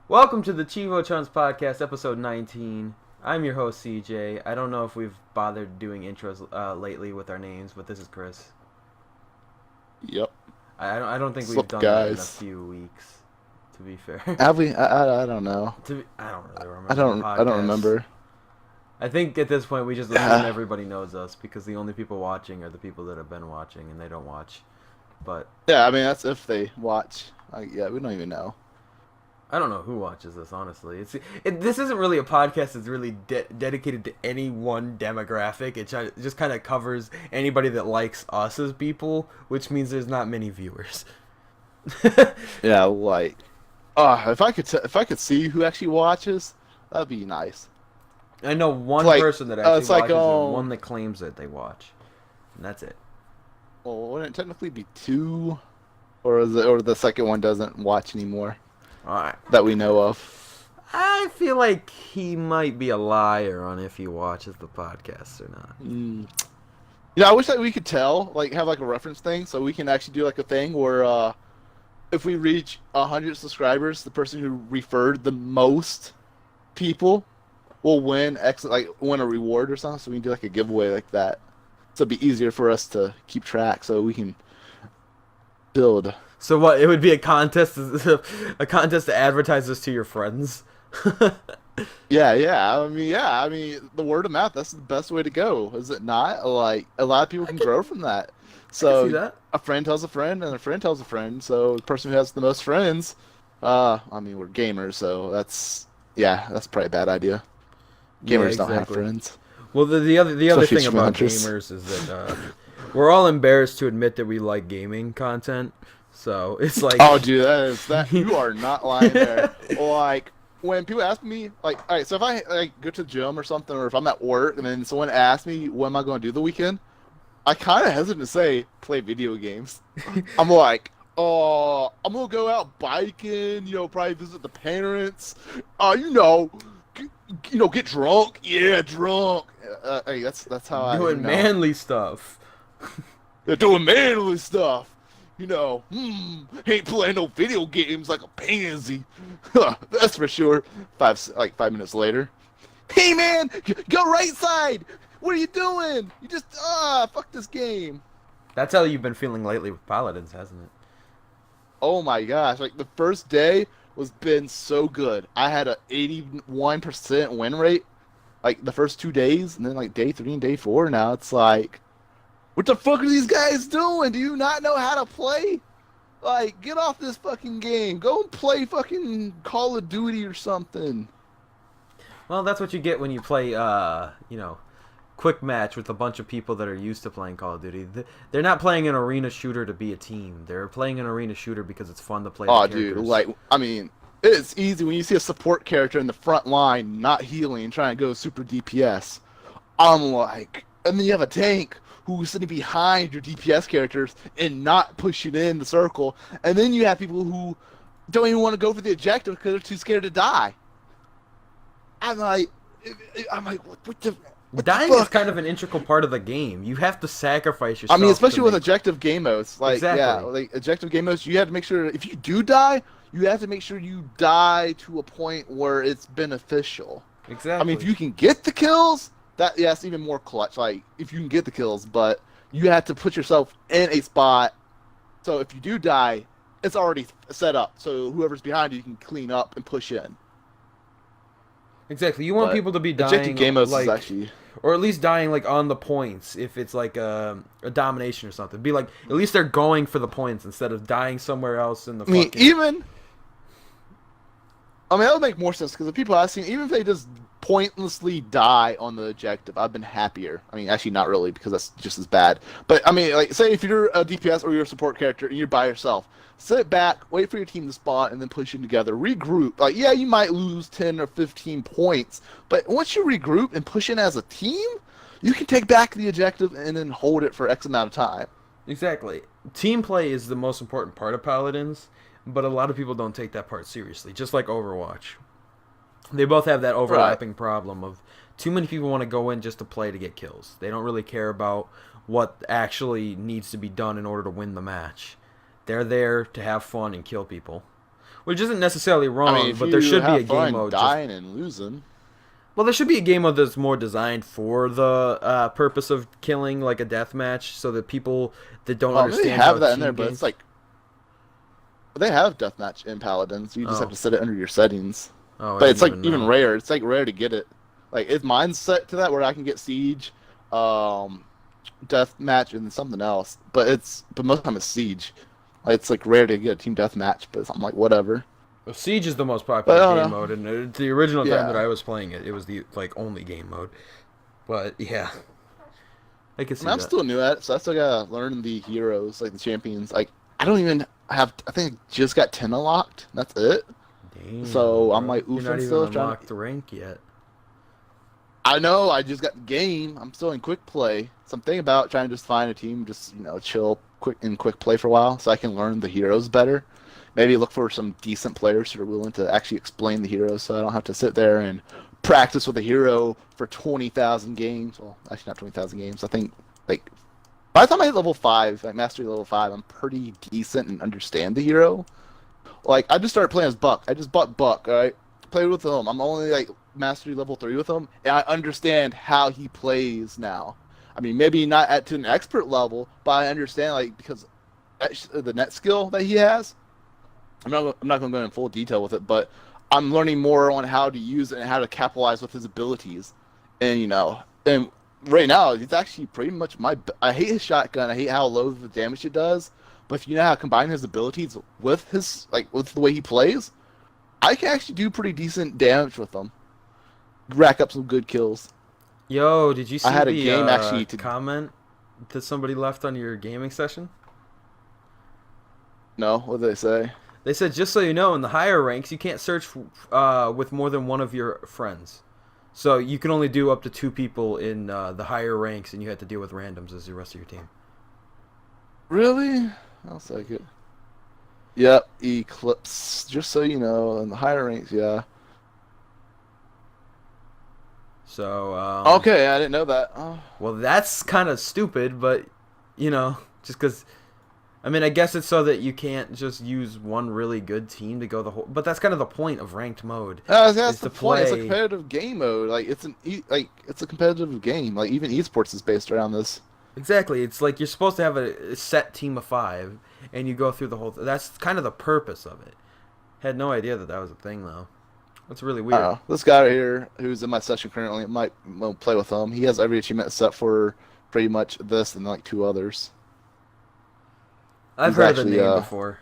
Welcome to the Chievo Chums Podcast, Ep.19. I'm your host, CJ. I don't know if we've bothered doing intros lately with our names, but this is Chris. Yep. I don't think What's we've up, done that in a guys? few weeks, to be fair. Have we? I don't know. I don't really remember I the don't podcast. remember. I think at this point we just assume Yeah. everybody knows us because the only people watching are the people that have been watching and they don't watch. But Yeah, I mean that's if they watch. Yeah, we don't even know. I don't know who watches this, honestly. This isn't really a podcast that's really dedicated to any one demographic. It just kind of covers anybody that likes us as people, which means there's not many viewers. Yeah, if I could see who actually watches, that'd be nice. I know one Like, person that actually it's like watches and one that claims that they watch. And that's it. well, wouldn't it technically be two, or the second one doesn't watch anymore Alright. that we know of? I feel like he might be a liar on if he watches the podcast or not. I wish that we could tell, like, have like a reference thing, so we can actually do like a thing where if we reach 100 subscribers, the person who referred the most people will win a reward or something. So we can do like a giveaway like that. So it'd be easier for us to keep track, so we can build. So what? It would be a contest, a contest to advertise this to your friends. Yeah. I mean, the word of mouth. That's the best way to go, is it not? Like a lot of people can grow from that. I can see So that. a friend tells a friend, and a friend tells a friend. So the person who has the most friends, I mean, we're gamers, so that's probably a bad idea. Yeah, Gamers don't have exactly. friends. Well, the other Especially thing about hunters. gamers is that we're all embarrassed to admit that we like gaming content. So it's like, Oh, dude, that you are not lying there. Like when people ask me, like, all right, so if I like go to the gym or something, or if I'm at work and then someone asks me what am I going to do the weekend, I kind of hesitate to say play video games. I'm like, oh, I'm gonna go out biking, probably visit the parents, g- get drunk. Yeah, drunk. Hey, that's how doing manly stuff. They're doing manly stuff. Ain't playing no video games like a pansy. That's for sure. 5 minutes later. Hey man, go right side. What are you doing? You just fuck this game. That's how you've been feeling lately with Paladins, hasn't it? Oh my gosh! Like the first day was been so good. I had a 81% win rate. Like the first 2 days, and then like day 3 and day 4. Now it's like, what the fuck are these guys doing? Do you not know how to play? Like, get off this fucking game. Go and play fucking Call of Duty or something. Well, that's what you get when you play, quick match with a bunch of people that are used to playing Call of Duty. They're not playing an arena shooter to be a team. They're playing an arena shooter because it's fun to play Oh, the dude, characters. like, I mean, it's easy when you see a support character in the front line not healing and trying to go super DPS. I'm like, and then you have a tank who's sitting behind your DPS characters and not pushing in the circle, and then you have people who don't even want to go for the objective because they're too scared to die. I'm like, what the Dying is fuck? kind of an integral part of the game. You have to sacrifice I yourself. mean, especially to with make... objective game modes. Like, yeah, Exactly. like objective game modes, you have to make sure if you do die, you have to make sure you die to a point where it's beneficial. I Exactly. mean, if you can get the kills, that's even more clutch. Like, if you can get the kills, but you have to put yourself in a spot. So if you do die, it's already set up. So whoever's behind you can clean up and push in. Exactly. You want But people to be objective dying, game modes is like, actually. or at least dying like on the points if it's like a domination or something. Be like, at least they're going for the points instead of dying somewhere else in the I mean, fucking. even. I mean, that would make more sense because the people I've seen, even if they just pointlessly die on the objective, I've been happier. I mean, actually, not really because that's just as bad. But I mean, like, say if you're a DPS or you're a support character and you're by yourself, sit back, wait for your team to spawn, and then push in together. Regroup. Like, yeah, you might lose 10 or 15 points, but once you regroup and push in as a team, you can take back the objective and then hold it for X amount of time. Exactly. Team play is the most important part of Paladins, but a lot of people don't take that part seriously. Just like Overwatch, they both have that overlapping problem of too many people want to go in just to play to get kills. They don't really care about what actually needs to be done in order to win the match. They're there to have fun and kill people. which isn't necessarily wrong, I mean, but there should be a game mode. Dying and losing. Well, there should be a game mode that's more designed for the purpose of killing, like a deathmatch, so that people that don't understand. They have that in there, but it's like they have deathmatch in Paladins. You just have to set it under your settings. Oh, but it's like even rare. It's like rare to get it. Like if mine's set to that where I can get siege, deathmatch, and something else. But most of the time it's siege. Like, it's like rare to get a team deathmatch, but I'm like whatever. Well, Siege is the most popular game mode, and the original time that I was playing it, it was the only game mode. But yeah, I can see that. I'm still new at it, so I still gotta learn the heroes, like the champions. Like I don't even have. I think I just got 10 unlocked. That's it. Damn, so I'm like, oof, you're not even unlocked the rank yet. I know. I just got the game. I'm still in quick play. So I'm thinking about trying to just find a team, just chill, quick play for a while, so I can learn the heroes better. Maybe look for some decent players who are willing to actually explain the heroes, so I don't have to sit there and practice with a hero for 20,000 games. Well, actually not 20,000 games. I think like by the time I hit level 5, like mastery level 5, I'm pretty decent and understand the hero. Like I just started playing as Buck. I just bought Buck. All right, played with him. I'm only like mastery level 3 with him, and I understand how he plays now. I mean, maybe not to an expert level, but I understand like because the net skill that he has. I'm not going to go in full detail with it, but I'm learning more on how to use it and how to capitalize with his abilities. And and right now it's actually pretty much I hate his shotgun. I hate how low the damage it does. But if you know how to combine his abilities with with the way he plays, I can actually do pretty decent damage with them. Rack up some good kills. Yo, did you see the comment that somebody left on your gaming session? No, what did they say? They said, just so you know, in the higher ranks, you can't search with more than one of your friends. So you can only do up to 2 people in the higher ranks, and you have to deal with randoms as the rest of your team. Really? I'll take it. Yep, Eclipse. Just so you know, in the higher ranks, yeah. So, okay, I didn't know that. Oh. Well, that's kind of stupid, but, just because... I mean, I guess it's so that you can't just use one really good team to go the whole. But that's kind of the point of ranked mode. That's the point. It's a competitive game mode. Like it's a competitive game. Like even esports is based around this. Exactly. It's like you're supposed to have a set team of 5, and you go through the whole. That's kind of the purpose of it. Had no idea that was a thing though. That's really weird. This guy right here, who's in my session currently, might play with him. He has every achievement set for pretty much this and like 2 others. I've heard the name before.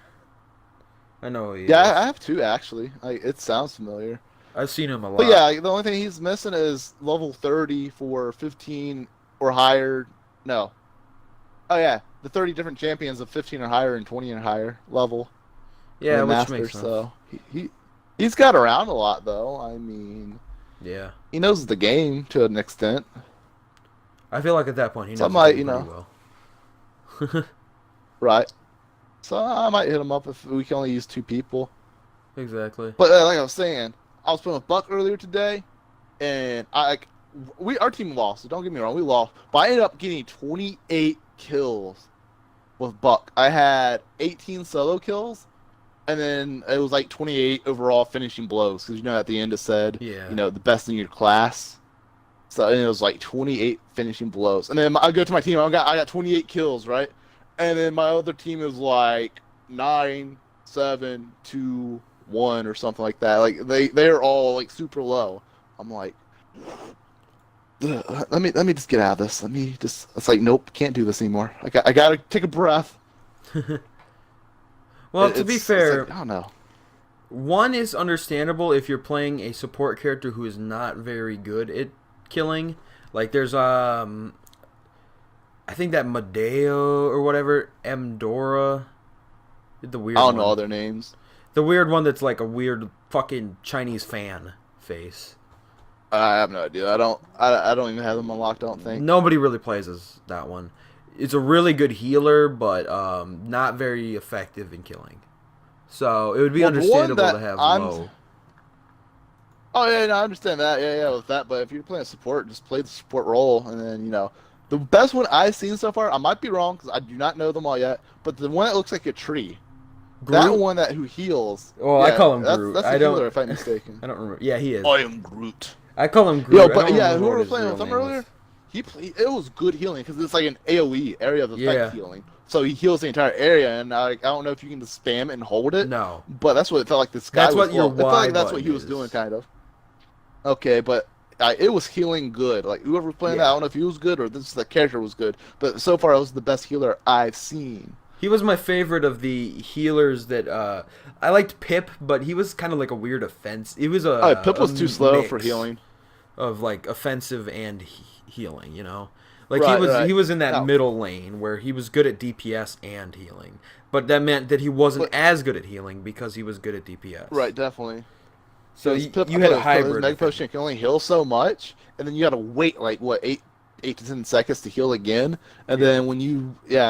I know he is. I have 2 actually. It sounds familiar. I've seen him a lot. But yeah, the only thing he's missing is level 30 for 15 or higher. No. Oh yeah, the 30 different champions of 15 or higher and 20 or higher level. Yeah, which makes sense. So he's got around a lot though. I mean, yeah, he knows the game to an extent. I feel like at that point he knows the game pretty well. Right. So I might hit him up if we can only use 2 people. Exactly. But like I was saying, I was playing with Buck earlier today, and our team lost. So don't get me wrong, we lost. But I ended up getting 28 kills with Buck. I had 18 solo kills, and then it was like 28 overall finishing blows. Because at the end it said, the best in your class. So and it was like 28 finishing blows. And then I go to my team. I got 28 kills, right? And then my other team is like 9, 7, 2, 1 or something like that. Like they're all like super low. I'm like, let me just get out of this. It's like, nope, can't do this anymore. I gotta take a breath. Well, to be fair, like, I don't know. 1 is understandable if you're playing a support character who is not very good at killing. Like there's I think that Madeo or whatever, Mdora, the weird. I don't know all their names. The weird one that's like a weird fucking Chinese fan face. I have no idea. I don't even have them unlocked. I don't think. Nobody really plays as that one. It's a really good healer, but not very effective in killing. So it would be understandable to have low. Oh yeah, no, I understand that. Yeah, with that. But if you're playing support, just play the support role, and then the best one I've seen so far. I might be wrong because I do not know them all yet. But the one that looks like a tree. That Groot? one who heals. Well, Yeah, I call him Groot. That's I a don't. healer, if I'm mistaken. I don't remember. Yeah, he is. I am Groot. I call him Groot. Yo, I but don't yeah, remember whoever what was his playing real with him name earlier, was. it was good healing because it's like an AOE area of effect Yeah. healing. So he heals the entire area, and I don't know if you can just spam it and hold it. No. But that's what it felt like. This guy That's was. what your It felt like Y that's what he button was doing, is. kind of. Okay, but it was healing good. Like whoever was playing that, I don't know if he was good or the character was good. But so far, it was the best healer I've seen. He was my favorite of the healers that I liked Pip, but he was kind of like a weird offense. He was Pip was too slow for mix healing. of like offensive and healing, you know. Like Right. he was in that No. middle lane where he was good at DPS and healing. But that meant that he wasn't as good at healing because he was good at DPS. Right, definitely. So Pip, you had a his hybrid. Mega Potion can only heal so much, and then you gotta wait like what 8 to 10 seconds to heal again, and then when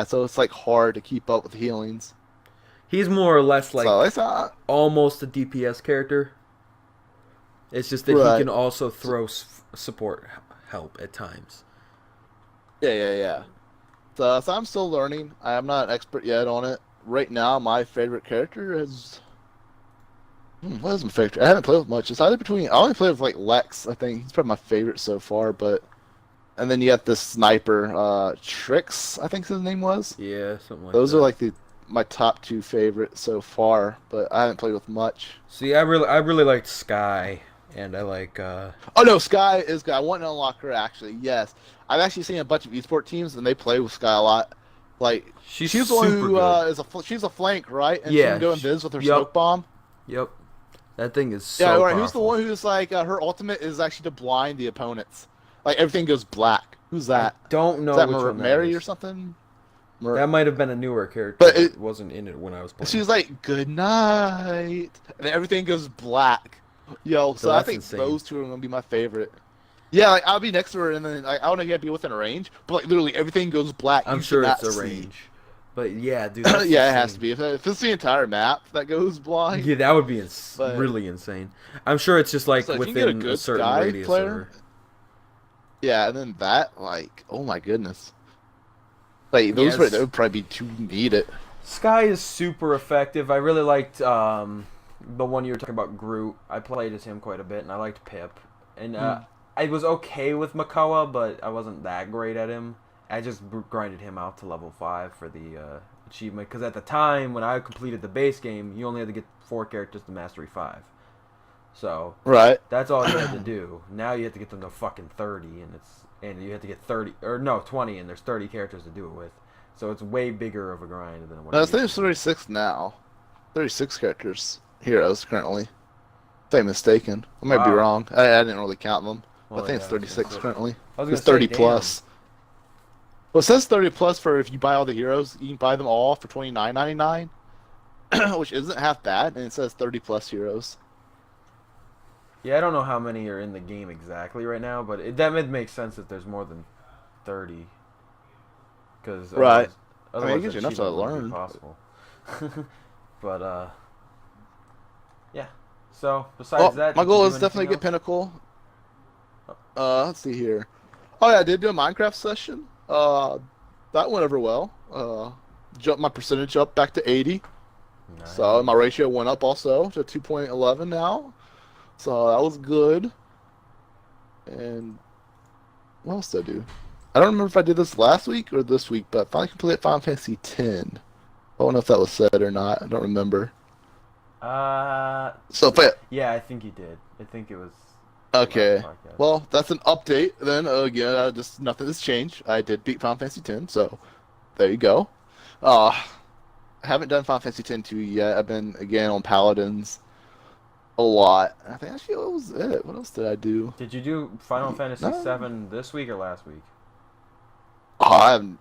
so it's like hard to keep up with the healings. He's more or less like So it's not almost a DPS character. It's just that he can also throw support help at times. yeah. So I'm still learning. I am not an expert yet on it. Right now, my favorite character is. What is my favorite? I haven't played with much. It's either between. I only played with like Lex. I think he's probably my favorite so far. And then you got this sniper, Trix. I think his name was. Yeah, something like Those that. are like my top 2 favorites so far. But I haven't played with much. See, I really liked Sky, and I like. Oh no, Sky is good. I want to unlock her actually. Yes, I've actually seen a bunch of esports teams and they play with Sky a lot. Like She's the one super who good. she's a flank, right? And Yeah, she can go invis with her yep. smoke bomb. Yep, that thing is so Yeah, right. powerful. Who's the one who's like her ultimate is actually to blind the opponents? Like everything goes black. Who's that? I don't know Is that which one Mary that or is. something? That might have been a newer character, But but it it wasn't in it when I was playing. She was like, "Good night," and then everything goes black. Yo, so I that's think insane. those 2 are gonna be my favorite. Yeah, like I'll be next to her, and then like, I don't know if you have to be within a range, but like literally everything goes black. I'm You sure it's cannot a see. range. But yeah, dude. That's Yeah, it has to insane. be. If it's the entire map that goes blind, Yeah, that would be But- really insane. I'm sure it's just like So if you get a within good certain Sky radius. player, yeah, and then that, like, oh my goodness, like those Yes. that would probably be too needed. Sky is super effective. I really liked the one you were talking about, Groot. I played as him quite a bit, and I liked Pip. And I was okay with Makoa, but I wasn't that great at him. I just grinded him out to level 5 for the achievement, because at the time when I completed the base game, you only had to get 4 characters to Mastery 5. So Right. that's all you had to do. Now you have to get them to fucking 30, and you have to get 20, and there's 30 characters to do it with. So it's way bigger of a grind than what. No, I it think used it's to be. 36 now. 36 characters, heroes currently. If I'm mistaken, I might be Wow. wrong. I didn't really count them. Well, I think it's yeah, 36 that's it. currently. I was It's gonna 30 say, plus. Well, it says 30 plus for if you buy all the heroes. You can buy them all for $29.99, which isn't half bad. And it says 30 plus heroes. Yeah, I don't know how many are in the game exactly right now, but that would make sense if there's more than 30. Because Right. Otherwise, it gives you enough to achievement wouldn't be learn. Possible. But yeah. So besides that, My did goal you is do definitely anything get Pinnacle. Let's see here. Oh yeah, I did do a Minecraft session. That went over well. Jumped my percentage up back to 80. else? So my ratio went up also to 2.11 now. So that was good. And what else did I do? I don't remember if I did this last week or this week, but I finally completed Final Fantasy X. I don't know if that was said or not. I don't remember. But Yeah, I think you did. I think it was. okay. last podcast. Well, that's an update. Then again, just nothing has changed. I did beat Final Fantasy X, so there you go. I haven't done Final Fantasy X-2 yet. I've been again on Paladins a lot. I think actually that was it. What else did I do? Did you do Final Fantasy No. 7 this week or last week? Oh, I haven't.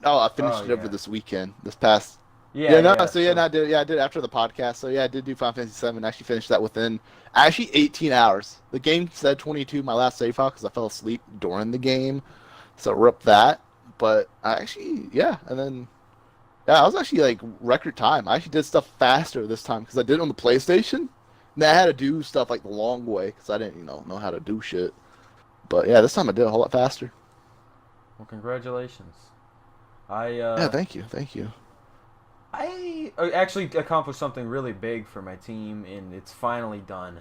Oh, I finished Oh, it over yeah. this weekend. This past. Yeah. Yeah, no. So yeah, no, I did. Yeah, I did after the podcast. So yeah, I did do Final Fantasy VII. Actually finished that within 18 hours. The game said 22. My last save file because I fell asleep during the game, so rip that. But I actually, and then I was actually like record time. I actually did stuff faster this time because I did it on the PlayStation. And I had to do stuff like the long way because I didn't, know how to do shit. But yeah, this time I did a whole lot faster. Well, congratulations. Yeah, thank you. I actually accomplished something really big for my team, and it's finally done.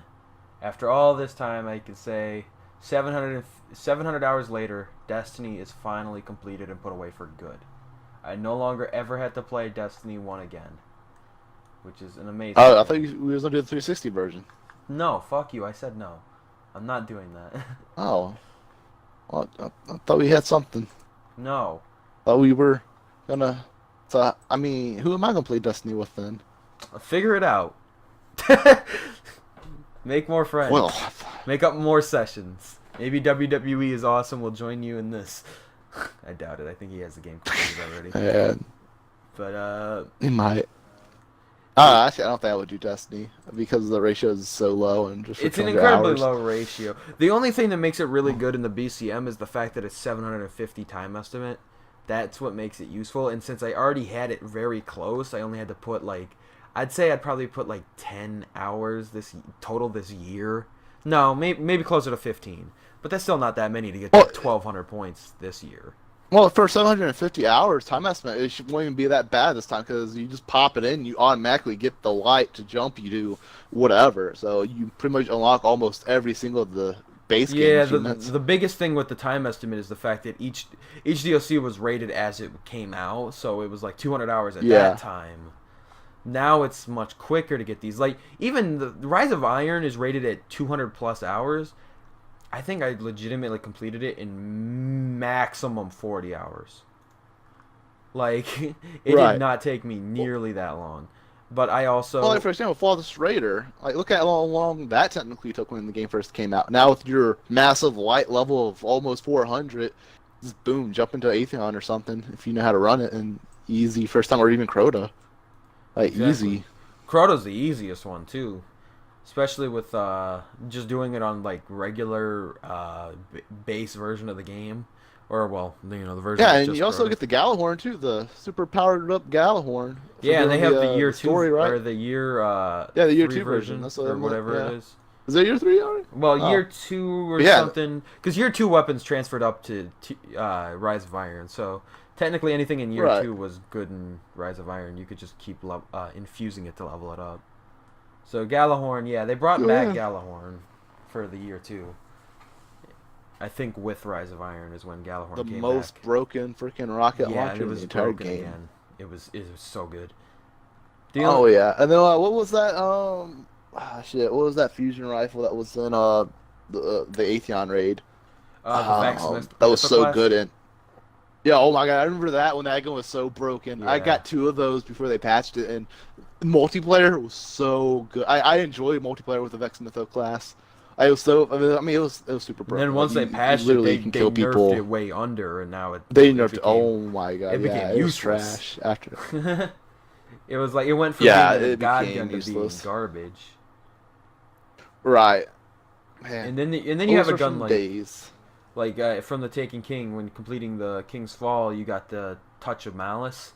After all this time, I can say 700 hours later, Destiny is finally completed and put away for good. I no longer ever had to play Destiny 1 again, which is an amazing Oh, I thing. thought we was gonna do the 360 version. No, fuck you. I said no. I'm not doing that. Oh, well, I thought we had something. No. Thought we were gonna. So I mean, who am I gonna play Destiny with then? Figure it out. Make more friends. Well, Make up more sessions. Maybe WWE is awesome. We'll join you in this. I doubt it. I think he has the game completed already. and But he might. Actually, I don't think I would do Destiny because the ratio is so low and just. For it's an 200 incredibly hours. low ratio. The only thing that makes it really good in the BCM is the fact that it's 750 time estimate. That's what makes it useful. And since I already had it very close, I only had to put I'd say I'd probably put 10 hours total this year. No, maybe closer to 15. But that's still not that many to get to 1,200 points this year. Well, for 750 hours time estimate, it won't even be that bad this time because you just pop it in, you automatically get the light to jump you to whatever. So you pretty much unlock almost every single of the base game Yeah, achievements. the biggest thing with the time estimate is the fact that each DLC was rated as it came out, so it was 200 hours at that time. Now it's much quicker to get these. Even the Rise of Iron is rated at 200 plus hours. I think I legitimately completed it in maximum 40 hours. It did not take me nearly that long. But I also... Well, for example, Flawless Raider, look at how long that technically took when the game first came out. Now with your massive light level of almost 400, just boom, jump into Atheon or something if you know how to run it, and easy first time, or even Crota. Exactly. Easy. Crota's the easiest one, too. Especially with just doing it on regular base version of the game. Or, the version Yeah, that's and just you also Crota. get the Galahorn too, the super powered up Galahorn. Yeah, and they have the year 2 story, right? or the year the year 3 2 version. That's what or whatever it is. Is that year 3 already? Well, year 2 or something, because year 2 weapons transferred up to Rise of Iron. So technically, anything in year 2 was good in Rise of Iron. You could just keep infusing it to level it up. So Galahorn, yeah, they brought back Galahorn for the year 2. I think with Rise of Iron is when Galahorn came back. The most broken freaking rocket launcher in the entire game. Again. It was so good. Yeah, and then what was that? What was that fusion rifle that was in the Atheon raid? The that was so good in. Yeah, oh my god, I remember that when that gun was so broken. Yeah. I got 2 of those before they patched it, and multiplayer was so good. I enjoyed multiplayer with the Vex Mytho class. It was super broken. And then once they patched it, they nerfed it way under, and now they nerfed it. Oh my god, it became useless. It was trash after. It was it went from being a god gun to being garbage. Right. Man. And then you have a gun days. From the Taken King, when completing the King's Fall, you got the Touch of Malice.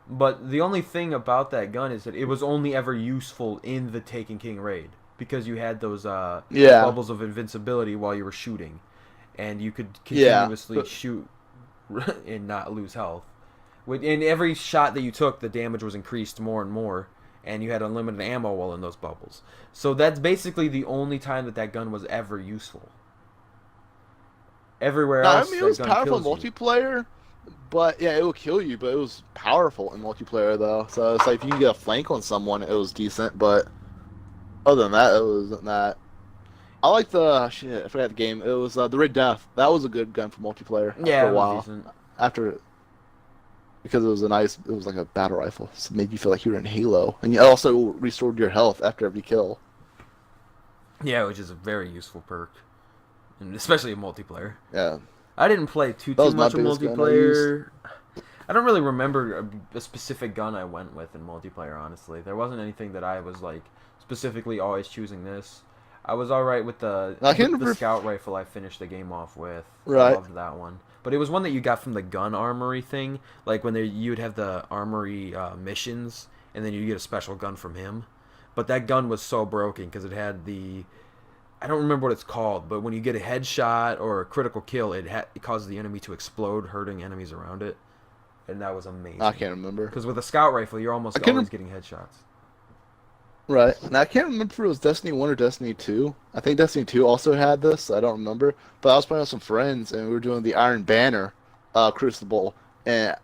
But the only thing about that gun is that it was only ever useful in the Taken King raid. Because you had those bubbles of invincibility while you were shooting. And you could continuously shoot and not lose health. In every shot that you took, the damage was increased more and more. And you had unlimited ammo while in those bubbles. So that's basically the only time that gun was ever useful. Everywhere else, it was powerful in multiplayer, but it will kill you. But it was powerful in multiplayer, though. So it's if you can get a flank on someone, it was decent. But other than that, it wasn't that. I like I forgot the game. It was the Red Death. That was a good gun for multiplayer. Yeah, after a while. Decent. Because it was like a battle rifle. So it made you feel like you were in Halo, and you also restored your health after every kill. Yeah, which is a very useful perk. And especially in multiplayer. Yeah. I didn't play too much in multiplayer. I don't really remember a specific gun I went with in multiplayer, honestly. There wasn't anything that I was specifically always choosing this. I was alright with the scout rifle I finished the game off with. Right. I loved that one. But it was one that you got from the gun armory thing. When you would have the armory missions, and then you'd get a special gun from him. But that gun was so broken because it had I don't remember what it's called, but when you get a headshot or a critical kill, it causes the enemy to explode, hurting enemies around it. and that was amazing. I can't remember. Because with a scout rifle, you're almost always getting headshots. Right. And I can't remember if it was Destiny 1 or Destiny 2. I think Destiny 2 also had this. I don't remember. But I was playing with some friends, and we were doing the Iron Banner Crucible. And,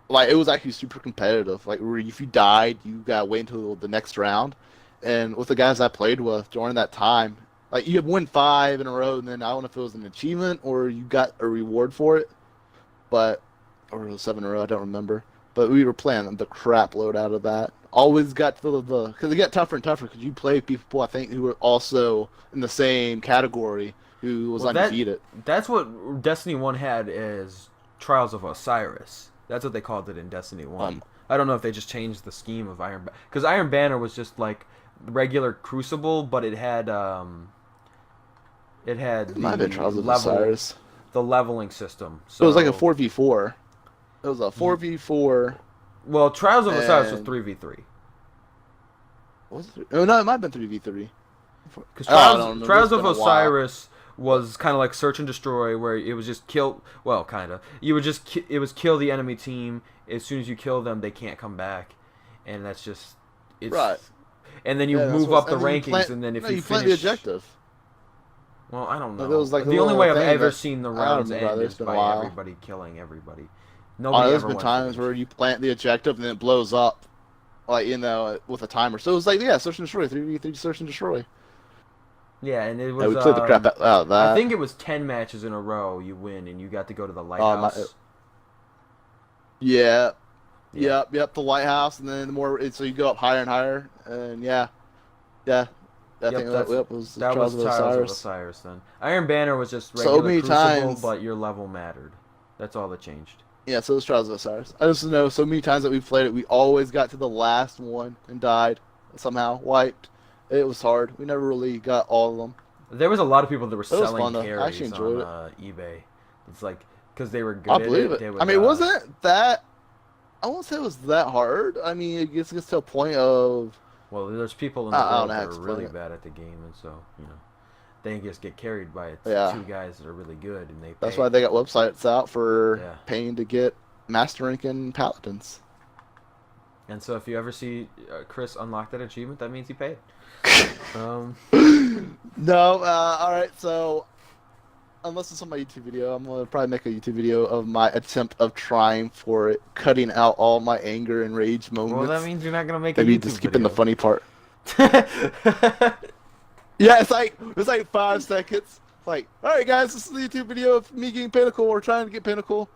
like, it was actually super competitive. Like, if you died, you got to wait until the next round. And with the guys I played with during that time, like, you win 5 in a row, and then I don't know if it was an achievement or you got a reward for it. But, or it was 7 in a row, I don't remember. But we were playing the crap load out of that. Always got to the because it got tougher and tougher because you play people I think who were also in the same category who was undefeated. That's what Destiny 1 had as Trials of Osiris. That's what they called it in Destiny 1. I don't know if they just changed the scheme of Iron Banner because Iron Banner was just like regular Crucible, but it had the leveling system. So it was like a 4v4. It was a 4v4. Well, Trials of Osiris was 3v3. Was it? Oh, no, it might have been 3v3. Because Trials of Osiris was kind of like Search and Destroy, where it was just kill. Well, kind of. You would just it was kill the enemy team. As soon as you kill them, they can't come back, and that's just it's. Right. And then you move up the rankings, and then if you plant the objective. Well, I don't know. Like, it was like the only way I've ever seen the rounds end is by everybody killing everybody. There's been times where you plant the objective and then it blows up, like, with a timer. So it was like, Search and Destroy, 3v3 Search and Destroy. Yeah, and it was. We played the crap out of that. I think it was 10 matches in a row you win, and you got to go to the lighthouse. Yep, the lighthouse, and then the more, so you go up higher and higher, and I think that was Trials of Osiris. Then Iron Banner was just regular Crucible, but your level mattered. That's all that changed. Yeah, so it was Trials of Osiris. I just know so many times that we played it, we always got to the last one and died. Somehow, wiped. It was hard. We never really got all of them. There was a lot of people that were selling carries I actually enjoyed on eBay. It's like, because they were good I at believe it. I mean, it wasn't that... I won't say it was that hard. I mean, it gets to a point of... Well, there's people in the world that are really bad at the game, and so, they just get carried by two guys that are really good, and they pay. That's why they got websites out for paying to get master rank in Paladins. And so if you ever see Chris unlock that achievement, that means he paid. No, alright, so unless it's on my YouTube video, I'm going to probably make a YouTube video of my attempt of trying for it, cutting out all my anger and rage moments. Well, that means you're not going to make a YouTube video. Maybe just skipping the funny part. Yeah, it's like 5 seconds. Like, alright guys, this is the YouTube video of me getting Pinnacle or trying to get Pinnacle.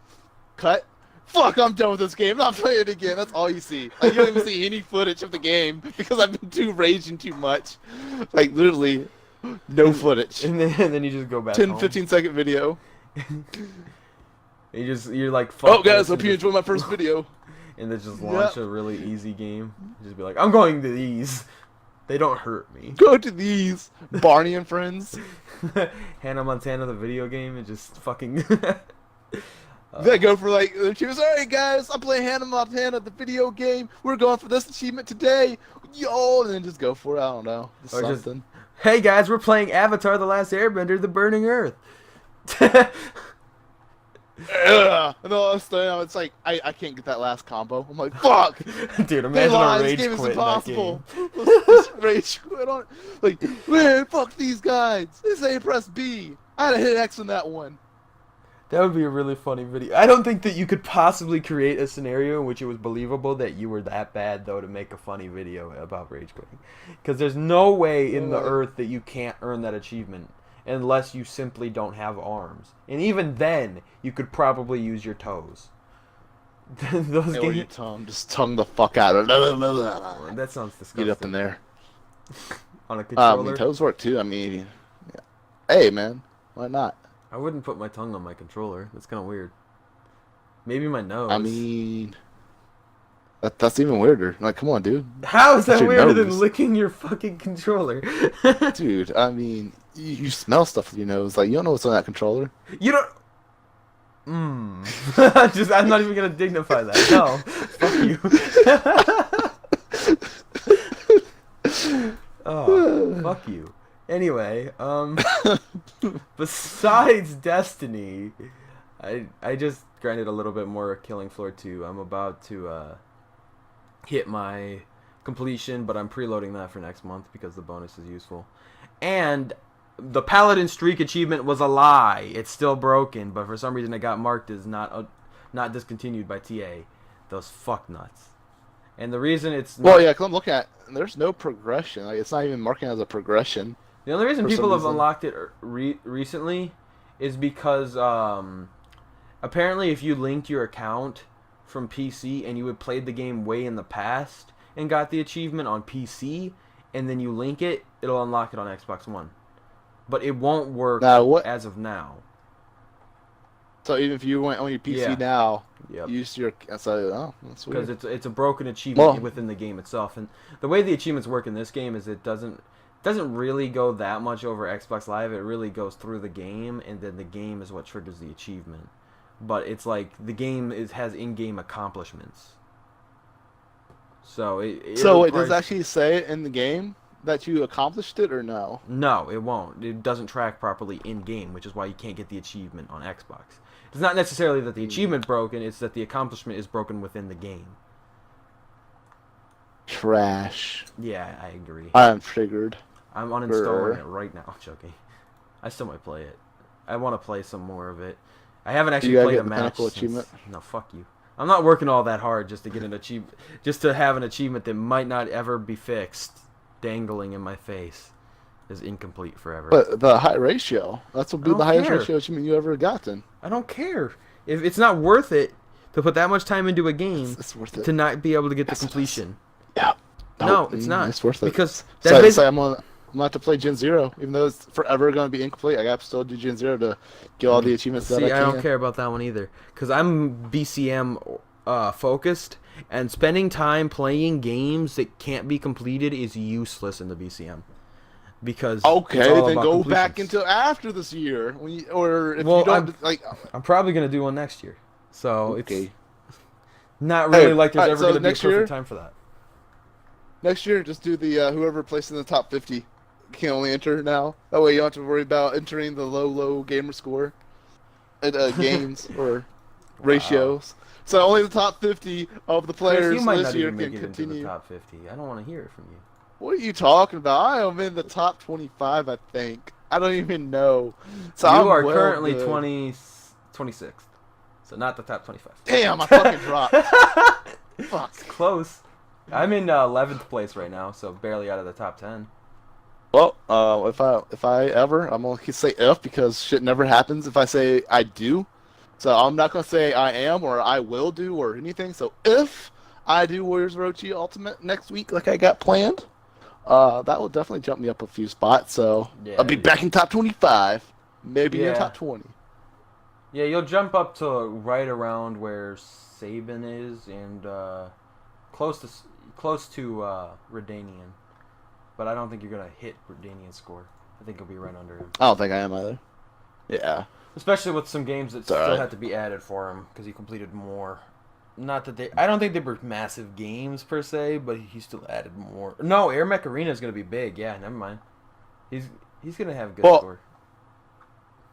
Cut. Fuck, I'm done with this game. I'm not playing it again. That's all you see. Like, you don't even see any footage of the game because I've been too raging too much. Like, literally, no footage. And then you just go back 10, 15-second video. You're like, fuck. Oh, guys, hope you enjoyed my first video. And then just launch a really easy game. Just be like, I'm going to these. They don't hurt me. Go to these. Barney and Friends. Hannah Montana, the video game, and just fucking... They go for like, she was, alright guys, I'm playing Hannah Montana, the video game. We're going for this achievement today. Yo, and then just go for it. I don't know. Something. Hey guys, we're playing Avatar: The Last Airbender, The Burning Earth. And all this time, it's like, I can't get that last combo. I'm like, fuck! Dude, imagine a rage quit quit impossible. Let's rage quit on it. Like, man, fuck these guys. This ain't press B. I had to hit X on that one. That would be a really funny video. I don't think that you could possibly create a scenario in which it was believable that you were that bad, though, to make a funny video about rage quitting. Because there's no way in the earth that you can't earn that achievement unless you simply don't have arms. And even then, you could probably use your toes. Those or your tongue. Just tongue the fuck out of it. That sounds disgusting. Get up in there. On a controller? Toes work too. I mean, hey, man. Why not? I wouldn't put my tongue on my controller. That's kind of weird. Maybe my nose. I mean, that's even weirder. Like, come on, dude. How is that weirder than licking your fucking controller? Dude, I mean, you smell stuff with your nose. Like, you don't know what's on that controller. You don't... I'm not even going to dignify that. No. Fuck you. Oh, fuck you. Anyway, besides Destiny, I just grinded a little bit more Killing Floor 2. I'm about to hit my completion, but I'm preloading that for next month because the bonus is useful. And the Paladin streak achievement was a lie. It's still broken, but for some reason it got marked as not discontinued by TA. Those fucknuts. And the reason it's not, well, yeah, because I'm looking at there's no progression. Like, it's not even marking as a progression. the only reason people have unlocked it recently is because apparently if you linked your account from PC and you had played the game way in the past and got the achievement on PC and then you link it, it'll unlock it on Xbox One. But it won't work as of now. So even if you went on your PC now, use your that's weird. Because it's a broken achievement within the game itself, and the way the achievements work in this game is it doesn't really go that much over Xbox Live. It really goes through the game, and then the game is what triggers the achievement. But it's like the game has in-game accomplishments. So it does it actually say in the game that you accomplished it or no? No, it won't. It doesn't track properly in-game, which is why you can't get the achievement on Xbox. It's not necessarily that the achievement broken, it's that the accomplishment is broken within the game. Trash. Yeah, I agree. I'm triggered. I'm uninstalling it right now. I'm joking. I still might play it. I want to play some more of it. I haven't actually played a match since... achievement? No, fuck you. I'm not working all that hard just to get an achievement, just to have an achievement that might not ever be fixed, dangling in my face. Is incomplete forever. But the high ratio, that's what would be the highest ratio achievement you ever gotten. I don't care. If it's not worth it to put that much time into a game it's worth it. To not be able to get the completion. Yeah. No, it's not. It's worth it. Because I'm going to have to play Gen 0. Even though it's forever going to be incomplete, I got to still do Gen 0 to get all the achievements that I can. I don't care about that one either. Because I'm BCM focused, and spending time playing games that can't be completed is useless in the BCM. Because then go back until after this year, if you don't I'm probably gonna do one next year, so it's not really like there's ever gonna be a perfect time for that. Next year, just do the whoever placed in the top 50 can only enter now. That way you don't have to worry about entering the low gamer score at games or ratios. So only the top 50 of the players this year can continue. The top 50. I don't want to hear it from you. What are you talking about? I am in the top 25, I think. I don't even know. So you are currently 26th. So not the top 25. Damn, I fucking dropped. Fuck. It's close. I'm in 11th place right now, so barely out of the top 10. Well, if I ever, I'm going to say if because shit never happens if I say I do. So I'm not going to say I am or I will do or anything. So if I do Warriors Orochi Ultimate next week like I got planned, that will definitely jump me up a few spots. So I'll be back in top 25, maybe in top 20. Yeah, you'll jump up to right around where Saban is and close to Redanian. But I don't think you're going to hit Redanian's score. I think you'll be right under him. I don't think I am either. Yeah. Especially with some games that still had to be added for him because he completed more. Not that I don't think they were massive games per se, but he still added more. No, Air Mech Arena is going to be big. Yeah, never mind. He's going to have a good score.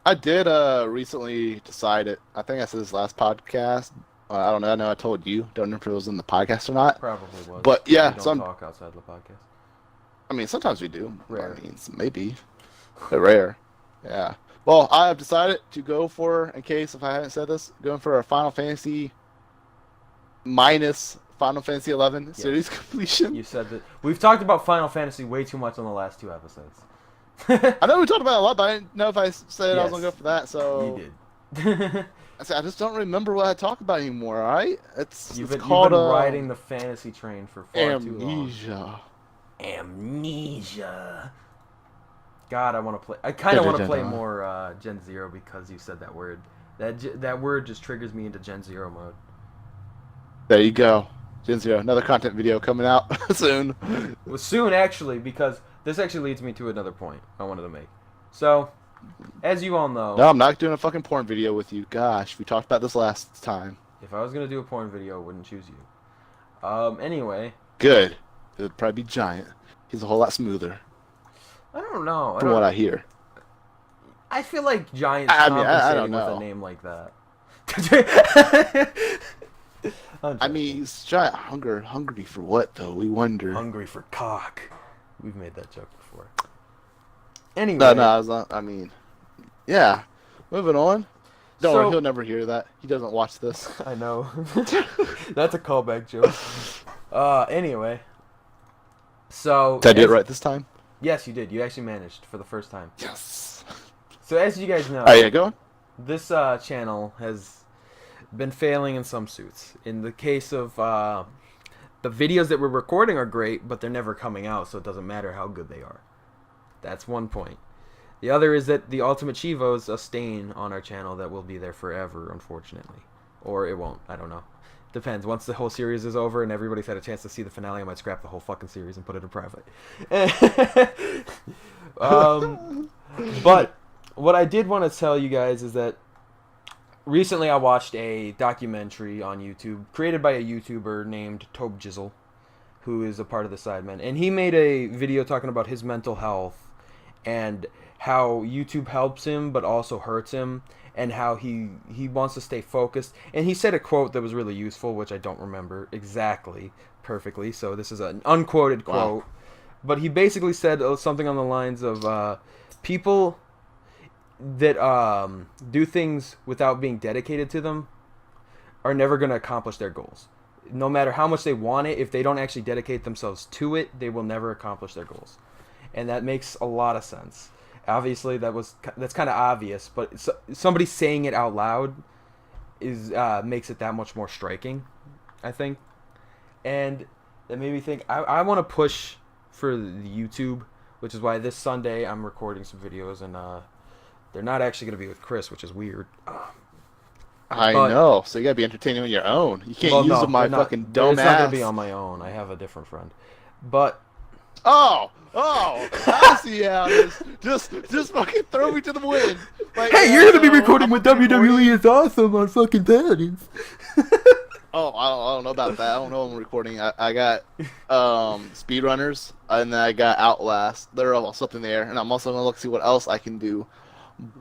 I did recently decide it. I think I said this last podcast. I don't know. I know I told you. Don't know if it was in the podcast or not. Probably was. But yeah, we don't talk outside the podcast. I mean, sometimes we do. Rare. I mean, maybe. But rare. Yeah. Well, I have decided to go for, in case if I haven't said this, going for a Final Fantasy minus Final Fantasy 11 series completion. You said that. We've talked about Final Fantasy way too much on the last 2 episodes. I know we talked about it a lot, but I didn't know if I said I was going to go for that, so... You did. I just don't remember what I talked about anymore, alright? You've been riding the fantasy train for far too long. Amnesia. God, I want to play. I kind of want to play more Gen 0 because you said that word. That word just triggers me into Gen 0 mode. There you go. Gen 0. Another content video coming out soon. Well, soon, actually, because this actually leads me to another point I wanted to make. So, as you all know... No, I'm not doing a fucking porn video with you. Gosh, we talked about this last time. If I was going to do a porn video, I wouldn't choose you. Anyway. Good. It would probably be Giant. He's a whole lot smoother. I don't know. From what I hear. I feel like Giant's compensating with a name like that. I mean, he's giant hungry for what though? We wonder. Hungry for cock. We've made that joke before. Anyway. No, I was not. I mean, yeah. Moving on. Don't worry, he'll never hear that. He doesn't watch this. I know. That's a callback joke. Anyway. So. Did I do it right this time? Yes, you did. You actually managed for the first time. Yes. So as you guys know. Oh yeah, go on. This channel has been failing in some suits. In the case of the videos that we're recording are great, but they're never coming out, so it doesn't matter how good they are. That's one point. The other is that the Ultimate Chievo is a stain on our channel that will be there forever, unfortunately. Or it won't. I don't know. Depends. Once the whole series is over and everybody's had a chance to see the finale, I might scrap the whole fucking series and put it in private. But what I did want to tell you guys is that recently I watched a documentary on YouTube created by a YouTuber named Tobe Jizzle, who is a part of the Sidemen. And he made a video talking about his mental health and how YouTube helps him but also hurts him, and how he wants to stay focused. And he said a quote that was really useful, which I don't remember exactly perfectly, so this is an unquoted quote. Wow. But he basically said something on the lines of people that do things without being dedicated to them are never going to accomplish their goals. No matter how much they want it, if they don't actually dedicate themselves to it, they will never accomplish their goals. And that makes a lot of sense. Obviously, that's kind of obvious, but somebody saying it out loud is makes it that much more striking, I think. And that made me think, I want to push for the YouTube, which is why this Sunday I'm recording some videos, and they're not actually going to be with Chris, which is weird. I know. So you got to be entertaining on your own. You can't use my fucking dumb ass. It's not going to be on my own. I have a different friend. But... Oh, I see how it is. Just fucking throw me to the wind. Like, hey, you're going to be recording with WWE is Awesome on fucking Paladins. Oh, I don't know about that. I don't know I'm recording. I got Speedrunners, and then I got Outlast. They're all something there, and I'm also going to look see what else I can do.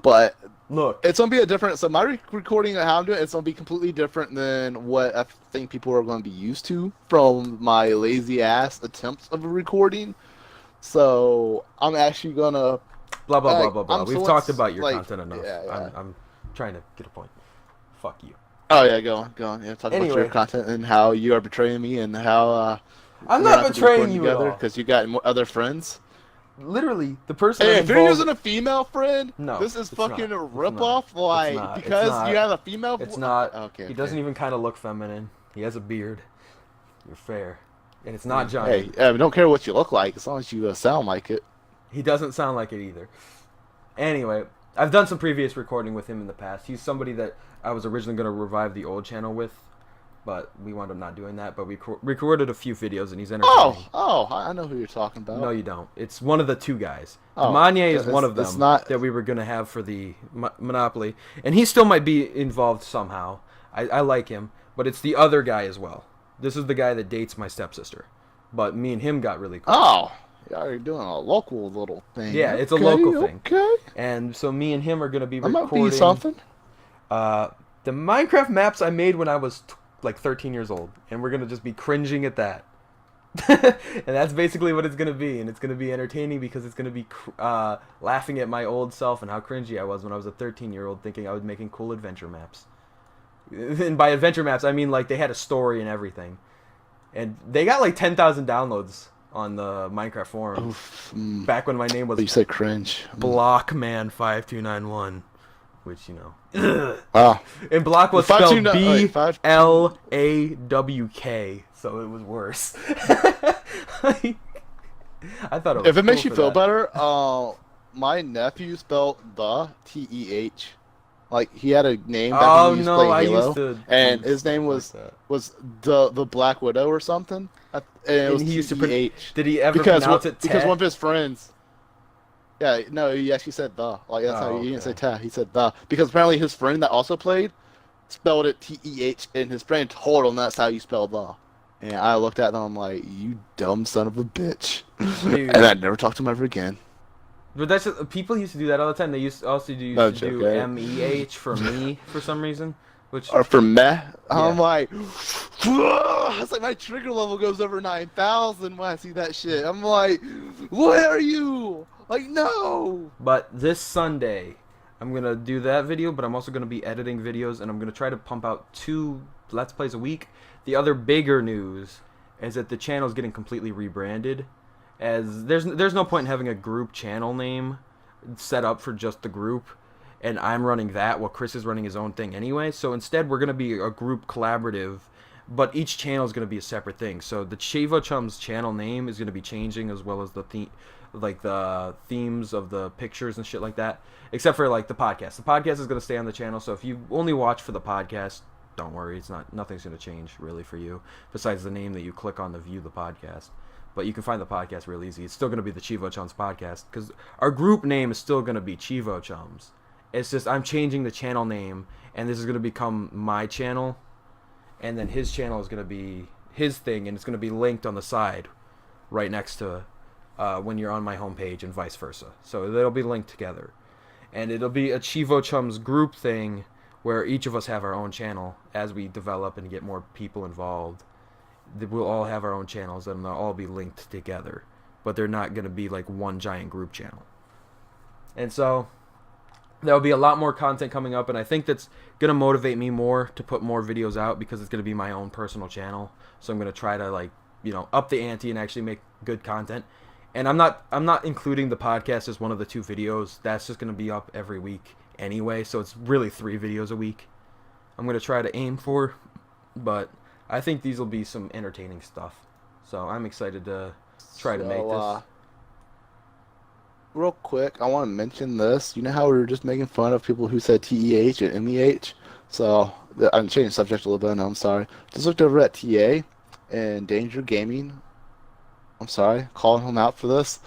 But look, it's going to be a different... So my recording and how I'm doing it's going to be completely different than what I think people are going to be used to from my lazy-ass attempts of a recording. So I'm actually going to... Blah, blah, blah, blah. We've talked about your content enough. Yeah. I'm trying to get a point. Fuck you. Oh, yeah, go on. Yeah, talk about your content and how you are betraying me and how... I'm not betraying you at all. Because you got other friends. Literally, the person. Hey, if you're using a female friend, no, this is fucking a ripoff. Like because you have a female. It's not. Okay. He doesn't even kind of look feminine. He has a beard. You're fair, and it's not giant. Hey, I don't care what you look like as long as you sound like it. He doesn't sound like it either. Anyway, I've done some previous recording with him in the past. He's somebody that I was originally going to revive the old channel with. But we wound up not doing that. But we recorded a few videos, and he's entertaining. Oh, I know who you're talking about. No, you don't. It's one of the two guys. Demanye is one of them that we were going to have for the Monopoly. And he still might be involved somehow. I like him. But it's the other guy as well. This is the guy that dates my stepsister. But me and him got really close. Oh, yeah, you're doing a local little thing. Yeah, it's a local thing. Okay. And so me and him are going to be recording. That might be something. The Minecraft maps I made when I was... like 13 years old, and we're gonna just be cringing at that. And that's basically what it's gonna be, and it's gonna be entertaining because it's gonna be laughing at my old self and how cringy I was when I was a 13-year-old thinking I was making cool adventure maps. And by adventure maps I mean like they had a story and everything, and they got like 10,000 downloads on the Minecraft forums back when my name was... But you said cringe. Blockman5291. Which, you know. And Block was spelled B-L-A-W-K, so it was worse. I thought it was If it makes you feel better, my nephew spelled the T-E-H. Like, he had a name back when he used to play Halo, and his name was the Black Widow or something. And it was he used T-E-H. Did he ever pronounce it Because one of his friends... Yeah, no, he actually said the. Like, that's how he didn't say ta. He said the. Because apparently his friend that also played spelled it T-E-H, and his friend told him that's how you spell the. And I looked at them, I'm like, you dumb son of a bitch. Dude. And I never talked to him ever again. But that's just, people used to do that all the time. They used to do M-E-H for me for some reason. Which or for meh. I'm like, it's like my trigger level goes over 9,000 when I see that shit. I'm like, where are you? Like, no. But this Sunday, I'm gonna do that video, but I'm also gonna be editing videos, and I'm gonna try to pump out 2 Let's Plays a week. The other bigger news is that the channel is getting completely rebranded, as there's no point in having a group channel name set up for just the group, and I'm running that while Chris is running his own thing anyway. So instead, we're gonna be a group collaborative, but each channel is gonna be a separate thing. So the Chievo Chums channel name is gonna be changing, as well as the themes of the pictures and shit like that, except for like the podcast. The podcast is gonna stay on the channel, so if you only watch for the podcast, don't worry, nothing's gonna change really for you besides the name that you click on to view the podcast. But you can find the podcast real easy. It's still gonna be the Chievo Chums Podcast, because our group name is still gonna be Chievo Chums. It's just I'm changing the channel name, and this is gonna become my channel, and then his channel is gonna be his thing, and it's gonna be linked on the side right next to when you're on my homepage, and vice versa. So they'll be linked together, and it'll be a Chievo Chums group thing where each of us have our own channel. As we develop and get more people involved, we'll all have our own channels, and they'll all be linked together, but they're not going to be like one giant group channel. And so there'll be a lot more content coming up, and I think that's going to motivate me more to put more videos out, because it's going to be my own personal channel. So I'm going to try to up the ante and actually make good content. And I'm not including the podcast as one of the 2 videos. That's just going to be up every week anyway, so it's really 3 videos a week I'm going to try to aim for, but I think these will be some entertaining stuff. So I'm excited to try to make this. Real quick, I want to mention this. You know how we were just making fun of people who said TEH and MEH? So I'm changing the subject a little bit. No, I'm sorry. Just looked over at TA and Danger Gaming. I'm sorry, calling him out for this.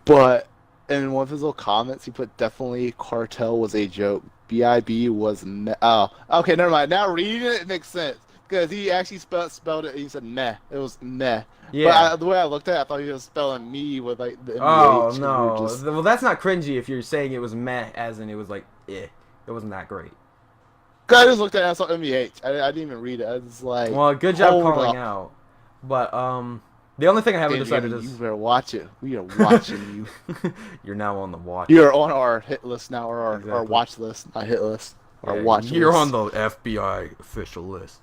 But in one of his little comments, he put, definitely Cartel was a joke. BIB was oh, okay, never mind. Now reading it, it makes sense. Because he actually spelled it, he said meh. It was meh. Yeah. But the way I looked at it, I thought he was spelling me with like the oh, no. Well, that's not cringy if you're saying it was meh, as in it was like, eh. It wasn't that great. I just looked at it and I saw MEH. I didn't even read it. I was like, well, good job calling out. But, the only thing I haven't decided is... You better watch it. We are watching you. You're now on the watch. You're on our hit list now, or our watch list. Not hit list. Our watch list. You're on the FBI official list.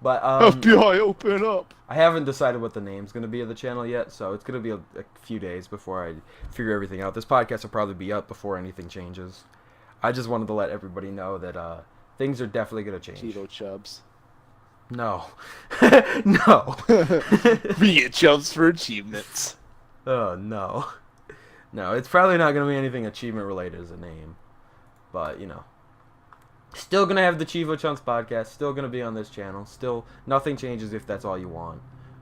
But FBI, open up. I haven't decided what the name's going to be of the channel yet, so it's going to be a few days before I figure everything out. This podcast will probably be up before anything changes. I just wanted to let everybody know that things are definitely going to change. Chievo Chubs. No. No. We get chubs for achievements. Oh, no. No, it's probably not going to be anything achievement related as a name. But, still going to have the Chievo Chums Podcast. Still going to be on this channel. Still, nothing changes if that's all you want.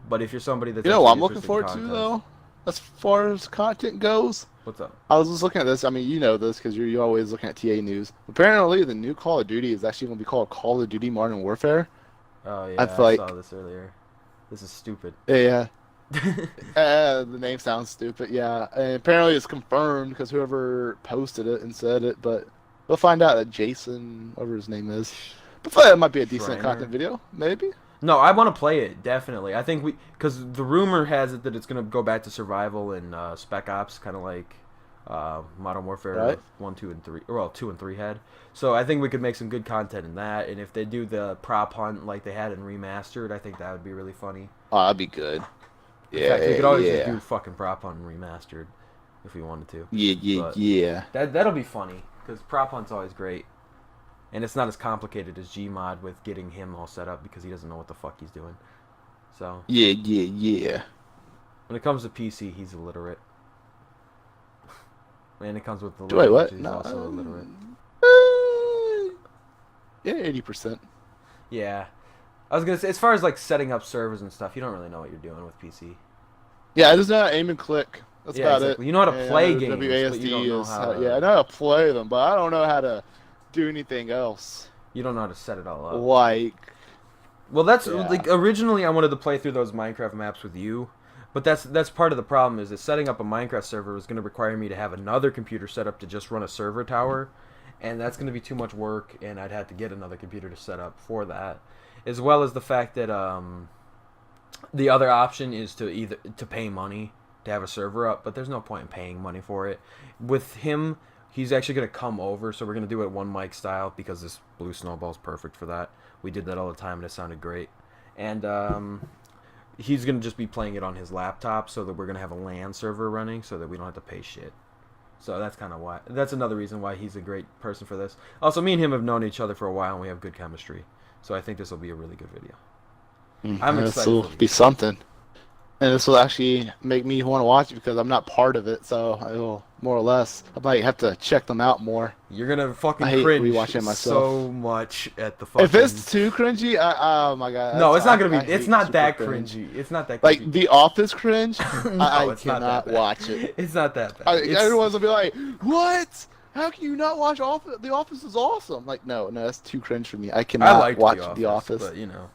But if you're somebody that's... what I'm looking forward to, though? As far as content goes? What's up? I was just looking at this. I mean, you know this because you're always looking at TA news. Apparently, the new Call of Duty is actually going to be called Call of Duty Modern Warfare. Oh, yeah, I saw this earlier. This is stupid. Yeah. The name sounds stupid, yeah. And apparently it's confirmed because whoever posted it and said it, but we'll find out that Jason, whatever his name is. But I thought that might be a decent content video, maybe? No, I want to play it, definitely. I think because the rumor has it that it's going to go back to survival and Spec Ops, kind of like Modern Warfare 1, 2, and 3, well, 2 and 3 had. So I think we could make some good content in that, and if they do the prop hunt like they had in Remastered, I think that would be really funny. Oh, that'd be good. In fact, we could always just do fucking prop hunt and Remastered if we wanted to. Yeah. That'll be funny, because prop hunt's always great. And it's not as complicated as Gmod with getting him all set up because he doesn't know what the fuck he's doing. So Yeah. When it comes to PC, he's illiterate. And it comes with the he's also illiterate. Yeah, 80%. Yeah. I was gonna say, as far as like setting up servers and stuff, you don't really know what you're doing with PC. Yeah, I just know how to aim and click. That's about it. You know how to play games, but you don't know how I know how to play them, but I don't know how to do anything else. You don't know how to set it all up. Well, that's like originally I wanted to play through those Minecraft maps with you, but that's part of the problem is that setting up a Minecraft server was going to require me to have another computer set up to just run a server tower, and that's going to be too much work, and I'd have to get another computer to set up for that, as well as the fact that the other option is to pay money to have a server up, but there's no point in paying money for it. With him, he's actually going to come over, so we're going to do it one mic style because this blue snowball's perfect for that. We did that all the time, and it sounded great. And he's going to just be playing it on his laptop, so that we're going to have a LAN server running so that we don't have to pay shit. So that's kind of why. That's another reason why he's a great person for this. Also, me and him have known each other for a while, and we have good chemistry. So I think this will be a really good video. I'm excited. This will be something. And this will actually make me want to watch it because I'm not part of it, so I will more or less. I might have to check them out more. You're gonna fucking I hate cringe rewatching myself so much at the fucking. If it's too cringy, oh my god. No, it's not gonna be. It's not that cringy. It's not that cringy. Like The Office cringe. No, I cannot watch it. It's not that bad. Everyone's gonna be like, "What? How can you not watch Office? The Office is awesome." Like, no, that's too cringe for me. I cannot watch The Office. But you know,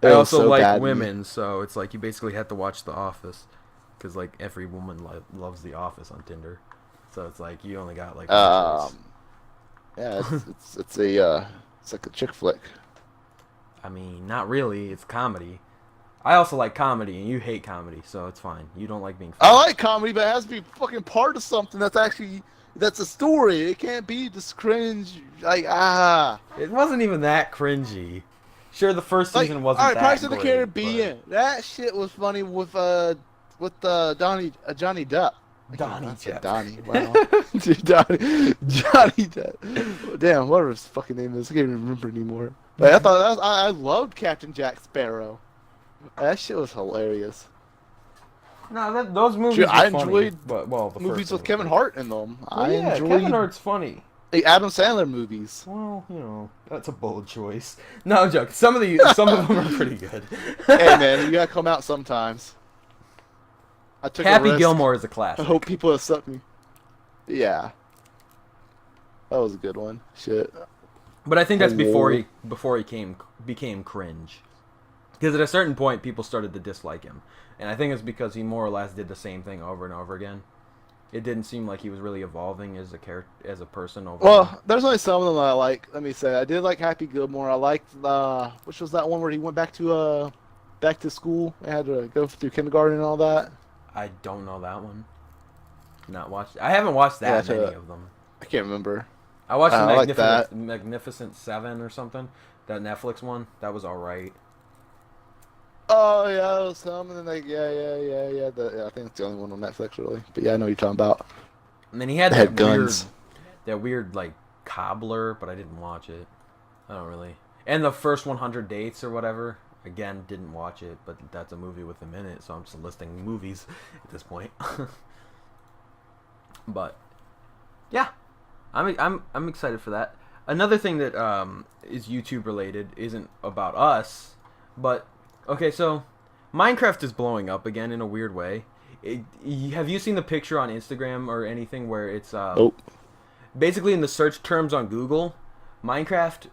I also like women, so it's like you basically have to watch The Office. Because, like, every woman loves The Office on Tinder. So it's like, you only got, like, yeah, it's like a chick flick. I mean, not really. It's comedy. I also like comedy, and you hate comedy, so it's fine. You don't like being funny. I like comedy, but it has to be fucking part of something that's a story. It can't be just cringe. Like, It wasn't even that cringy. Sure, the first season wasn't that great. Pirates of the Caribbean. But... That shit was funny with Johnny Depp. Donnie Depp. Donnie, wow. Dude, Johnny Depp. Damn, whatever his fucking name is. I can't even remember anymore. But I loved Captain Jack Sparrow. That shit was hilarious. No, those movies were I funny. enjoyed the movies with first Kevin Hart in them. Well, I enjoyed Kevin Hart's funny. The Adam Sandler movies. Well, you know, that's a bold choice. No, I'm joking. Some of them are pretty good. Hey, man, you gotta come out sometimes. I took Happy a risk. Gilmore is a classic. I hope people accept me. Yeah. That was a good one. Shit. But I think that's before he became cringe. Because at a certain point, people started to dislike him. And I think it's because he more or less did the same thing over and over again. It didn't seem like he was really evolving as a character, as a person. Well, there's only some of them that I like. Let me say, I did like Happy Gilmore. I liked which was that one where he went back to school. They had to go through kindergarten and all that. I don't know that one. Not watched. I haven't watched that many of them. I can't remember. I watched the Magnificent Seven or something. That Netflix one. That was all right. Oh yeah, it was some, and then I think it's the only one on Netflix really. But yeah, I know what you're talking about. And then he had that weird like cobbler, but I didn't watch it. I don't really. And the first 100 Dates or whatever. Again, didn't watch it, but that's a movie with him in it, so I'm just listing movies at this point. But yeah, I'm excited for that. Another thing that is YouTube related isn't about us, but okay, so Minecraft is blowing up again in a weird way. Have you seen the picture on Instagram or anything where it's basically in the search terms on Google, Minecraft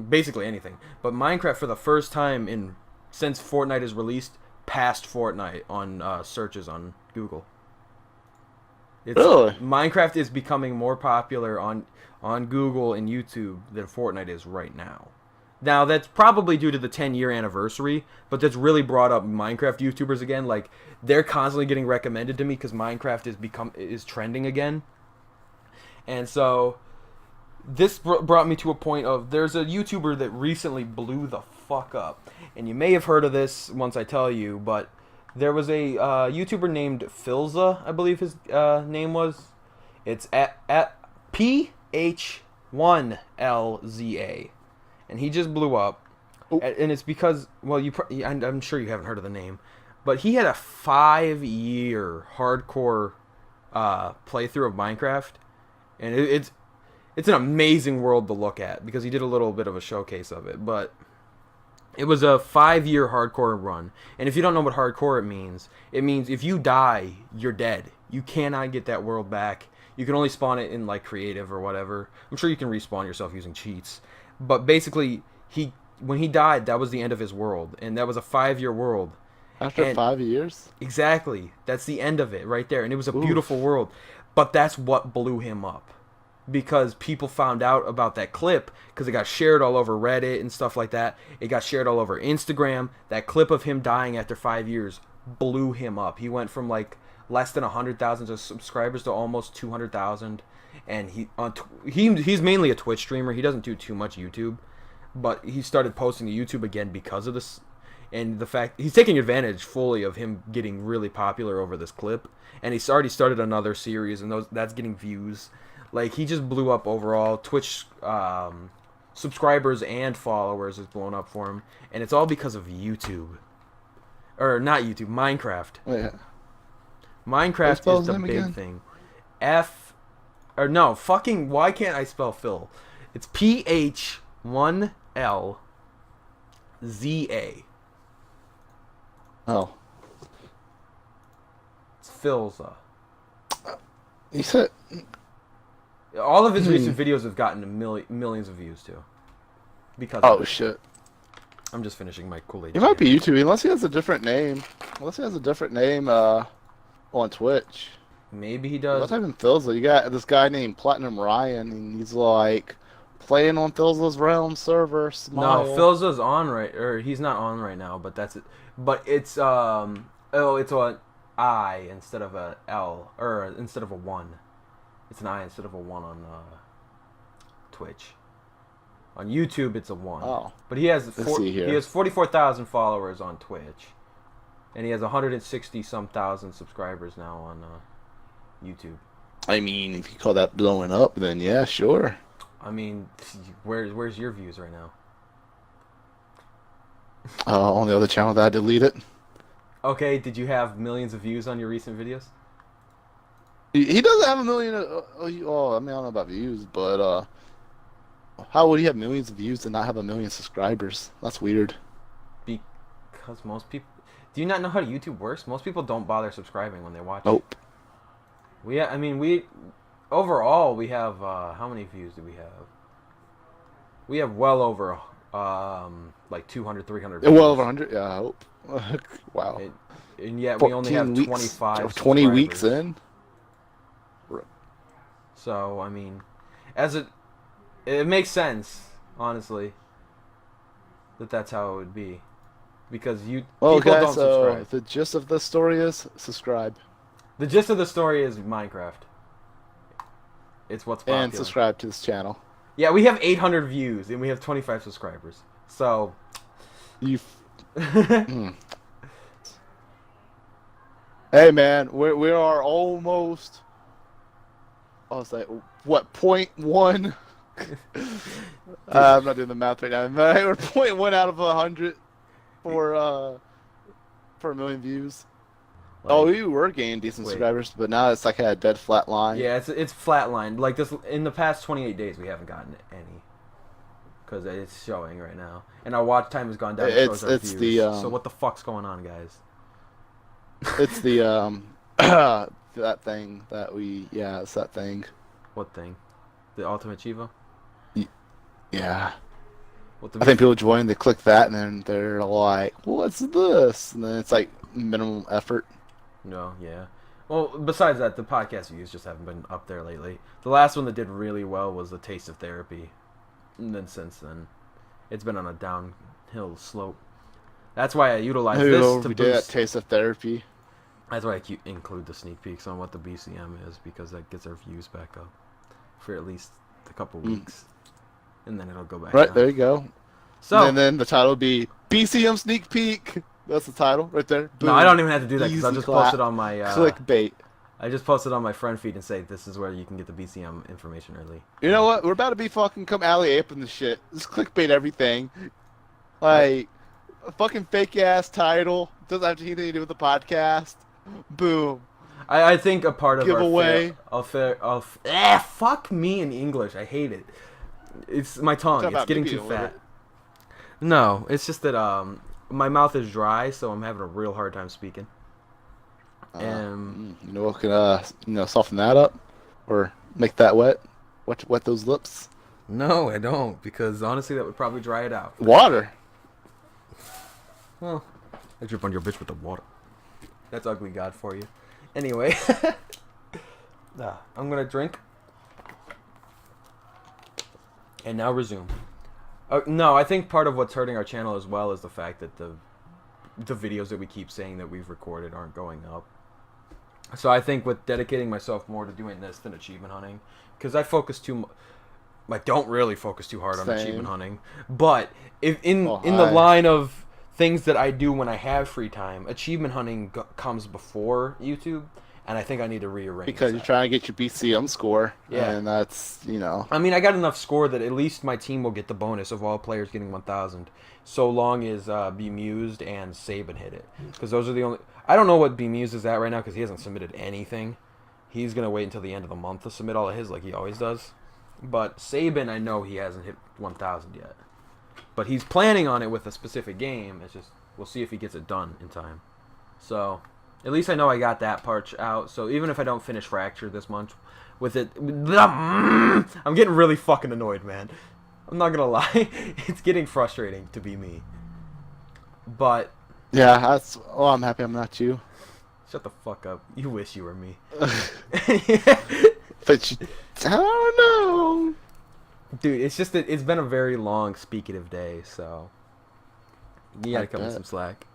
basically anything, but Minecraft for the first time since Fortnite is released passed Fortnite on searches on Google. Really? Minecraft is becoming more popular on Google and YouTube than Fortnite is right now. Now, that's probably due to the 10-year anniversary, but that's really brought up Minecraft YouTubers again. Like, they're constantly getting recommended to me because Minecraft is trending again. And so, this brought me to a point of, there's a YouTuber that recently blew the fuck up. And you may have heard of this once I tell you, but there was a YouTuber named Philza, I believe his name was. It's at PH1LZA. And he just blew up. Ooh. And it's because, well, I'm sure you haven't heard of the name, but he had a 5-year hardcore playthrough of Minecraft. And it's an amazing world to look at because he did a little bit of a showcase of it. But it was a 5-year hardcore run. And if you don't know what hardcore means if you die, you're dead. You cannot get that world back. You can only spawn it in like creative or whatever. I'm sure you can respawn yourself using cheats. But basically, when he died, that was the end of his world. And that was a 5-year world. After 5 years? Exactly. That's the end of it right there. And it was a beautiful world. But that's what blew him up. because people found out about that clip because it got shared all over Reddit and stuff like that. It got shared all over Instagram. That clip of him dying after 5 years blew him up. He went from like less than 100,000 subscribers to almost 200,000. And he's mainly a Twitch streamer. He doesn't do too much YouTube, but he started posting to YouTube again because of this. And the fact he's taking advantage fully of him getting really popular over this clip. And he's already started another series, and that's getting views. Like, he just blew up overall. Twitch subscribers and followers has blown up for him. And it's all because of YouTube. Or, not YouTube, Minecraft. Oh, yeah. Minecraft is the big thing. Why can't I spell Phil? It's PH1LZA. Oh. It's Philza. You said... All of his recent videos have gotten millions of views too. Because shit. I'm just finishing my Kool-Aid. He might be YouTube unless he has a different name. On Twitch. Maybe he does. What type of Philza? You got this guy named Platinum Ryan, and he's like playing on Philza's Realm server. Smile. No, Philza's on he's not on right now, but that's it. But it's it's an I instead of a L, or instead of a 1. It's an I instead of a 1 on Twitch. On YouTube, it's a 1. Oh. But he has 44,000 followers on Twitch, and he has 160-some thousand subscribers now on YouTube. I mean, if you call that blowing up, then yeah, sure. I mean, where's your views right now? On the other channel that I deleted. Okay, did you have millions of views on your recent videos? He doesn't have a million. I mean, I don't know about views, but how would he have millions of views and not have a million subscribers? That's weird. Because most people... Do you not know how YouTube works? Most people don't bother subscribing when they watch Nope. it. Overall, we have... how many views do we have? We have well over... like 200, 300 views. Well over 100? Yeah, I hope. Wow. And yet we only have 25 20 weeks in? So, I mean... It makes sense, honestly, that's how it would be, because people don't subscribe. The gist of the story is subscribe. The gist of the story is Minecraft. It's what's popular. And subscribe to this channel. Yeah, we have 800 views and we have 25 subscribers. So, Hey man, we are almost. I was like, what, 0.1? I'm not doing the math right now. But we're 0.1 out of 100 for a million views. We were gaining decent subscribers, but now it's like a dead flat line. Yeah, it's flat line. Like this in the past 28 days, we haven't gotten any because it's showing right now, and our watch time has gone down. It's the so what the fuck's going on, guys? It's the that thing that it's that thing. What thing? The Ultimate Chievo? Yeah. I think people join, they click that, and then they're like, what's this? And then it's like minimum effort. No, yeah. Well, besides that, the podcast views just haven't been up there lately. The last one that did really well was The Taste of Therapy. And then since then, it's been on a downhill slope. That's why I utilize this to boost... Taste of Therapy. That's why I include the sneak peeks on what the BCM is, because that gets our views back up for at least a couple weeks. And then it'll go back down. There you go. So, and then the title will be BCM Sneak Peek. That's the title right there. Boom. No, I don't even have to do that because I'll just post it on my... clickbait. I just posted on my friend feed and say, this is where you can get the BCM information early. You know what? We're about to be fucking come alley-aping this shit. Just clickbait everything. Like, a fucking fake-ass title. Doesn't have anything to do with the podcast. Boom. I think a part of giveaway. Fuck me in English. I hate it. It's my tongue. It's getting too fat. No, it's just that my mouth is dry, so I'm having a real hard time speaking. You know what can soften that up, or make that wet? Wet those lips? No, I don't, because honestly, that would probably dry it out. Water. Well, I drip on your bitch with the water. That's ugly God for you. Anyway, I'm gonna drink. And now resume. No, I think part of what's hurting our channel as well is the fact that the videos that we keep saying that we've recorded aren't going up. So I think with dedicating myself more to doing this than achievement hunting, because I focus I don't really focus too hard on achievement hunting, but if in the line of things that I do when I have free time, achievement hunting comes before YouTube, and I think I need to rearrange because you're trying to get your BCM score, and that's, I mean, I got enough score that at least my team will get the bonus of all players getting 1,000, so long as Bemused and Saban hit it, because those are the only. I don't know what Bemused is at right now because he hasn't submitted anything. He's gonna wait until the end of the month to submit all of his like he always does. But Saban, I know he hasn't hit 1,000 yet. But he's planning on it with a specific game. It's just, we'll see if he gets it done in time. So, at least I know I got that part out. So, even if I don't finish Fracture this month with it... I'm getting really fucking annoyed, man. I'm not gonna lie. It's getting frustrating to be me. But... yeah, I'm happy I'm not you. Shut the fuck up. You wish you were me. But I don't know. Dude, it's just that it's been a very long speakative day, so you gotta cut me some slack.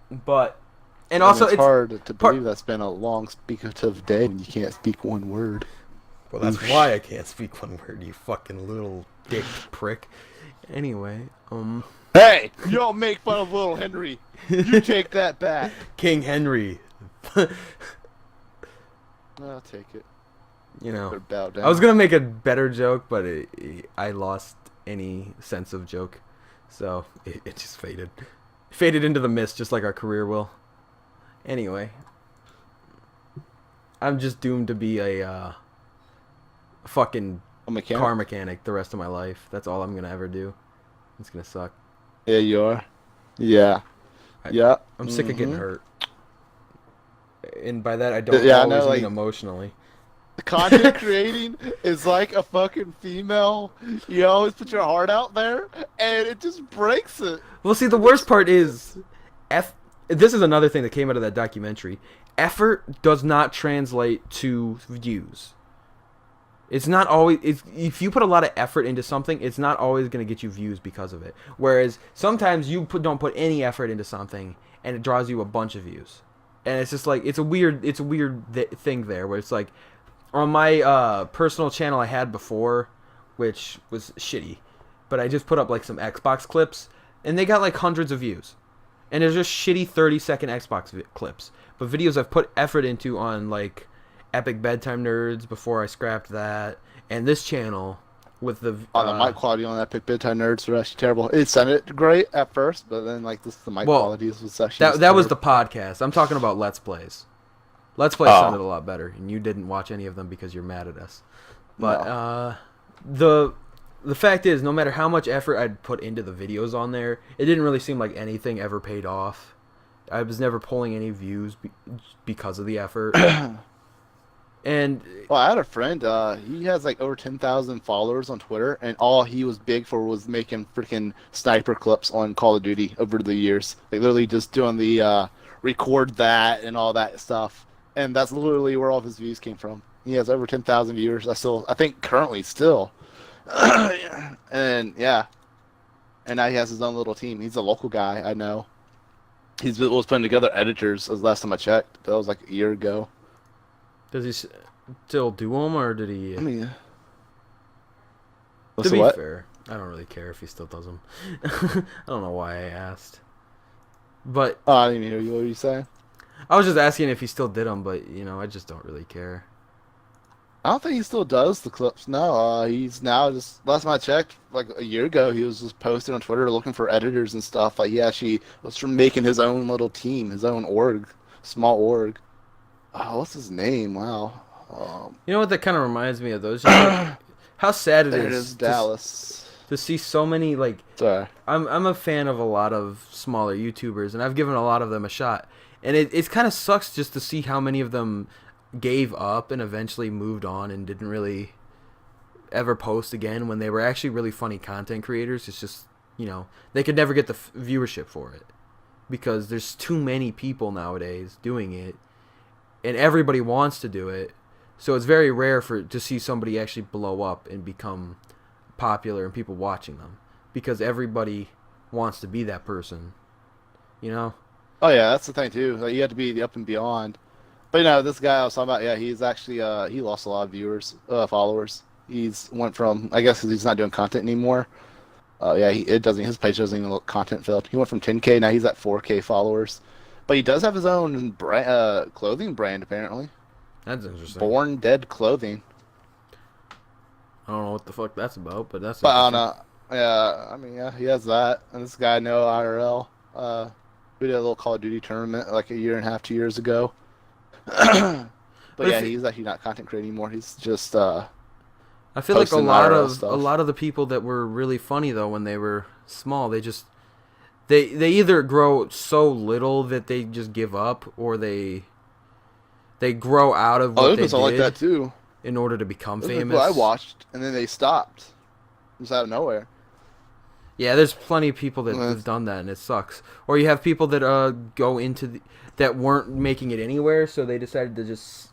But, and also it's hard to believe that's been a long speakative day when you can't speak one word. Well, that's why I can't speak one word, you fucking little dick prick. Anyway, Hey, you don't make fun of little Henry. You take that back. King Henry. I'll take it. You know, bow down. I was gonna make a better joke, but I lost any sense of joke, so it just faded into the mist, just like our career will. Anyway, I'm just doomed to be a fucking car mechanic the rest of my life. That's all I'm gonna ever do. It's gonna suck. Yeah, you are. Yeah. I'm sick of getting hurt, and by that I don't always mean emotionally. Content creating is like a fucking female. You always put your heart out there, and it just breaks it. Well, see, the worst part is, this is another thing that came out of that documentary. Effort does not translate to views. It's not always. If you put a lot of effort into something, it's not always going to get you views because of it. Whereas sometimes you don't put any effort into something, and it draws you a bunch of views. And it's just like it's a weird thing there, where it's like. On my personal channel I had before, which was shitty, but I just put up like some Xbox clips, and they got like hundreds of views. And they're just shitty 30-second Xbox clips. But videos I've put effort into on like Epic Bedtime Nerds before I scrapped that, and this channel with the... the mic quality on Epic Bedtime Nerds were actually terrible. It sounded great at first, but then like the mic quality was actually... That was the podcast. I'm talking about Let's Plays. Let's Play sounded a lot better, and you didn't watch any of them because you're mad at us. But the fact is, no matter how much effort I'd put into the videos on there, it didn't really seem like anything ever paid off. I was never pulling any views because of the effort. And I had a friend. He has like over 10,000 followers on Twitter, and all he was big for was making freaking sniper clips on Call of Duty over the years. Like literally just doing the record that and all that stuff. And that's literally where all of his views came from. He has over 10,000 viewers. I think currently still. And yeah. And now he has his own little team. He's a local guy, I know. He was putting together editors as last time I checked. That was like a year ago. Does he still do them, or did he... I mean... To be fair, I don't really care if he still does them. I don't know why I asked. But... Oh, I didn't even hear what you saying. I was just asking if he still did them, but, you know, I just don't really care. I don't think he still does the clips. No, he's now just... Last time I checked, like a year ago, he was just posting on Twitter looking for editors and stuff. Like, he actually was making his own little team, his own org, small org. Oh, what's his name? Wow. You know what that kind of reminds me of, though? It's just like, how sad it is Dallas. To see so many, like... Sorry. I'm a fan of a lot of smaller YouTubers, and I've given a lot of them a shot. And it kind of sucks just to see how many of them gave up and eventually moved on and didn't really ever post again when they were actually really funny content creators. It's just, you know, they could never get the viewership for it because there's too many people nowadays doing it, and everybody wants to do it. So it's very rare to see somebody actually blow up and become popular and people watching them, because everybody wants to be that person, you know? Oh yeah, that's the thing too. Like, you have to be up and beyond. But you know, this guy I was talking about, yeah, he's actually he lost a lot of followers. He's went from, I guess, 'cause he's not doing content anymore. Yeah, his page doesn't even look content filled. He went from 10K, now he's at 4K followers. But he does have his own clothing brand apparently. That's interesting. Born Dead Clothing. I don't know what the fuck that's about, but that's. But I don't know. Yeah, I mean, yeah, he has that. And this guy, No IRL, we did a little Call of Duty tournament like a year and a half, 2 years ago. But yeah, he's actually not content creating anymore. He's just. I feel like a lot of the people that were really funny though when they were small, they either grow so little that they just give up, or they grow out of what they did like that too. In order to become famous. I watched, and then they stopped. Just out of nowhere. Yeah, there's plenty of people that have done that, and it sucks. Or you have people that go into that weren't making it anywhere, so they decided to just,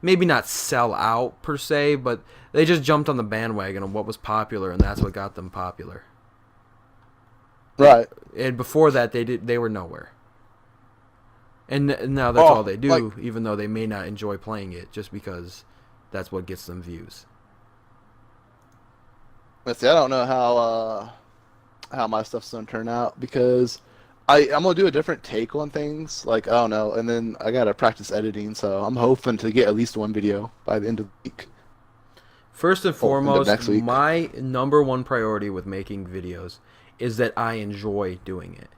maybe not sell out per se, but they just jumped on the bandwagon of what was popular, and that's what got them popular. Right. And before that, they were nowhere. And now that's all they do, even though they may not enjoy playing it, just because that's what gets them views. Let's see, I don't know how my stuff's gonna turn out, because I'm gonna do a different take on things. Like, I don't know, and then I gotta practice editing, so I'm hoping to get at least one video by the end of the week. First and foremost, my number one priority with making videos is that I enjoy doing it.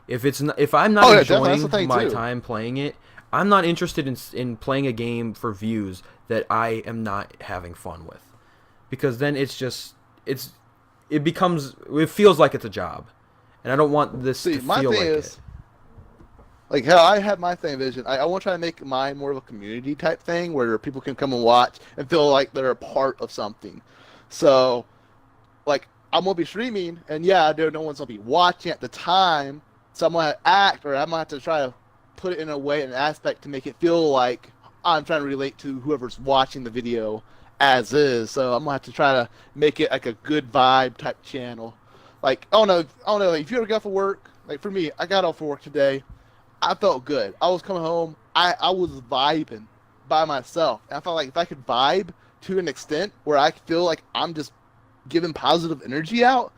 If I'm not enjoying my time playing it, I'm not interested in playing a game for views that I am not having fun with, because then it feels like it's a job, and I don't want this to feel like it. Like how I have my same vision. I want to try to make mine more of a community type thing where people can come and watch and feel like they're a part of something. So, like, I'm going to be streaming, and yeah, no one's going to be watching at the time, so I'm going to act, or I'm going to have to try to put it in a way, an aspect to make it feel like I'm trying to relate to whoever's watching the video as is. So I'm going to have to try to make it like a good vibe type channel. Like, I don't know, like, if you ever got off of work, like for me, I got off of work today, I felt good. I was coming home, I was vibing by myself. And I felt like if I could vibe to an extent where I feel like I'm just giving positive energy out,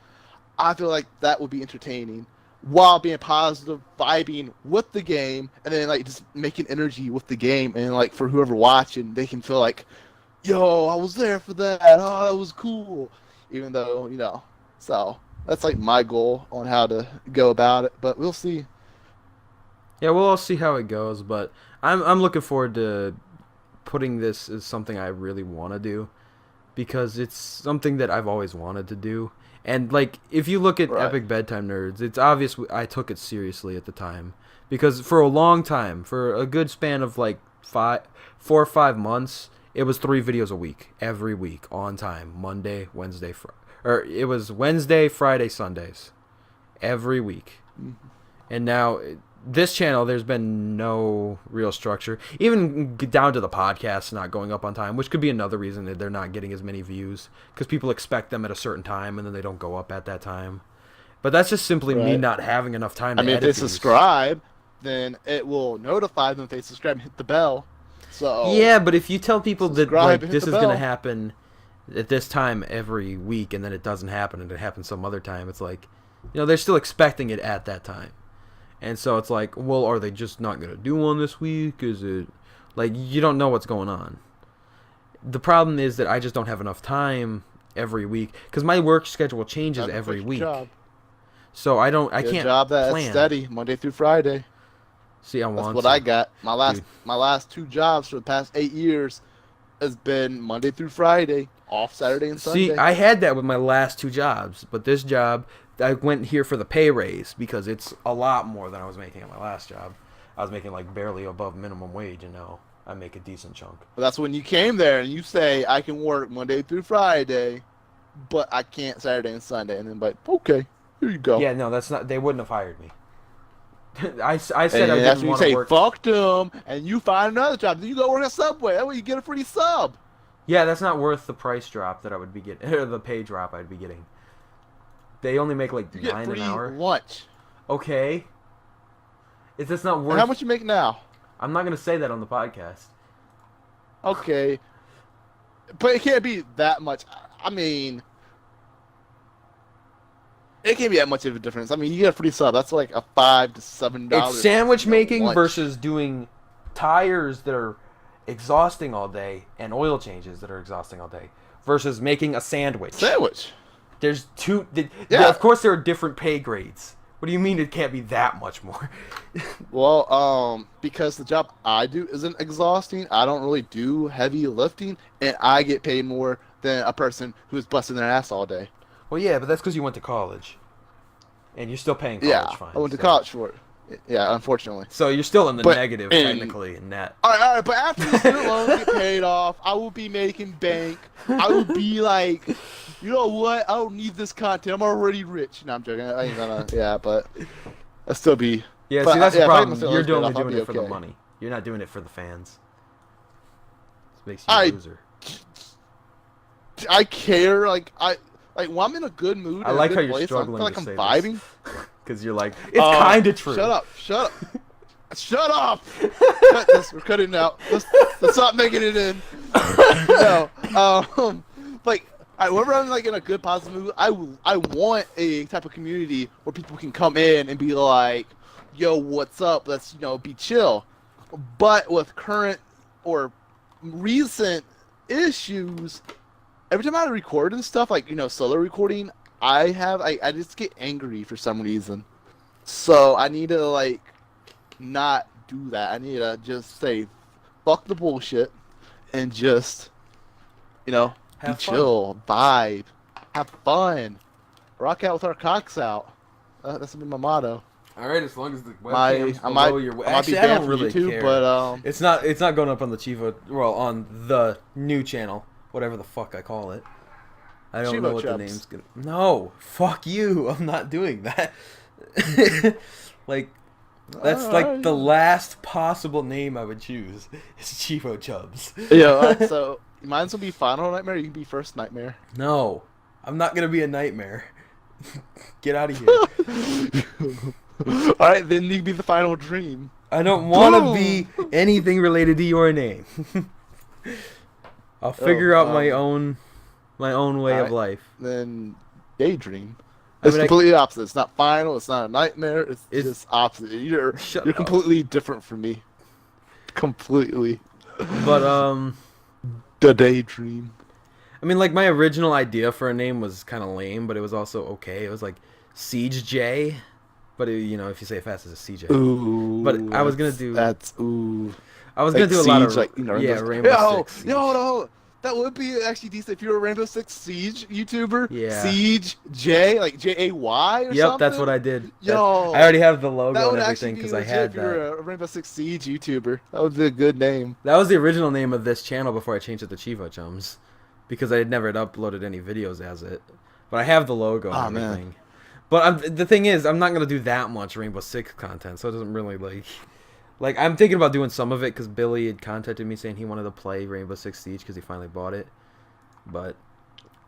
I feel like that would be entertaining while being positive, vibing with the game, and then like just making energy with the game, and like for whoever watching, they can feel like, yo, I was there for that. Oh, that was cool. Even though, so that's like my goal on how to go about it, but we'll see. Yeah, we'll all see how it goes, but I'm looking forward to putting this as something I really want to do, because it's something that I've always wanted to do. And like, if you look at Epic Bedtime Nerds, it's obvious I took it seriously at the time, because for a long time, for a good span of like 4 or 5 months, it was 3 videos a week, every week, on time, Monday, Wednesday, or it was Wednesday, Friday, Sundays, every week. Mm-hmm. And now this channel, there's been no real structure, even down to the podcast not going up on time, which could be another reason that they're not getting as many views, because people expect them at a certain time and then they don't go up at that time. But that's just simply me not having enough time to edit if they subscribe, then it will notify them if they subscribe and hit the bell. So yeah, but if you tell people that like this is going to happen at this time every week, and then it doesn't happen and it happens some other time, it's like, they're still expecting it at that time. And so it's like, well, are they just not going to do one this week? Is it like, you don't know what's going on. The problem is that I just don't have enough time every week, because my work schedule changes every week. So I can't job that's plan. Steady Monday through Friday. See, that's what I got. My last 2 jobs for the past 8 years has been Monday through Friday, off Saturday and Sunday. See, I had that with my last 2 jobs, but this job, I went here for the pay raise, because it's a lot more than I was making at my last job. I was making like barely above minimum wage, and now I make a decent chunk. But that's when you came there and you say, I can work Monday through Friday, but I can't Saturday and Sunday. And then like, okay, here you go. Yeah, no, that's not. They wouldn't have hired me. I said and I that's didn't when you want to say work. fuck them, and you find another job. Then you go work at Subway. That way you get a free sub. Yeah, that's not worth the price drop that I would be getting, or the pay drop I'd be getting. They only make like You get $9 free an hour. lunch. Okay. Is this not worth? And how much you make now? I'm not gonna say that on the podcast. Okay, but it can't be that much. I mean, it can't be that much of a difference. I mean, you get a free sub. That's like a $5 to $7. It's sandwich making lunch. versus doing tires that are exhausting all day and oil changes that are exhausting all day versus making a sandwich. Sandwich. There's two. Yeah. Of course, there are different pay grades. What do you mean it can't be that much more? Well, because the job I do isn't exhausting, I don't really do heavy lifting, and I get paid more than a person who's busting their ass all day. Well, yeah, but that's because you went to college, and you're still paying college fines. I went to college for it. Yeah, unfortunately. So you're still in the But negative, in- technically, in net. All right, but after the student loans get paid off, I will be making bank. I will be like, you know what? I don't need this content. I'm already rich. No, I'm joking. I ain't gonna. Yeah, but I'll still be. Yeah, but, see, that's yeah, the if I problem. get my You're student loans only paid doing off, it for I'll the be okay. money. You're not doing it for the fans. This makes you a loser. I care. Like when I'm in a good mood. I and a like good how you're place, struggling I to feel say like I'm this. vibing. Because you're like, it's kind of true. Shut up. Shut up! Cut this. We're cutting it out. Let's not making it in. No. Like, whenever I'm like in a good positive mood, I want a type of community where people can come in and be like, "Yo, what's up? Let's be chill." But with current or recent issues, every time I record and stuff, like solo recording, I just get angry for some reason. So I need to like not do that. I need to just say fuck the bullshit and just be chill, vibe, have fun, rock out with our cocks out. That's gonna be my motto. All right, as long as the webcam's I might your... be Actually, I banned don't from really YouTube, care. but It's not going up on the Chievo... Well, on the new channel. Whatever the fuck I call it. I don't Chievo know what Chums. the name's gonna... No! Fuck you! I'm not doing that. Like... That's like the last possible name I would choose. Is Chievo Chums. yeah. So mine's gonna be Final Nightmare. You can be First Nightmare. No. I'm not gonna be a nightmare. Get out of here. All right, then you can be the Final Dream. I don't want to be anything related to your name. I'll figure out my own way of life. Then Daydream. It's completely opposite. It's not final. It's not a nightmare. It's just opposite. You're completely different from me. Completely. But the Daydream. I mean, like my original idea for a name was kind of lame, but it was also okay. It was like Siege J, but if you say it fast, it's a CJ. Ooh. But I was gonna do. I was gonna do a lot of Rainbow Six. Siege. No. That would be actually decent if you were a Rainbow Six Siege YouTuber. Yeah. Siege J, like Jay or something. Yep, that's what I did. Yo, I already have the logo that would and everything because I had if you were a Rainbow Six Siege YouTuber. That would be a good name. That was the original name of this channel before I changed it to Chievo Chums, because I had never uploaded any videos as it. But I have the logo and everything. Man. But the thing is, I'm not gonna do that much Rainbow Six content, so it doesn't really like I'm thinking about doing some of it because Billy had contacted me saying he wanted to play Rainbow Six Siege because he finally bought it. But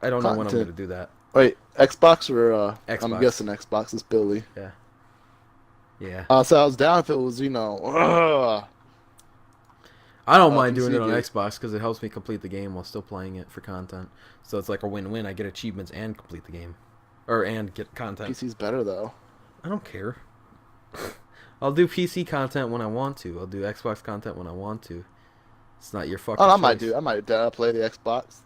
I don't know when I'm going to do that. Wait, Xbox or Xbox. I'm guessing Xbox is Billy. Yeah. Yeah. So I was down if it was, I don't mind doing it on Xbox because it helps me complete the game while still playing it for content. So it's like a win-win. I get achievements and complete the game. And get content. PC's better, though. I don't care. I'll do PC content when I want to. I'll do Xbox content when I want to. It's not your fucking choice. I might play the Xbox.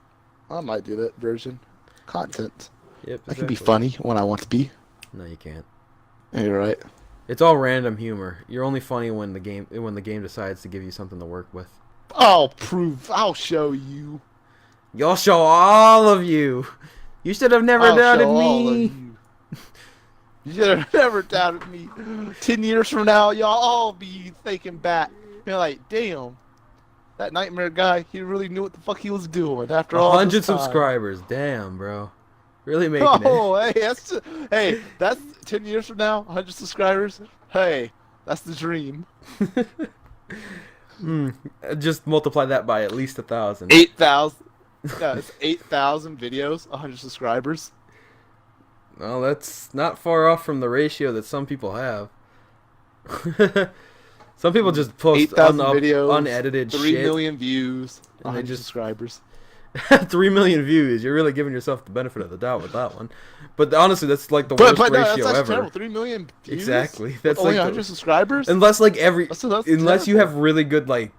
I might do that version. Content. Yep, I can be funny when I want to be. No, you can't. You're right. It's all random humor. You're only funny when the game decides to give you something to work with. I'll show you. You'll show all of you. You should have never doubted me. You should have never doubted me. 10 years from now, y'all all be thinking back. You're like, damn. That Nightmare guy, he really knew what the fuck he was doing after all 100 this time. subscribers. Damn, bro. Really making it. Hey, that's 10 years from now, 100 subscribers. Hey, That's the dream. Just multiply that by at least 1,000. 8,000. Yeah, it's 8,000 videos, 100 subscribers. Well, that's not far off from the ratio that some people have. Some people just post 8,000 videos, unedited 3 shit. million views, And they 100 just- subscribers. 3 million views. You're really giving yourself the benefit of the doubt with that one. But honestly, that's like the worst ratio that's ever. terrible. 3 million views? Exactly. With That's only like 100 subscribers? unless like That's unless you terrible. have really good like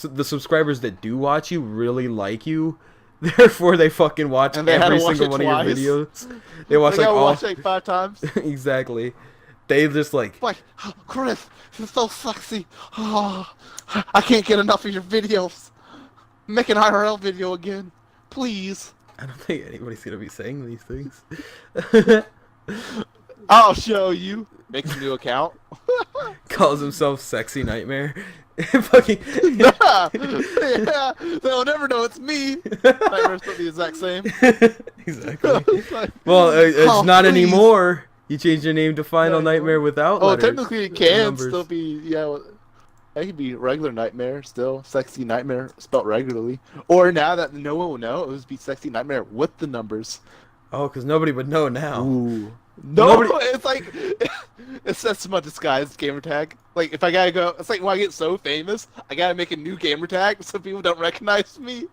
the subscribers that do watch you really like you. Therefore, they fucking watch And they had every to watch single it one of your twice. videos. They watch like gotta all watch like 5 times. exactly. They just like Like, oh, Chris, you're so sexy. Oh, I can't get enough of your videos. Make an IRL video again, please. I don't think anybody's gonna be saying these things. I'll show you. Makes a new account. Calls himself Sexy Nightmare. Fucking Yeah, they'll never know it's me. Nightmare's still the exact same. exactly. Well, it's Oh, not please. anymore. You changed your name to Final No, Nightmare without Oh, letters. technically it can numbers. still be, yeah, well, it could be regular Nightmare still. Sexy Nightmare spelled regularly. Or now that no one will know, it would be Sexy Nightmare with the numbers. Oh, because nobody would know now. Ooh. No, Nobody- it's like, it's that's my disguised gamer tag. Like, if I gotta go, it's like when I get so famous, I gotta make a new gamer tag so people don't recognize me.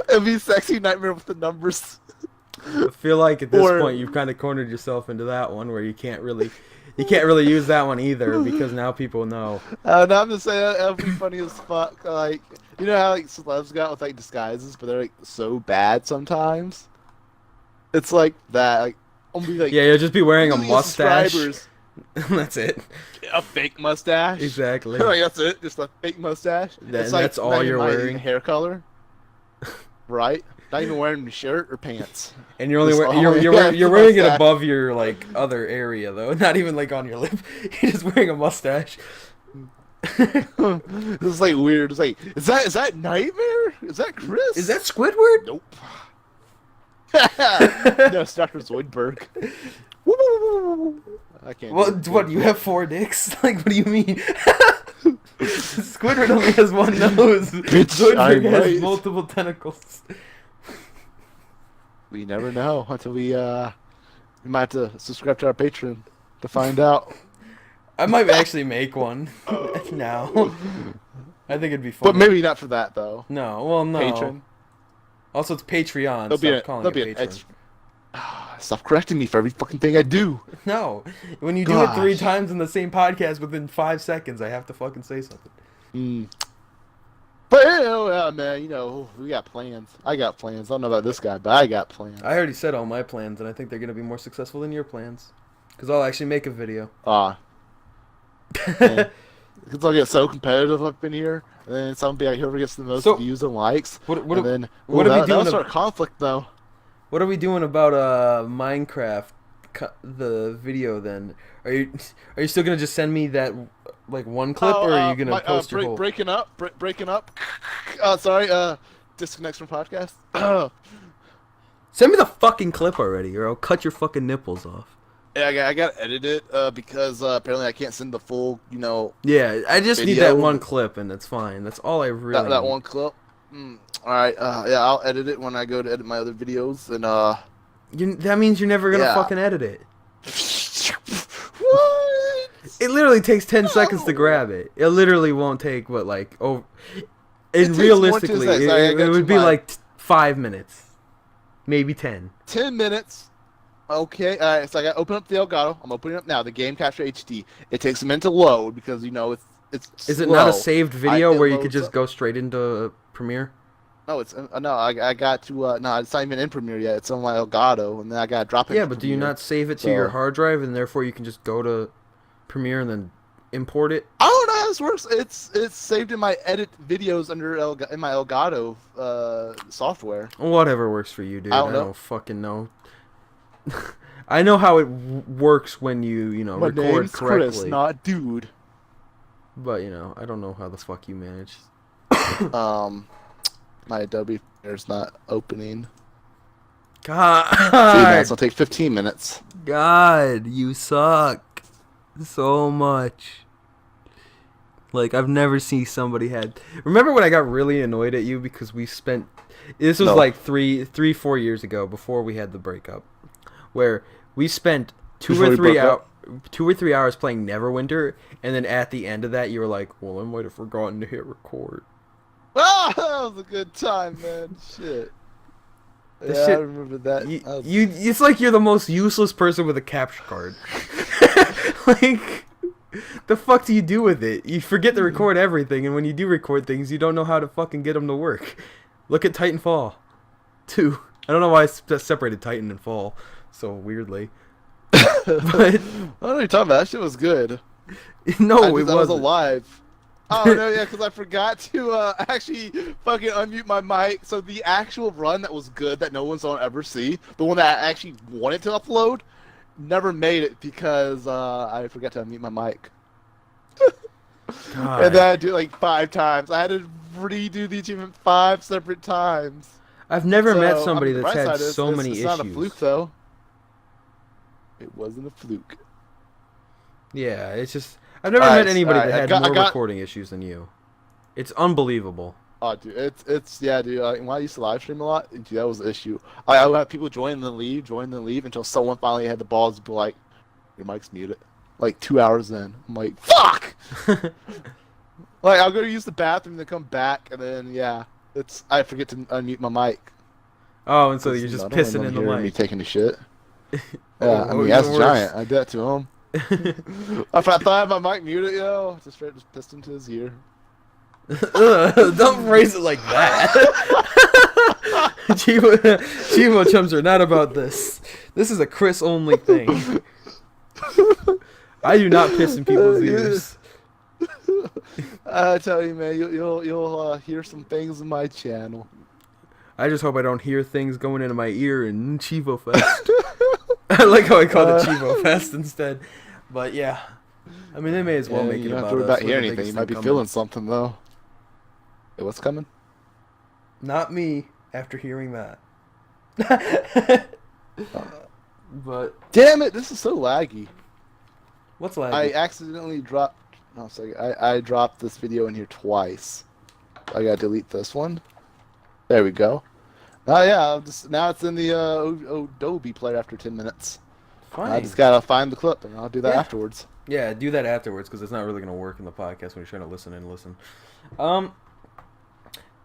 It'd be Sexy Nightmare with the numbers. I feel like at this Or- point you've kind of cornered yourself into that one where you can't really use that one either because now people know. No, I'm just saying that'd be funny as fuck. Like, you know how like celebs got with like disguises, but they're like so bad sometimes. It's like that. Like, I'm gonna be like, Yeah, you'll just be wearing a million mustache. subscribers, That's it. a fake mustache. Exactly. Like, that's it, just a fake mustache. It's like that's all not even you're my wearing. hair color, right? Not even wearing a shirt or pants. And you're only Just wearing, all- you're yeah, wearing, you're wearing it mustache. above your like other area though, not even like on your lip. You're just wearing a mustache. It's like weird. It's like, is that Nightmare? Is that Chris? Is that Squidward? Nope. No, it's Dr. Zoidberg. I can't. What? do it. What? You have 4 dicks? Like, what do you mean? Squidward only has one nose. Bitch, I Zoidberg has might. multiple tentacles. We never know until we might have to subscribe to our Patreon to find out. I might actually make one now. I think it'd be fun. But maybe not for that though. No, well, no. Patron. Also, it's Patreon. There'll be Stop a, calling there'll it be an Patron. extra. Stop correcting me for every fucking thing I do. No, when you do it 3 Gosh. times in the same podcast within 5 seconds, I have to fucking say something. But yeah, man, you know we got plans. I got plans. I don't know about this guy, but I got plans. I already said all my plans, and I think they're gonna be more successful than your plans. Cause I'll actually make a video. Because I'll get so competitive up in here, and then some be like whoever gets the most So, views and likes. What and then what are we that'll doing? start conflict though. What are we doing about Minecraft, the video? Then are you still gonna just send me that like one clip, or are you gonna post your whole? breaking up? Sorry, disconnects from podcast. Send me the fucking clip already, or I'll cut your fucking nipples off. Yeah, I got to edit it because apparently I can't send the full, Yeah, I just need Video. that one clip, and it's fine. That's all I really that need. one clip. All right, yeah, I'll edit it when I go to edit my other videos, and That means you're never gonna Yeah. fucking edit it. What? It literally takes 10 seconds to grab it. It literally won't take and takes more than realistically, 10 seconds. I it got would to be my- like 5 minutes, maybe 10. 10 minutes. Okay, all right. So I got to open up the Elgato. I'm opening it up now. The Game Capture HD. It takes a minute to load because it's. Is it not a slow. saved video it where you could loads just up. go straight into Premiere? No, it's no. I got to no. It's not even in Premiere yet. It's on my Elgato, and then I got to drop it. Yeah, into but do you Premiere. not save it to your So- hard drive, and therefore you can just go to Premiere and then import it? I don't know how this works. It's saved in my edit videos under in my Elgato software. Whatever works for you, dude. I I don't don't know. fucking know. I know how it works when you My record name's correctly. Chris, not dude. But, I don't know how the fuck you manage. My Adobe Premiere's not opening. God, 3 minutes. It'll take 15 minutes. God, you suck so much. Like, I've never seen somebody had... Remember when I got really annoyed at you because we spent... This was like 4 years ago, before we had the breakup, where we spent 2 or 3 hours playing Neverwinter, and then at the end of that, you were like, well, I might have forgotten to hit record. Ah, that was a good time, man. Shit. Yeah, I remember that. It's like you're the most useless person with a capture card. Like, the fuck do you do with it? You forget to record everything, and when you do record things, you don't know how to fucking get them to work. Look at Titanfall 2. I don't know why I separated Titan and Fall so weirdly. But I don't know what you're talking about. That shit was good. No, it wasn't. I was alive. Oh, no, yeah, because I forgot to actually fucking unmute my mic. So the actual run that was good that no one's gonna ever see, the one that I actually wanted to upload, never made it because I forgot to unmute my mic. And then I do it like 5 times. I had to redo the achievement 5 separate times. I've never met somebody that's had so many issues. It's not a fluke, though. It wasn't a fluke. Yeah, it's just... I've never met anybody that had more recording issues than you. It's unbelievable. Oh, dude, yeah, dude. When I used to live stream a lot, dude, that was the issue. I would have people join and then leave, until someone finally had the balls to be like, your mic's muted. Like 2 hours in. I'm like, fuck! Like, I'll go use the bathroom, then come back, and then, yeah, I forget to unmute my mic. Oh, and so you're just pissing in the mic. Me taking a shit. Yeah, I mean, that's Giant. I did that to him. If I thought I had my mic muted, just pissed into his ear. Don't phrase it like that. Chievo Chums are not about this. This is a Chris only thing. I do not piss in people's ears. I tell you, man, you'll hear some things in my channel. I just hope I don't hear things going into my ear in Chievo Fest. I like how I call it Chievo Fest instead. But yeah, I mean, they may as well make it about us. You don't have to worry about hearing anything. You might be feeling something, though. Wait, what's coming? Not me, after hearing that. But damn it, this is so laggy. What's laggy? I accidentally dropped... No, sorry. I dropped this video in here twice. I gotta delete this one. There we go. Oh yeah, now it's in the Adobe player after 10 minutes. Fine. I just gotta find the clip, and I'll do that afterwards. Yeah, do that afterwards, because it's not really gonna work in the podcast when you're trying to listen.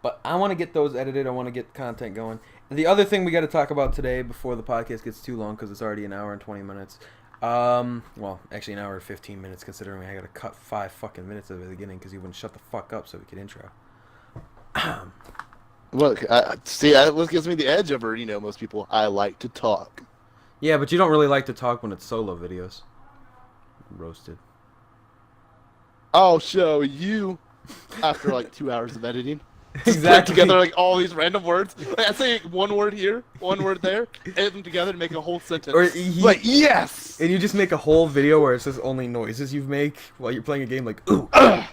But I want to get those edited. I want to get content going. And the other thing we got to talk about today before the podcast gets too long, because it's already an hour and 20 minutes. Well, actually an hour and 15 minutes, considering I got to cut 5 fucking minutes at the beginning because you wouldn't shut the fuck up so we could intro. Look, see, what gives me the edge over, most people. I like to talk. Yeah, but you don't really like to talk when it's solo videos. Roasted. I'll show you after like 2 hours of editing. Exactly. Put together like all these random words. Like, I say one word here, one word there, edit them together to make a whole sentence. Or like, yes! And you just make a whole video where it says only noises you make while you're playing a game, like, ooh,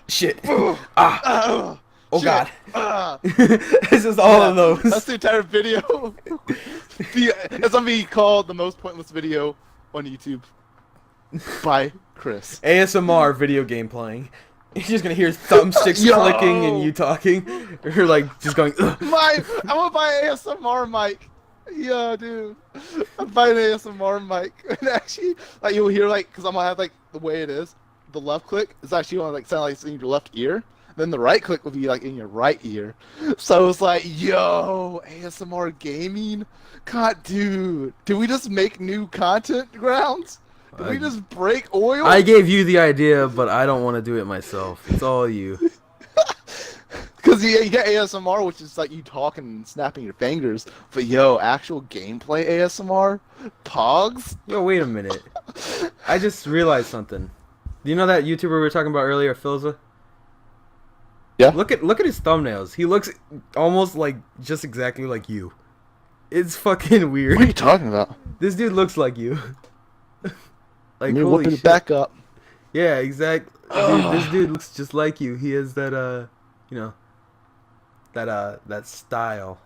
shit, oh shit, god. It's just all of those. That's the entire video. That's gonna be called the most pointless video on YouTube by Chris. ASMR video game playing. You're just gonna hear thumbsticks clicking and you talking, or like just going. Ugh. I'm gonna buy an ASMR mic. Yeah, dude. I'm buying an ASMR mic, and actually, like you'll hear because I'm gonna have the way it is. The left click is actually gonna sound like it's in your left ear. Then the right click will be in your right ear. So it's like, yo, ASMR gaming. God, dude, did we just make new content grounds? Did we just break oil? I gave you the idea, but I don't want to do it myself. It's all you. Because you get ASMR, which is like you talking and snapping your fingers. But yo, actual gameplay ASMR? Pogs? Yo, wait a minute. I just realized something. Do you know that YouTuber we were talking about earlier, Philza? Yeah. Look at his thumbnails. He looks almost just exactly like you. It's fucking weird. What are you talking about? This dude looks like you. Like, holy shit. Back up. Yeah, exactly. This dude looks just like you. He has that that style.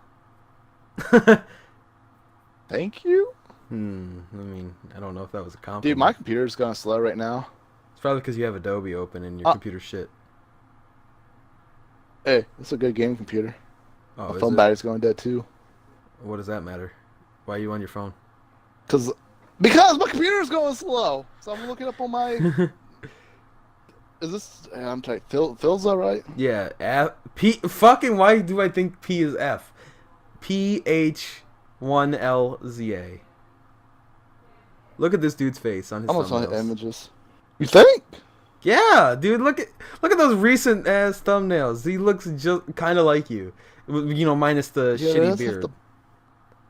Thank you. I mean, I don't know if that was a compliment. Dude, my computer's going slow right now. It's probably because you have Adobe open and your computer's shit. Hey, it's a good game computer. Oh, My is phone it? battery's going dead too. What does that matter? Why are you on your phone? Cause because my computer's going slow. So I'm looking up on my. Is this? I'm trying. Phil's that right? Yeah, F, P. Fucking why do I think P is F? PH1LZA. Look at this dude's face on his I'm gonna tell thumbnails. images. You think? Yeah, dude, look at those recent ass thumbnails. He looks just kind of like you. Minus the Yeah, shitty that's beard. the.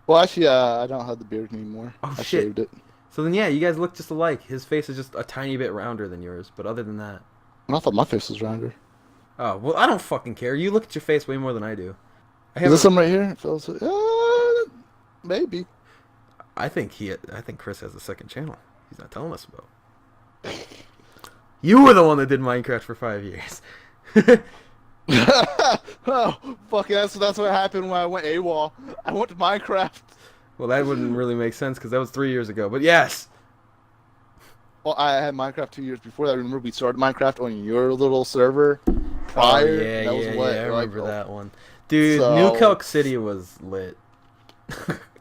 Well, actually, I don't have the beard anymore. Oh I shit. shaved it. So then, yeah, you guys look just alike. His face is just a tiny bit rounder than yours, but other than that, I thought my face was rounder. oh well, I don't fucking care. You look at your face way more than I do. I Is this have. some right here? Phil's. Maybe. I think Chris has a second channel. He's not telling us about. You were the one that did Minecraft for 5 years. Oh, fuck yeah, that's what happened when I went AWOL. I went to Minecraft. Well, that wouldn't really make sense because that was 3 years ago. But yes. Well, I had Minecraft 2 years before that. I remember we started Minecraft on your little server prior. Oh, yeah, that was yeah, what, yeah. I like, remember that one. Dude, so, New Calc City was lit.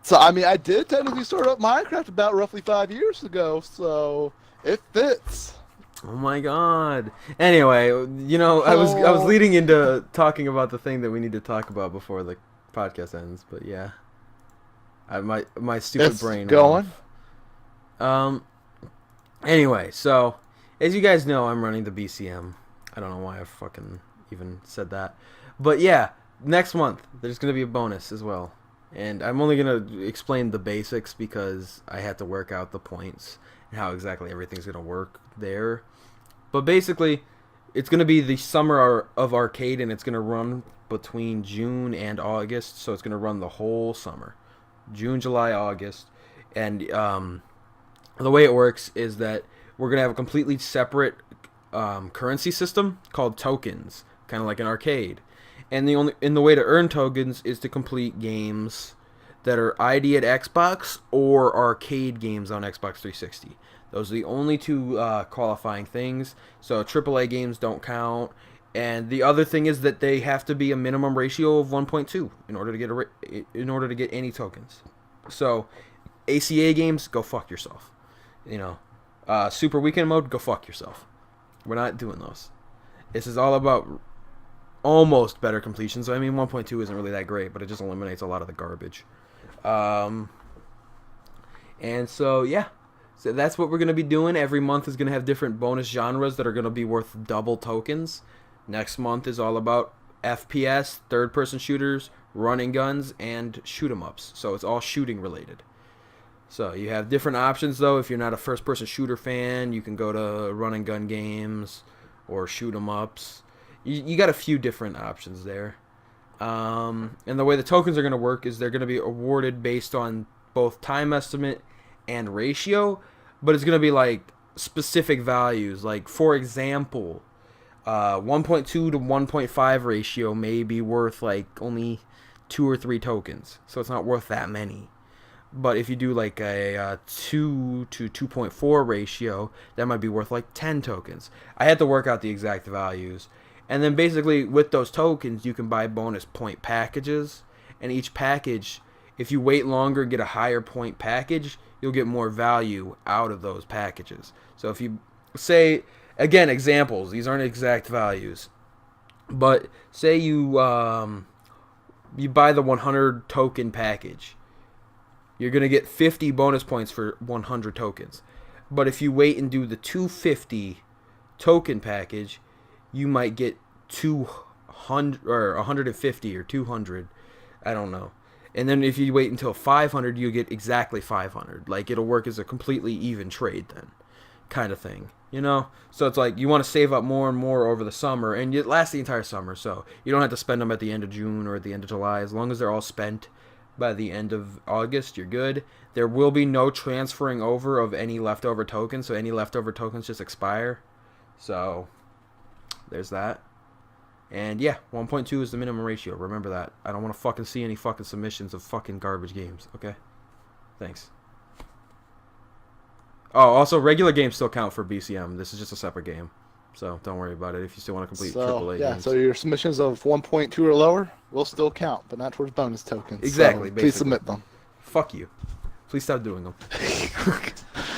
So, I mean, I did technically start up Minecraft about roughly 5 years ago, so it fits. Oh my god. Anyway, I was leading into talking about the thing that we need to talk about before the podcast ends, but yeah. My stupid It's brain. going. Anyway, so as you guys know, I'm running the BCM. I don't know why I fucking even said that. But yeah, next month there's going to be a bonus as well. And I'm only going to explain the basics because I had to work out the points and how exactly everything's going to work there. But basically, it's going to be the Summer of Arcade, and it's going to run between June and August. So it's going to run the whole summer. June, July, August. And the way it works is that we're going to have a completely separate currency system called tokens, kind of like an arcade. And the way to earn tokens is to complete games that are ID at Xbox or arcade games on Xbox 360. Those are the only two qualifying things. So AAA games don't count. And the other thing is that they have to be a minimum ratio of 1.2 in order to get any tokens. So ACA games, go fuck yourself. Super Weekend Mode, go fuck yourself. We're not doing those. This is all about almost better completion. So, I mean, 1.2 isn't really that great, but it just eliminates a lot of the garbage. And so, yeah. So that's what we're going to be doing. Every month is going to have different bonus genres that are going to be worth double tokens. Next month is all about FPS, third-person shooters, running guns, and shoot-em-ups. So it's all shooting related. So you have different options, though. If you're not a first-person shooter fan, you can go to run and gun games or shoot-em-ups. You got a few different options there. And the way the tokens are going to work is they're going to be awarded based on both time estimate and ratio, but it's going to be like specific values. Like, for example, 1.2 to 1.5 ratio may be worth like only 2 or 3 tokens, so it's not worth that many. But if you do like a 2 to 2.4 ratio, that might be worth like 10 tokens. I had to work out the exact values. And then basically with those tokens, you can buy bonus point packages. And each package, if you wait longer and get a higher point package, you'll get more value out of those packages. So if you say, again, examples, these aren't exact values. But say you buy the 100 token package. You're going to get 50 bonus points for 100 tokens. But if you wait and do the 250 token package, you might get 200 or 150 or 200. I don't know. And then if you wait until 500, you get exactly 500. Like, it'll work as a completely even trade then, kind of thing. So it's like you want to save up more and more over the summer, and it lasts the entire summer. So you don't have to spend them at the end of June or at the end of July. As long as they're all spent by the end of August, you're good. There will be no transferring over of any leftover tokens, so any leftover tokens just expire. So there's that. And yeah, 1.2 is the minimum ratio. Remember that. I don't want to fucking see any fucking submissions of fucking garbage games. Okay? Thanks. Oh, also, regular games still count for BCM. This is just a separate game. So don't worry about it if you still want to complete So, AAA yeah, games. so your submissions of 1.2 or lower will still count, but not towards bonus tokens. Exactly, So basically. please submit them. Fuck you. Please stop doing them.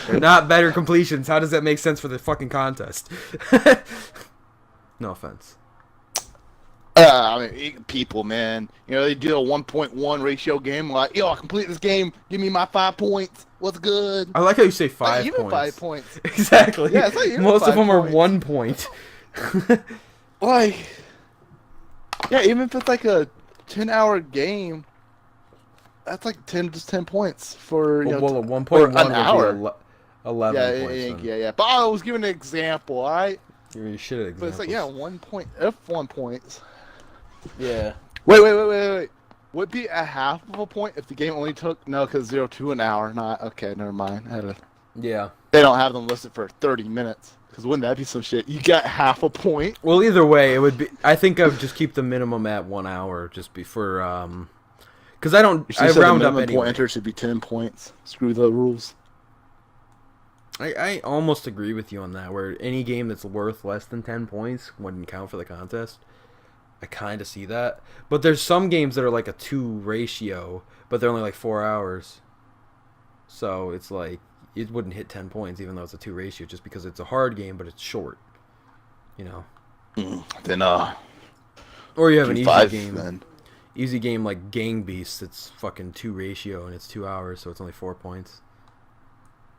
They're not better completions. How does that make sense for the fucking contest? No offense. I mean, people, man. You know, they do a 1.1 ratio game. Like, yo, I complete this game. Give me my 5 points. What's good? I like how you say 5 Not even points. 5 points. Exactly. Yeah, it's not even Most of 5 them points. are 1 point. Like, yeah, even if it's like a 10-hour game, that's like 10 points for, you know, well, 1.1 or would an hour. be 11 points. Yeah. But I was giving an example, all right? You're shit at examples. But it's like, yeah, 1 point, F1 points. Yeah. Wait. Would it be a half of a point if the game only took, no, because 0 to an hour, not, okay, never mind. Yeah. They don't have them listed for 30 minutes, because wouldn't that be some shit? You got half a point? Well, either way, it would be. I think I would just keep the minimum at 1 hour, just because I don't. I round up anyway. Point enter should be 10 points. Screw the rules. I almost agree with you on that. Where any game that's worth less than 10 points wouldn't count for the contest. I kind of see that, but there's some games that are like a 2 ratio, but they're only like 4 hours. So it's like it wouldn't hit 10 points, even though it's a 2 ratio, just because it's a hard game, but it's short. You know. Then Or you have an easy 5 game. then. Easy game like Gang Beasts, it's fucking 2 ratio and it's 2 hours, so it's only 4 points.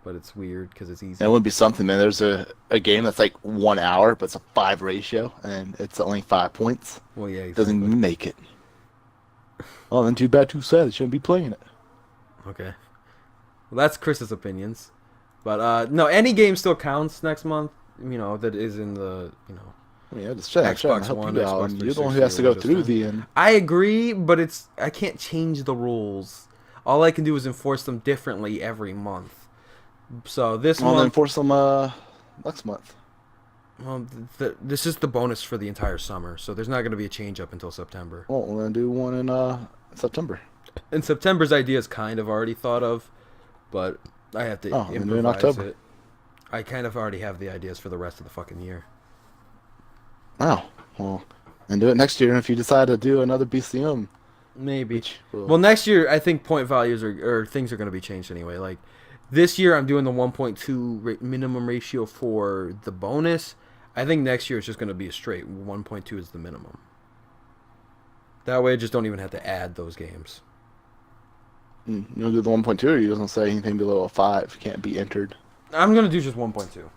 But it's weird because it's easy. That would be something, man. There's a game that's like 1 hour, but it's a 5 ratio, and it's only 5 points. Well, yeah, exactly. Doesn't even make it. Well, then too bad, too sad. They shouldn't be playing it. Okay. Well, that's Chris's opinions. But, no, any game still counts next month, you know, that is in the, you know, I mean, just trying to Xbox help One, you out, Xbox and you're the one who has to go 360, through just the end. I agree, but I can't change the rules. All I can do is enforce them differently every month. So this Well, month... then enforce them next month. Well, this is the bonus for the entire summer, so there's not going to be a change up until September. Well, we're going to do one in September. And September's idea is kind of already thought of, but I have to then do it in improvise October. it. I kind of already have the ideas for the rest of the fucking year. Wow. Well, and do it next year if you decide to do another BCM. Maybe. Well, next year, I think point values or things are going to be changed anyway. Like, this year, I'm doing the 1.2 minimum ratio for the bonus. I think next year it's just going to be a straight 1.2 is the minimum. That way, I just don't even have to add those games. You don't do the 1.2, or you doesn't say anything below a 5 can't be entered? I'm going to do just 1.2.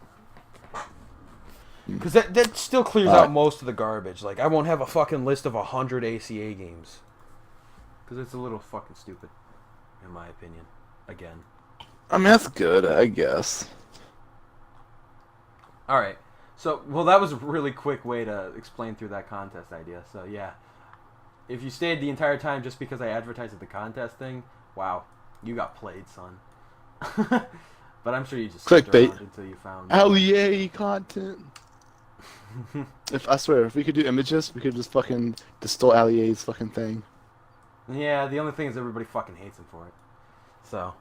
Because that still clears out most of the garbage. Like, I won't have a fucking list of 100 ACA games. Because it's a little fucking stupid, in my opinion. Again. I mean, that's good, I guess. Alright. So, well, that was a really quick way to explain through that contest idea. So, yeah. If you stayed the entire time just because I advertised the contest thing, wow. You got played, son. But I'm sure you just clickbait until you found LEA content. If we could do images, we could just fucking distill LEA's fucking thing. Yeah, the only thing is everybody fucking hates him for it. So,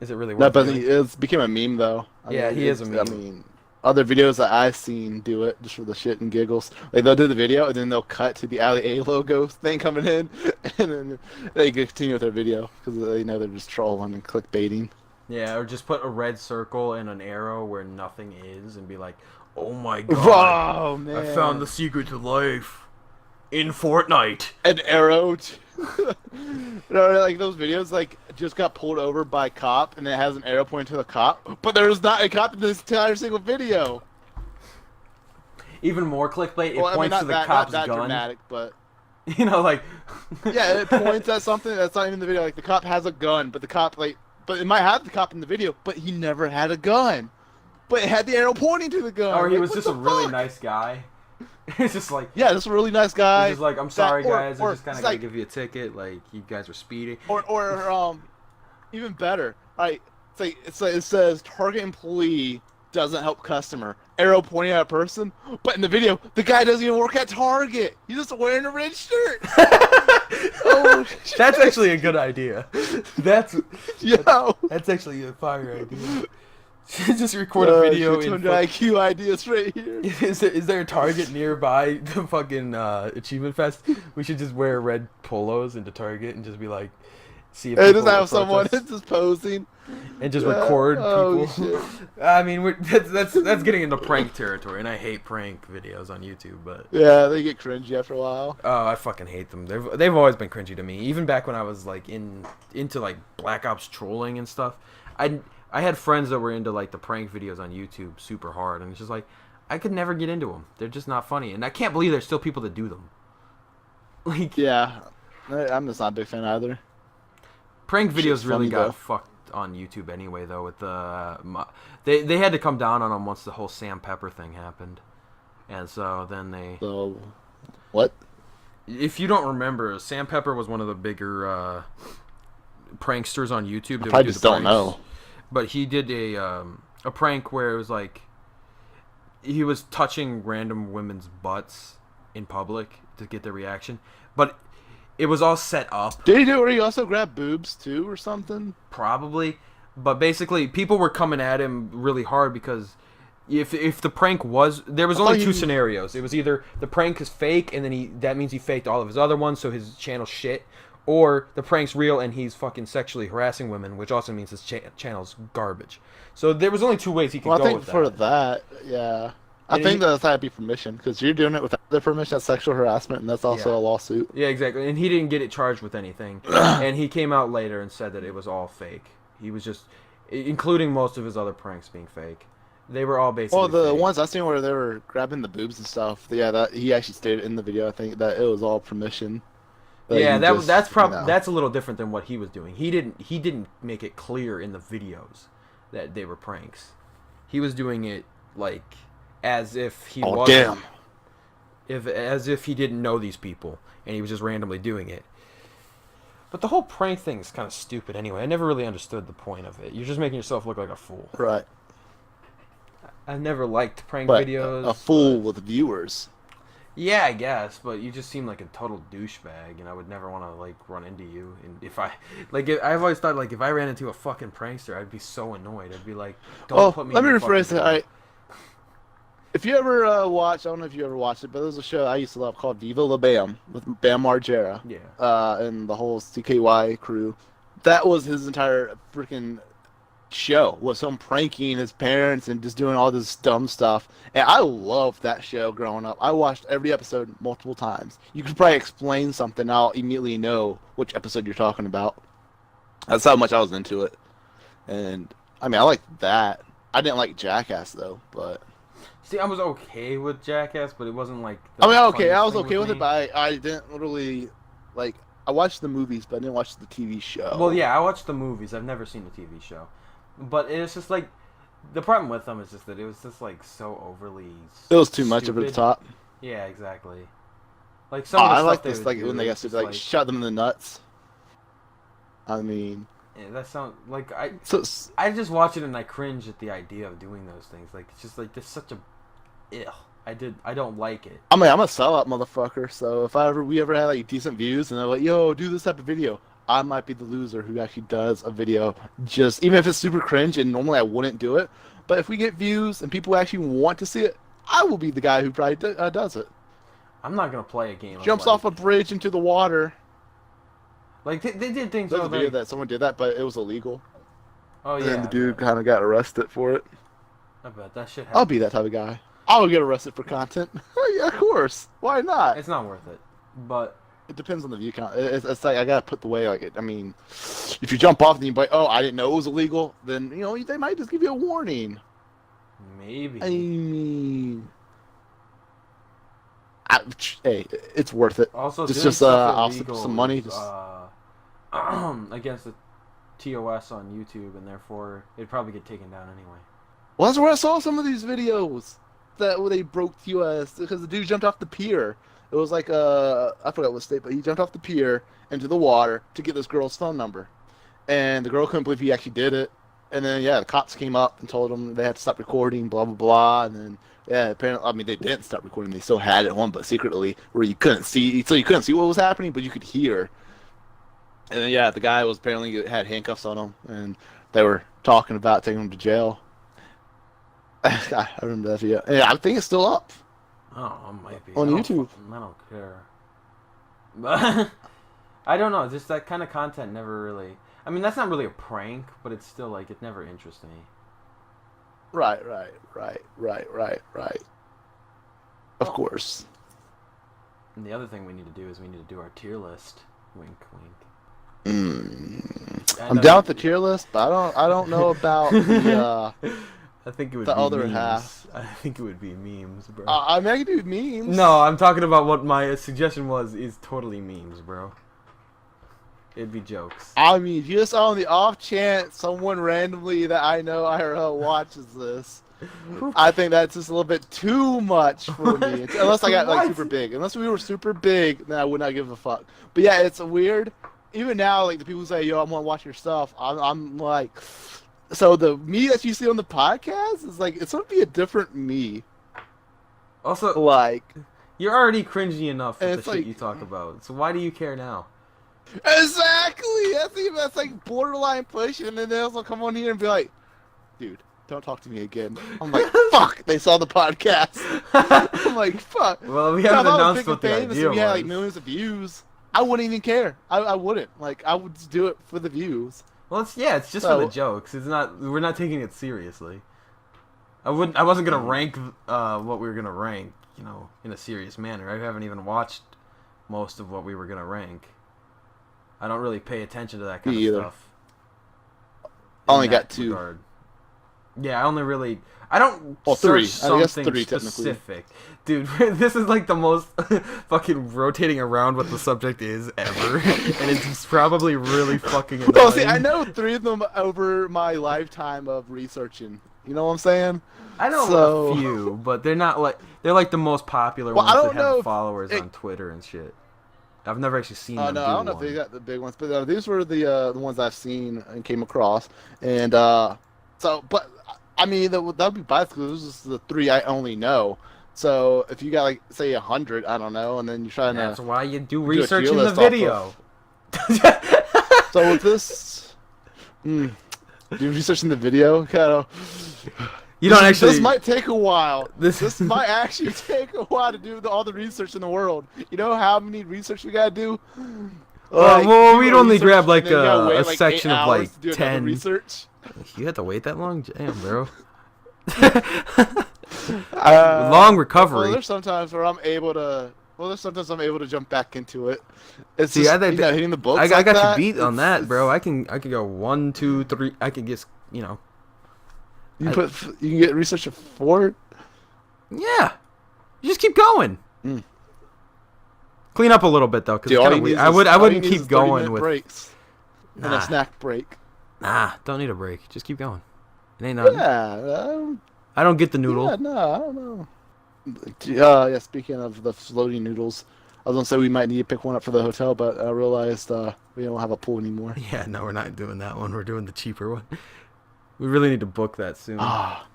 is it really No, worth but doing? it's became a meme though. Yeah, he is a meme. I mean, other videos that I've seen do it just for the shit and giggles. Like they'll do the video and then they'll cut to the LEA logo thing coming in, and then they continue with their video because they know they're just trolling and clickbaiting. Yeah, or just put a red circle and an arrow where nothing is, and be like, "Oh my god, oh, man. I found the secret to life in Fortnite." An arrow. No, like those videos, like just got pulled over by a cop, and it has an arrow pointing to the cop, but there's not a cop in this entire single video. Even more clickbait. It Well, points I to mean, the not cop's that gun. dramatic, but You know, like yeah, it points at something that's not even in the video. Like the cop has a gun, but the cop but it might have the cop in the video, but he never had a gun. But it had the arrow pointing to the gun. or he Like, was what just the a really fuck? nice guy. It's just like, Yeah, this is a really nice guy. he's just like, "I'm sorry, guys. or I just kind of it's gotta like- give you a ticket. Like, you guys were speeding." Or even better. Right? It's like it says target employee doesn't help customer. Arrow pointing at a person, but in the video, the guy doesn't even work at Target. He's just wearing a red shirt. Oh, shit. That's actually a good idea. That's Yo. actually a fire idea. Just record a video. 600 IQ ideas right here. Is there a Target nearby the fucking Achievement Fest? We should just wear red polos into Target and just be like, see if just have someone just posing and just record people. Shit. I mean, that's getting into prank territory, and I hate prank videos on YouTube. But yeah, they get cringy after a while. Oh, I fucking hate them. They've always been cringy to me. Even back when I was like into like Black Ops trolling and stuff. I had friends that were into like the prank videos on YouTube super hard, and it's just like I could never get into them. They're just not funny, and I can't believe there's still people that do them. Like, yeah, I'm just not a big fan either. Prank videos really got fucked on YouTube anyway, though. With they had to come down on them once the whole Sam Pepper thing happened, and so then they. So, what? If you don't remember, Sam Pepper was one of the bigger pranksters on YouTube. I just don't know. But he did a prank where it was like he was touching random women's butts in public to get their reaction, but it was all set up. Did he do it where he also grabbed boobs too or something? Probably, but basically people were coming at him really hard because if the prank was, there was only two scenarios. It was either the prank is fake and then that means he faked all of his other ones, so his channel's shit. Or the prank's real and he's fucking sexually harassing women, which also means his channel's garbage. So there was only two ways he could go with that. I think for that, yeah. I think that that'd be permission, because you're doing it without the permission. That's sexual harassment, and that's also a lawsuit. Yeah, exactly. And he didn't get it charged with anything. And he came out later and said that it was all fake. He was just, including most of his other pranks being fake. They were all basically the fake. ones I seen where they were grabbing the boobs and stuff, yeah, that he actually stated in the video, I think, that it was all permission. Yeah, that's probably that's a little different than what he was doing. He didn't make it clear in the videos that they were pranks. He was doing it like as if he wasn't. As if he didn't know these people and he was just randomly doing it. But the whole prank thing is kind of stupid anyway. I never really understood the point of it. You're just making yourself look like a fool. Right. I never liked prank videos. A fool with viewers. Yeah, I guess, but you just seem like a total douchebag, and I would never want to like run into you. And I've always thought like if I ran into a fucking prankster, I'd be so annoyed. I'd be like, "Don't put me." Let me rephrase it. If you ever watch, I don't know if you ever watched it, but there was a show I used to love called Viva La Bam with Bam Margera. Yeah. And the whole CKY crew. That was his entire freaking show, was him pranking his parents and just doing all this dumb stuff. And I loved that show growing up. I watched every episode multiple times. You could probably explain something, I'll immediately know which episode you're talking about. That's how much I was into it. And I mean, I liked that. I didn't like Jackass though, but see, I was okay with Jackass, but it wasn't like I was okay with it, but I didn't really like. I watched the movies, but I didn't watch the TV show. Well, yeah, I watched the movies. I've never seen the TV show. But it's just like, the problem with them is just that it was just like so overly It was too much over the top. Yeah, exactly. Like some of the I stuff like they this, would like do, when they got to like shot them in the nuts. I mean, yeah, that sounds like I just watch it and I cringe at the idea of doing those things. Like it's just like there's such a, I don't like it. I mean, I'm a sellout motherfucker. So if we ever had like decent views and they're like, "Yo, do this type of video," I might be the loser who actually does a video, just even if it's super cringe and normally I wouldn't do it. But if we get views and people actually want to see it, I will be the guy who probably does it. I'm not gonna play a game. Jumps off a bridge into the water. Like they did things. There's a video that someone did that, but it was illegal. Oh yeah. And the dude kind of got arrested for it. I bet that shit. I'll be that type of guy. I'll get arrested for content. Yeah, of course. Why not? It's not worth it, but. It depends on the view count. It's like I gotta put the way like it. I mean, if you jump off and you like, "Oh, I didn't know it was illegal," then they might just give you a warning. Maybe. I mean, hey, it's worth it. Also, just I'll spend some money. Against the TOS on YouTube, and therefore it'd probably get taken down anyway. Well, that's where I saw some of these videos where they broke TOS because the dude jumped off the pier. It was like I forgot what state, but he jumped off the pier into the water to get this girl's phone number, and the girl couldn't believe he actually did it. And then the cops came up and told him they had to stop recording, blah blah blah. And then apparently, they didn't stop recording. They still had it on, but secretly, where you couldn't see, so you couldn't see what was happening, but you could hear. And then the guy was apparently had handcuffs on him, and they were talking about taking him to jail. I remember that video. Yeah, I think it's still up Oh, it might be. on YouTube. I don't care. But I don't know. Just that kind of content never really. I mean, that's not really a prank, but it's still like it never interests me. Right. Of Oh. course. And the other thing we need to do is we need to do our tier list. Wink, wink. I I'm know down you- with the tier list, but I don't know about the I think it would the be other memes. half. I think it would be memes, bro. I mean, I can do memes. No, I'm talking about what my suggestion was. Is totally memes, bro. It'd be jokes. I mean, just on the off chance someone randomly that I know IRL watches this, I think that's just a little bit too much for me. Unless I got like What? super big. Unless we were super big, then I would not give a fuck. But yeah, it's weird. Even now, like the people who say, "Yo, I'm gonna watch your stuff," I'm like, so the me that you see on the podcast is like it's gonna be a different me. Also, Like you're already cringy enough with the It's shit like- you talk about. So why do you care now? exactly. That's like borderline push, and then they also come on here and be like, "Dude, don't talk to me again." I'm like, "Fuck!" They saw the podcast. I'm like, "Fuck." Well, we If I haven't was announced big what the and famous idea and we had like was. millions of views, I wouldn't even care. I wouldn't. Like, I would just do it for the views. Well, it's just for So- the jokes. It's not. We're not taking it seriously. I wasn't gonna rank what we were gonna rank. In a serious manner. I haven't even watched most of what we were gonna rank. I don't really pay attention to that kind Me of either. stuff. I only in that got 2. regard. Yeah, I don't Well, search 3. I guess something 3 technically. specific. Dude, this is like the most fucking rotating around what the subject is ever. And it's probably really fucking annoying. Well, see, I know 3 of them over my lifetime of researching. You know what I'm saying? I know So- a few, but they're like the most popular Well, I ones don't that have know if followers it- on Twitter and shit. I've never actually seen No, them do I don't know if one. they got the big ones, but these were the ones I've seen and came across, and but I mean that would be biased because those are just the 3 I only know. So if you got like say 100, I don't know, and then you're trying That's to. why you do a research tier in the list off video. So with this, do research in the video, kind of. You don't actually. This might take a while. This- This might actually take a while to do all the research in the world. You know how many research we gotta do? Well, you we'd do only research grab and like then you gotta wait, a 8 section of hours like to do another 10. research. You had to wait that long? Damn, bro. Long Long recovery. Well, there's sometimes where I'm able to. Well, there's sometimes I'm able to jump back into it. It's See, just, I- hitting the books. I like got that, you beat on it's- that, bro. I can go 1, 2, 3. I can get You can get research of 4. Yeah. You just keep going. Mm. Clean up a little bit though, because Dude, it's all kind you of need weird. is- I all you wouldn't need is keep 30 going minute with. breaks and a Nah, snack break. don't need a break. Just keep going. It ain't nothing. Yeah, I don't get the noodle. yeah, no, I don't know. Yeah. Speaking of the floating noodles, I was gonna say we might need to pick one up for the hotel, but I realized we don't have a pool anymore. Yeah, no, we're not doing that one. We're doing the cheaper one. We really need to book that soon. Ah.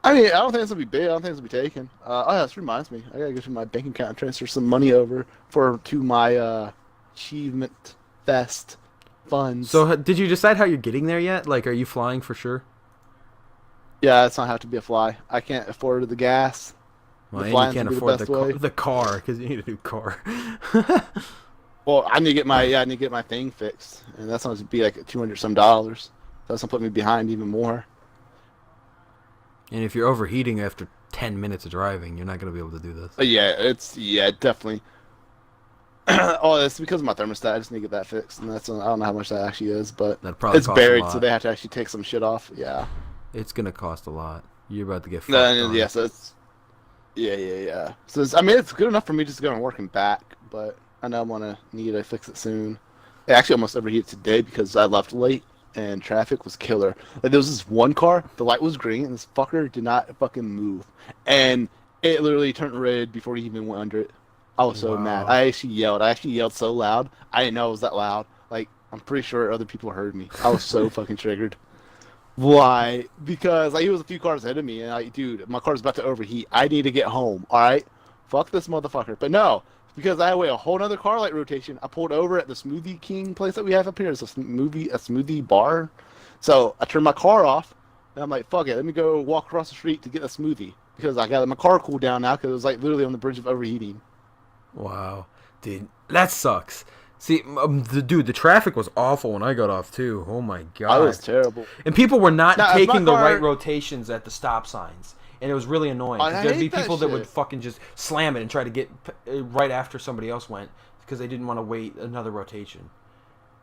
I mean, I don't think it's gonna be big. I don't think it's gonna be taken. Oh, yeah, this reminds me. I gotta go to my bank account and transfer some money over to my achievement fest funds. So, did you decide how you're getting there yet? Like, are you flying for sure? yeah, it's not have to be a fly. I can't afford the gas. Well, The and you flying's can't gonna be the afford best way. the car because you need a new car. Well, I need to get my thing fixed, and that's going to be like $200 some. That's gonna put me behind even more. And if you're overheating after 10 minutes of driving, you're not gonna be able to do this. Yeah, definitely. Oh, it's because of my thermostat. I just need to get that fixed, and I don't know how much that actually is, but That probably it's costs a buried, lot. so they have to actually take some shit off. Yeah. It's gonna cost a lot. You're about to get fucked No, on. yeah, so it's yeah. So it's good enough for me just to go and work and back, but I know I'm gonna need to fix it soon. It actually almost overheated today because I left late and traffic was killer. Like there was this one car, the light was green, and this fucker did not fucking move, and it literally turned red before he even went under it. I was so Wow. mad. I actually yelled so loud. I didn't know it was that loud. Like I'm pretty sure other people heard me. I was so fucking triggered. Why? Because like he was a few cars ahead of me, and like, dude, my car's about to overheat. I need to get home. All right, fuck this motherfucker. But no, because I had to wait a whole nother car light rotation. I pulled over at the Smoothie King place that we have up here. It's a smoothie bar. So I turned my car off, And I'm like, fuck it, let me go walk across the street to get a smoothie because I got my car cooled down now because it was like literally on the bridge of overheating. Wow, dude, that sucks. See, the traffic was awful when I got off too. Oh my god, it was terrible. And people were not taking the right rotations at the stop signs, and it was really annoying. There'd be people that would fucking just slam it and try to get right after somebody else went because they didn't want to wait another rotation.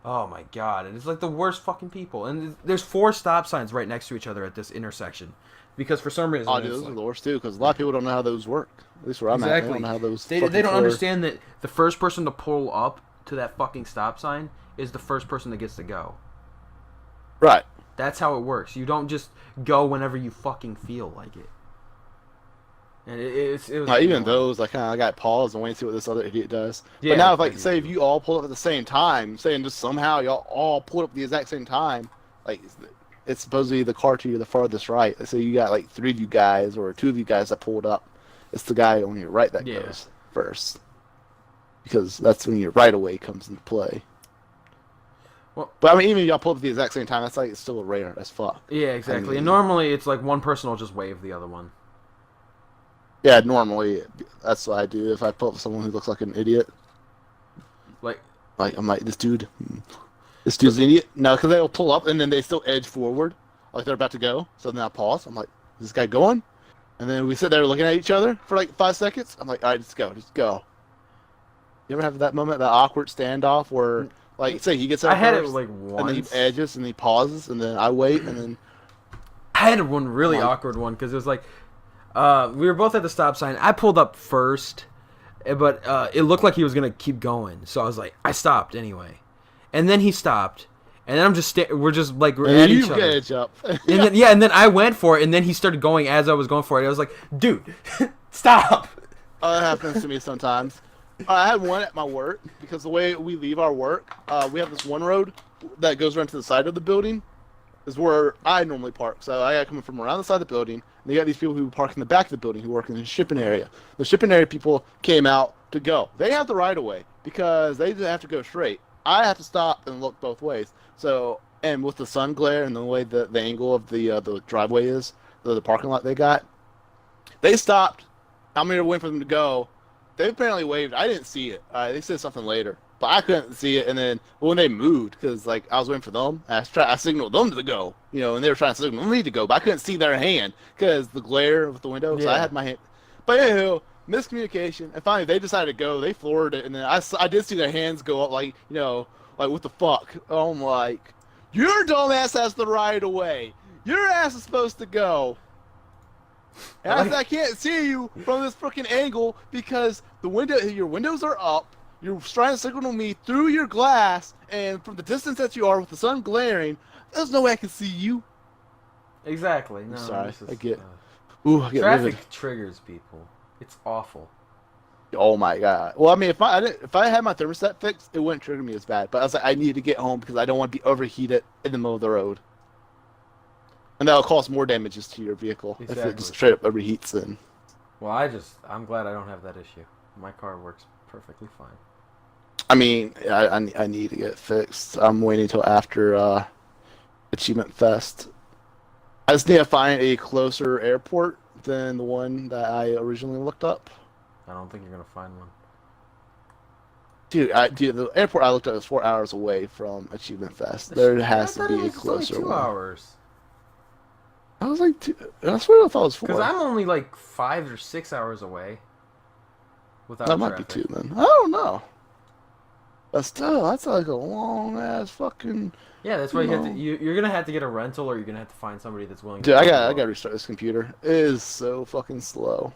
Oh my god, and it's like the worst fucking people. And there's 4 stop signs right next to each other at this intersection. Because for some reason... Oh, dude, those are the worst, too, because a lot of people don't know how those work. At least where I'm at, they don't know how those They don't understand that the first person to pull up to that fucking stop sign is the first person that gets to go. Right. That's how it works. You don't just go whenever you fucking feel like it. And it was even those, I kind of got paused and wait to see what this other idiot does. Yeah, but now, if, like, say if you all pull up at the same time, saying just somehow y'all all pull up at the exact same time, like... It's supposed to be the car to the farthest right. So you got like 3 of you guys or 2 of you guys that pulled up. It's the guy on your right that goes first. Because that's when your right away comes into play. Well, but I mean, even if y'all pull up at the exact same time, that's like it's still rare as fuck. Yeah, exactly. I mean, and normally it's like one person will just wave the other one. Yeah, normally that's what I do if I pull up with someone who looks like an idiot. Like I'm like, this dude's an idiot. No, because they'll pull up and then they still edge forward, like they're about to go. So then I pause. I'm like, is this guy going? And then we sit there looking at each other for like 5 seconds. I'm like, all right, just go. You ever have that moment, that awkward standoff where, like, say he gets out I had first, it like once. and then he edges and he pauses, and then I wait, and then I had one really awkward one because it was like we were both at the stop sign. I pulled up first, but it looked like he was gonna keep going, so I was like, I stopped anyway. And then he stopped, and then we're just like at each other. Edge up. and then I went for it, and then he started going as I was going for it. I was like, dude, stop. That happens to me sometimes. I had one at my work, because the way we leave our work, we have this one road that goes around to the side of the building, is where I normally park. So I got coming from around the side of the building, and you got these people who park in the back of the building who work in the shipping area. The shipping area people came out to go. They have the right of way, because they have to go straight. I have to stop and look both ways. So, and with the sun glare and the way the angle of the driveway is, the parking lot they got, they stopped. I'm here waiting for them to go. They apparently waved. I didn't see it. They said something later, but I couldn't see it. And then when they moved, because like I was waiting for them, I signaled them to go, and they were trying to signal me to go, but I couldn't see their hand because the glare with the window. Yeah. So I had my hand. But anywho, miscommunication, and finally they decided to go. They floored it, and then I did see their hands go up, like like what the fuck? I'm like, your dumbass has the right of way. Your ass is supposed to go. And I said, I can't see you from this freaking angle because your windows are up. You're trying to signal me through your glass, and from the distance that you are with the sun glaring, there's no way I can see you. Exactly. No, sorry, I get traffic livid. Triggers people. It's awful. Oh my god. Well, I mean, if I had my thermostat fixed, it wouldn't trigger me as bad. But I was like, I need to get home because I don't want to be overheated in the middle of the road. And that'll cause more damages to your vehicle if it just straight up overheats. Then. Well, I'm glad I don't have that issue. My car works perfectly fine. I mean, I need to get fixed. I'm waiting until after Achievement Fest. I just need to find a closer airport than the one that I originally looked up. I don't think you're gonna find one. Dude, the airport I looked at was 4 hours away from Achievement Fest. There has to be a closer one. 2 hours. I was like, I swear I thought it was 4. Because I'm only like 5 or 6 hours away. Without that might be 2 then. I don't know. But still, that's like a long ass fucking. Yeah, that's why you're gonna have to get a rental, or you're gonna have to find somebody that's willing. Dude, I gotta restart this computer. It is so fucking slow.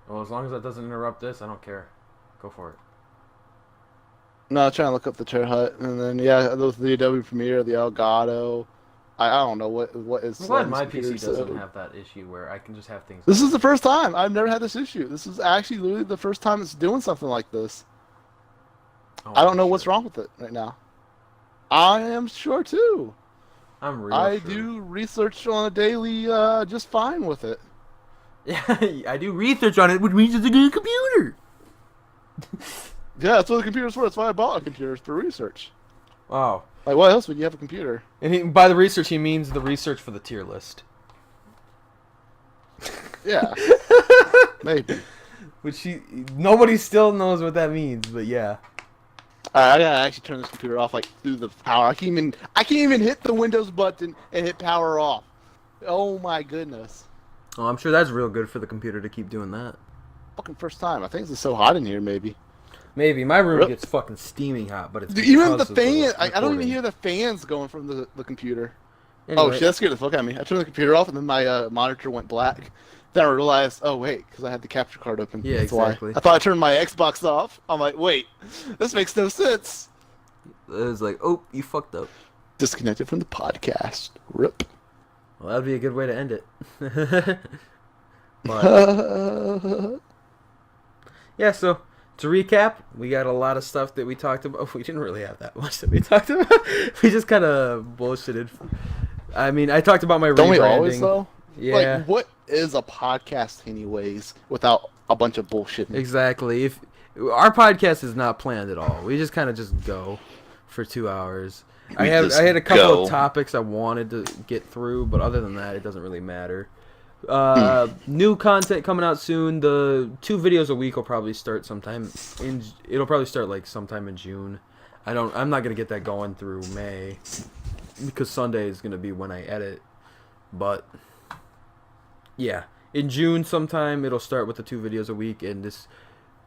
Well, as long as that doesn't interrupt this, I don't care. Go for it. No, I'm trying to look up the Chair Hut, and then the Adobe Premiere, the Elgato. I don't know what is. I'm glad my PC doesn't have that issue where I can just have things. This is the first time I've never had this issue. This is actually literally the first time it's doing something like this. Oh, I don't know what's wrong with it right now. I am sure too. I do research on a daily, just fine with it. Yeah, I do research on it, which means it's a good computer. Yeah, that's what the computer's for. That's why I bought a computer, for research. Wow. Like, what else would you have a computer? And by the research, he means the research for the tier list. Yeah. Maybe. Which nobody still knows what that means, but yeah. I gotta actually turn this computer off, like, through the power. I can't even hit the Windows button and hit power off. Oh my goodness. Oh, I'm sure that's real good for the computer to keep doing that. Fucking first time. I think it's so hot in here, maybe. Maybe. My room gets fucking steaming hot, but it's Dude, even the fan. I don't even hear the fans going from the computer. Anyway. Oh shit, that scared the fuck out of me. I turned the computer off and then my monitor went black. Then I realized, oh wait, because I had the capture card open. Yeah, that's exactly. Why. I thought I turned my Xbox off. I'm like, wait, this makes no sense. It was like, oh, you fucked up. Disconnected from the podcast. Rip. Well, that'd be a good way to end it. But, yeah, so to recap, we got a lot of stuff that we talked about. We didn't really have that much that we talked about. We just kind of bullshitted. I mean, I talked about my rebranding. Don't we always, though? Yeah. Like, what is a podcast anyways without a bunch of bullshit? Exactly. If our podcast is not planned at all. We just kind of just go for 2 hours. I had a couple of topics I wanted to get through, but other than that, it doesn't really matter. New content coming out soon. The 2 videos a week will probably start sometime it'll probably start like sometime in June. I'm not going to get that going through May because Sunday is going to be when I edit. But yeah, in June sometime it'll start with the 2 videos a week, and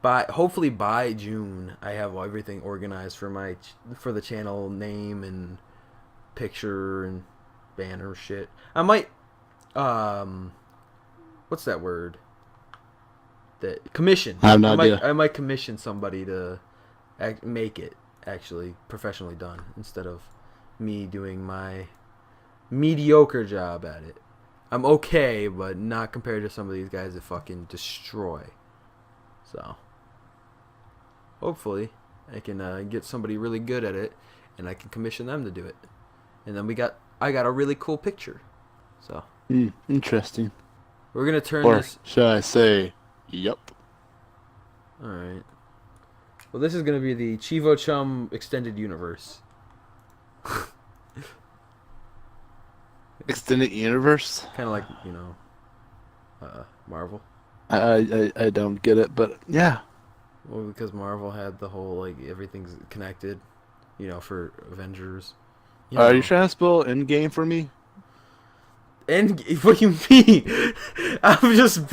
hopefully by June I have everything organized for the channel name and picture and banner shit. I might what's that word? Commission. I have no idea. I might commission somebody to make it actually professionally done instead of me doing my mediocre job at it. I'm okay, but not compared to some of these guys that fucking destroy. So, hopefully, I can get somebody really good at it, and I can commission them to do it. And then I got a really cool picture. So. Interesting. We're gonna turn or this. Should I say, yep. All right. Well, this is gonna be the Chievo Chum Extended Universe. Extended universe? Kind of like, Marvel. I don't get it, but yeah. Well, because Marvel had the whole, like, everything's connected, for Avengers. Are you trying to spell Endgame for me? What do you mean? I'm just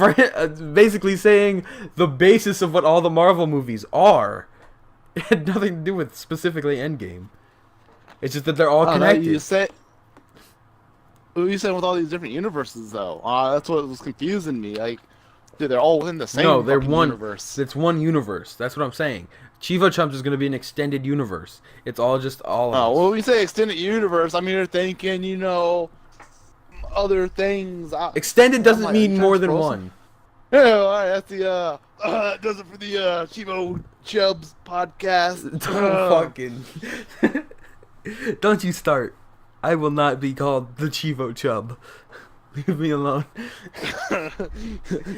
basically saying the basis of what all the Marvel movies are. It had nothing to do with specifically Endgame. It's just that they're all connected. You said with all these different universes, though. That's what was confusing me. Like, dude, they're all within the same they're one universe. It's one universe. That's what I'm saying. Chievo Chums is going to be an extended universe. It's all just all of us. Well, when we say extended universe, I'm here thinking, other things. Extended doesn't mean more than one. Yeah, all right, that's the does it for the Chievo Chums podcast. Don't fucking don't you start. I will not be called the Chievo Chub. Leave me alone.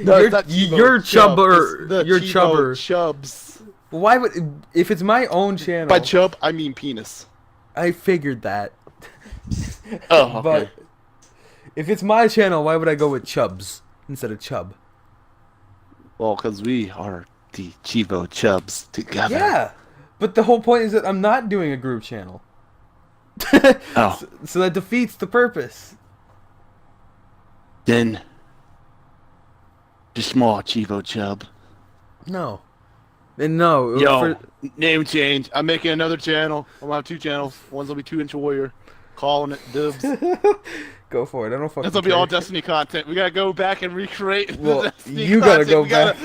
No, you're chubber. You're chubber. Chubs. Why would if it's my own channel? By chub, I mean penis. I figured that. Oh, okay. But if it's my channel, why would I go with Chubs instead of Chub? Well, because we are the Chievo Chubs together. Yeah, but the whole point is that I'm not doing a group channel. Oh. So that defeats the purpose. Then, just small Chievo Chub. No. And no. Yo, name change. I'm making another channel. I'm gonna have 2 channels. One's gonna be 2-inch warrior. Calling it dibs. Go for it. I don't fucking This will be all Destiny content. We gotta go back and recreate well, the Destiny you content. gotta go we back.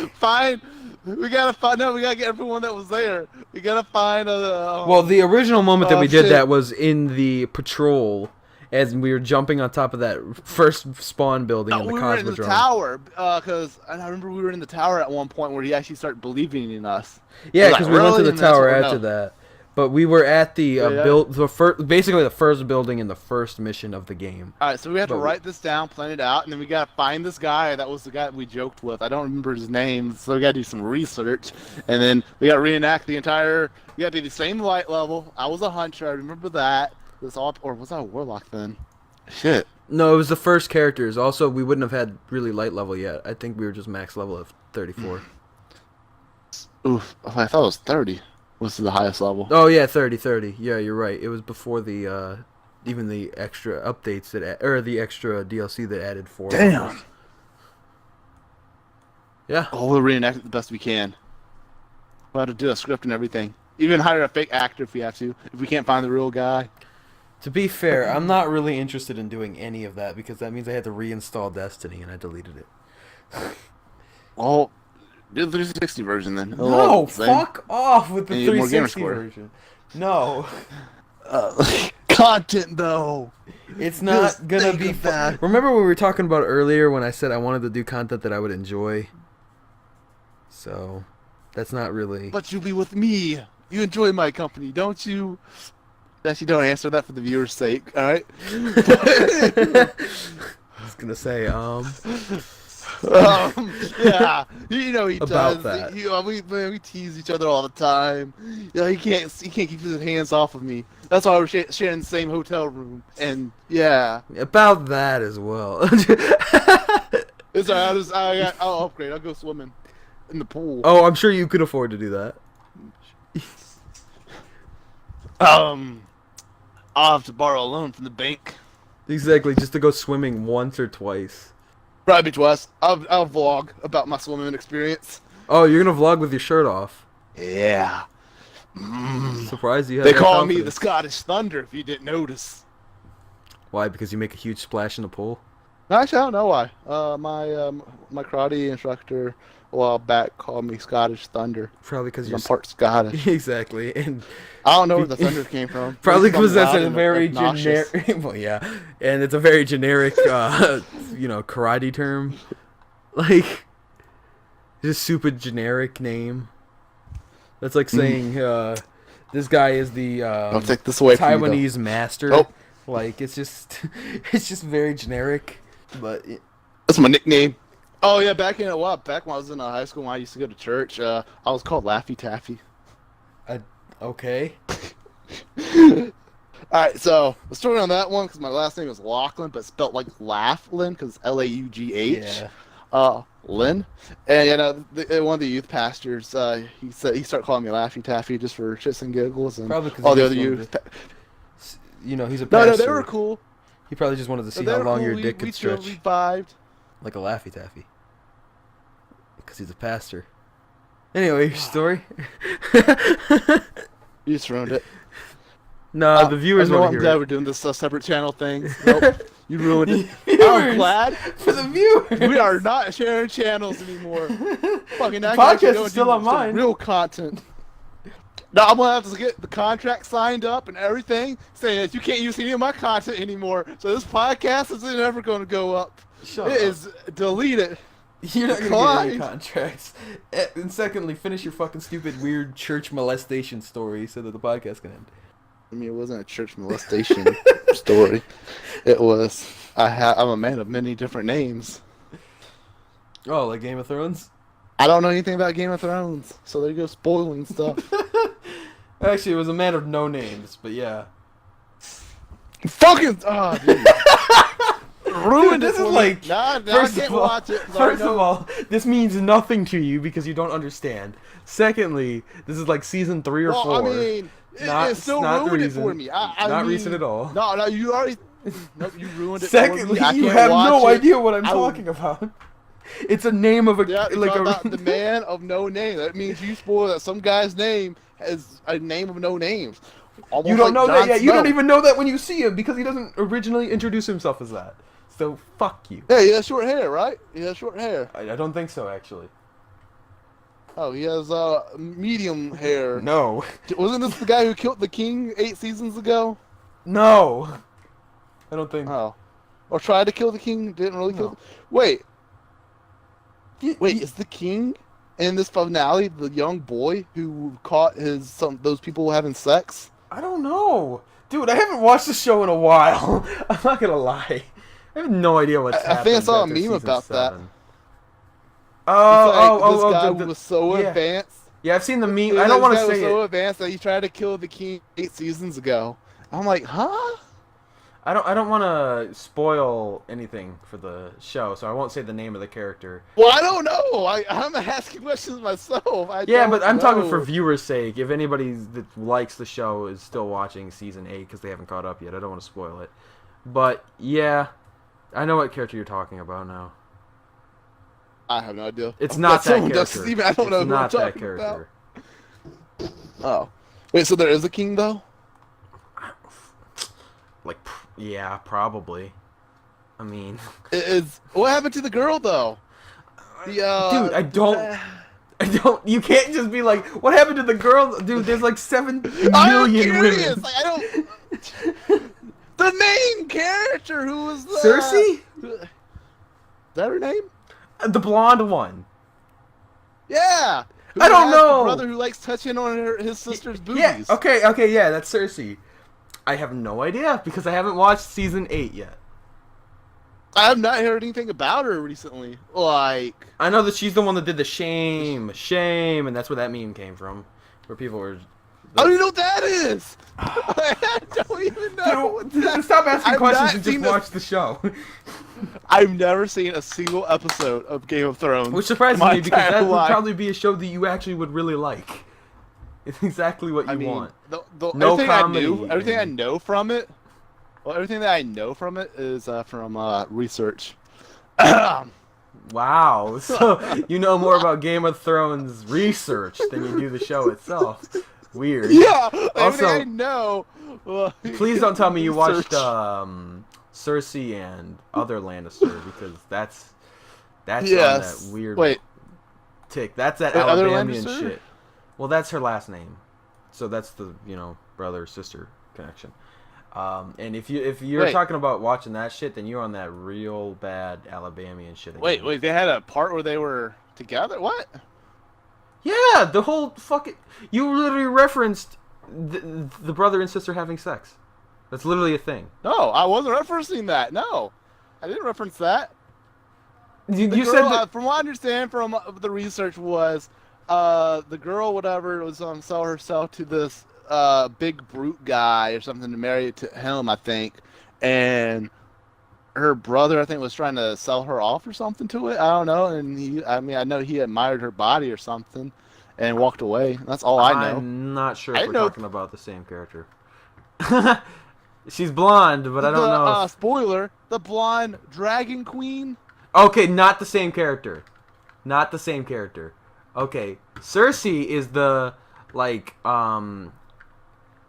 We gotta find. No, we gotta get everyone that was there. We gotta find well, the original moment that we did that was in the patrol, as we were jumping on top of that first spawn building in the we Cosmodrome. were in the tower, because I remember we were in the tower at one point where he actually started believing in us. Yeah, because we went to the tower after that. But we were at the basically the first building in the first mission of the game. All right, so we have to write this down, plan it out, and then we gotta find this guy. That was the guy we joked with. I don't remember his name, so we gotta do some research, and then we gotta reenact the entire. We gotta do the same light level. I was a hunter. I remember that. Or was I a warlock then? Shit. No, it was the first characters. Also, we wouldn't have had really light level yet. I think we were just max level of 34. Oof! I thought it was 30. Was the highest level? Oh yeah, 30. Yeah, you're right. It was before the even the extra updates or the extra DLC that added 4. Damn. Yeah. Oh, we'll reenact it the best we can. We'll have to do a script and everything. Even hire a fake actor if we have to. If we can't find the real guy. To be fair, I'm not really interested in doing any of that because that means I had to reinstall Destiny and I deleted it. Well, do the 360 version then. No, fuck off with the 360 version. No. Content though. It's not gonna be fun. Remember what we were talking about earlier when I said I wanted to do content that I would enjoy? So, that's not really... But you'll be with me. You enjoy my company, don't you? Actually, don't answer that for the viewer's sake, alright? I was gonna say, yeah, you know he about does. That. We tease each other all the time. You know, he can't keep his hands off of me. That's why we're sharing the same hotel room. And yeah, about that as well. It's alright. I'll upgrade. I'll go swimming in the pool. Oh, I'm sure you could afford to do that. I'll have to borrow a loan from the bank. Exactly, just to go swimming once or twice. Probably twice. I'll vlog about my swimming experience. Oh, you're gonna vlog with your shirt off? Yeah. Surprised you have They that call confidence. me the Scottish Thunder, if you didn't notice. Why? Because you make a huge splash in the pool? Actually, I don't know why. My karate instructor a while back called me Scottish Thunder. Probably because I'm part Scottish. Exactly, and I don't know where the thunder came from. Probably because that's a very generic. Well, yeah, and it's a very generic, karate term. Like, just super generic name. That's like saying this guy is the Don't take this away from me, Taiwanese master. Nope. Like it's just very generic. But that's my nickname. Oh yeah, back when I was in high school, when I used to go to church, I was called Laffy Taffy. Okay. All right, so the story on that one, because my last name is Laughlin, but spelled like Laughlin, because Laugh. Yeah. Lynn, and one of the youth pastors, he started calling me Laffy Taffy just for shits and giggles, and probably because all the other youth. He's a pastor. No, they were cool. He probably just wanted to see how long your dick could stretch. We vibed. Like a Laffy Taffy. Because he's a pastor. Anyway, your story? You just ruined it. No, the viewers want to hear it. I'm glad we're doing this separate channel thing. Nope, you ruined it. Viewers, I'm glad. For the viewers. We are not sharing channels anymore. Fucking that podcast is still on mine. Real content. Now I'm going to have to get the contract signed up and everything, saying that you can't use any of my content anymore. So this podcast is never going to go up. Shut up. It is deleted. You're not going to get any contracts. And secondly, finish your fucking stupid, weird church molestation story so that the podcast can end. I mean, it wasn't a church molestation story. It was, I'm a man of many different names. Oh, like Game of Thrones? I don't know anything about Game of Thrones, so there you go spoiling stuff. Actually, it was a man of no names, but yeah. Fucking, dude. Ruined dude, this it. Is like, first of all, this means nothing to you because you don't understand. Secondly, this is like season 3 or 4. I mean, it still ruined it for me. Not recent at all. No, you already. Nope, you ruined it. Secondly, for me. you have no idea what I'm talking about. It's a name of a about the man of no name. That means you spoil that some guy's name has a name of no names. Almost you don't know that yet. Snow. You don't even know that when you see him because he doesn't originally introduce himself as that. So fuck you. Yeah, he has short hair, right? He has short hair. I don't think so, actually. Oh, he has medium hair. No. Wasn't this the guy who killed the king 8 seasons ago? No. I don't think. Oh. Or tried to kill the king, didn't really kill. Wait. Is the king? in this finale the young boy who caught those people having sex? I don't know. Dude, I haven't watched the show in a while. I'm not gonna lie. I have no idea what's happening. I think I saw a meme about 7. that. Oh, this guy was so advanced. Yeah, I've seen the meme. I don't want to say it. So advanced that he tried to kill the king 8 seasons ago. I'm like, huh? I don't want to spoil anything for the show, so I won't say the name of the character. Well, I don't know. I'm asking questions myself. But I'm talking for viewers' sake. If anybody that likes the show is still watching season 8 because they haven't caught up yet, I don't want to spoil it. But yeah, I know what character you're talking about now. I have no idea. It's not that character. I don't know who I'm that talking character. About. Oh, wait. So there is a king though? Like, yeah, probably. I mean, what happened to the girl though? Dude, I don't. You can't just be like, what happened to the girl? Dude, there's like 7 million women. Like, I don't. The main character who was Cersei? Is that her name? The blonde one. Yeah. I don't know. The brother who likes touching on his sister's boobies. Yeah. Okay. Yeah, that's Cersei. I have no idea because I haven't watched season 8 yet. I have not heard anything about her recently. Like, I know that she's the one that did the shame, and that's where that meme came from, where people were. I don't even know what that is. I don't even know. Dude, stop asking questions and just watch the show. I've never seen a single episode of Game of Thrones. Which surprises me because that would probably be a show that you actually would really like. It's exactly what you want. No comedy. Everything I know from it. Well, everything that I know from it is from research. Wow. So you know more about Game of Thrones research than you do the show itself. Weird. Yeah. Also, everything I know. Please don't tell me you watched Cersei and other Lannister because that's on that weird tick. That's that Alabamian shit. Well, that's her last name, so that's the brother sister connection. And if you're talking about watching that shit, then you're on that real bad Alabamian shit again. Wait, they had a part where they were together? What? Yeah, the whole fucking... You literally referenced the brother and sister having sex. That's literally a thing. No, I wasn't referencing that. No, I didn't reference that. You said that... From what I understand from the research was, the girl, whatever, was going to sell herself to this big brute guy or something to marry to him, I think. And her brother, I think, was trying to sell her off or something to it. I don't know. And I know he admired her body or something and walked away. That's all I know. I'm not sure if we're talking about the same character. She's blonde, but I don't know. Spoiler, the blonde dragon queen. Okay, not the same character. Not the same character. Okay, Cersei is the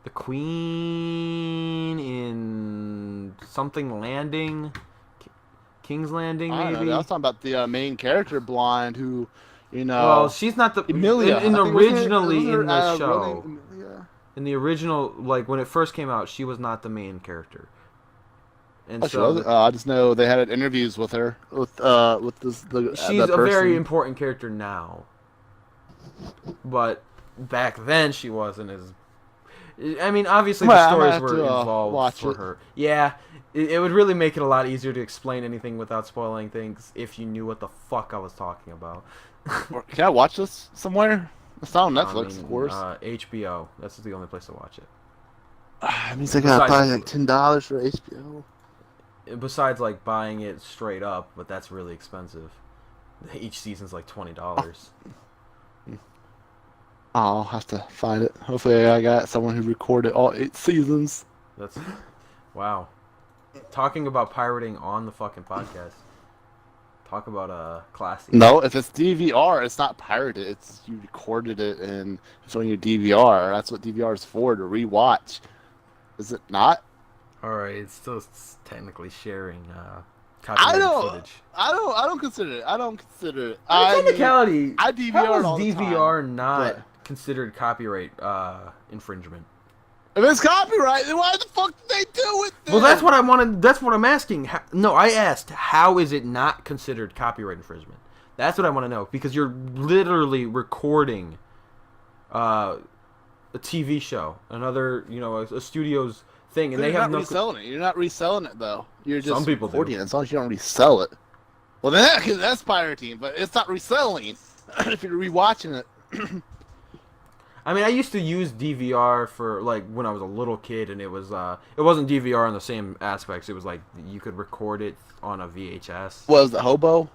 the queen in something Landing, King's Landing, maybe. I don't know. I was talking about the main character, blonde, who, Well, she's not the Emilia. Originally in the show. Emilia. In the original, when it first came out, she was not the main character. And I just know they had interviews with her with this. She's a very important character now, but back then she wasn't as. I mean, obviously the stories were involved for her. Yeah, it would really make it a lot easier to explain anything without spoiling things if you knew what the fuck I was talking about. Can I watch this somewhere? It's not on Netflix, of course. HBO. That's the only place to watch it. That means I gotta buy like $10 for HBO. Besides, buying it straight up, but that's really expensive. Each season's like $20. I'll have to find it. Hopefully I got someone who recorded all 8 seasons. Wow. Talking about pirating on the fucking podcast. Talk about a classic. No, if it's DVR, it's not pirated. It's you recorded it and it's on your DVR. That's what DVR is for, to rewatch. Is it not? Alright, it's still technically sharing copyrighted footage. I don't consider it. I don't consider it. Technicality. I DVR all the DVR time, not considered copyright infringement? If it's copyright, then why the fuck did they do it then? Well, that's what I wanted. That's what I'm asking. No, I asked, how is it not considered copyright infringement? That's what I want to know, because you're literally recording a TV show, another, a studio's thing, and they have no reselling it. You're not reselling it though. You're just Some people recording do. it as long as you don't resell it. Well, then that's pirating, but it's not reselling if you're rewatching it. I mean, I used to use DVR for, like, when I was a little kid, and it wasn't DVR in the same aspects. It was like you could record it on a VHS. What was the Hobo?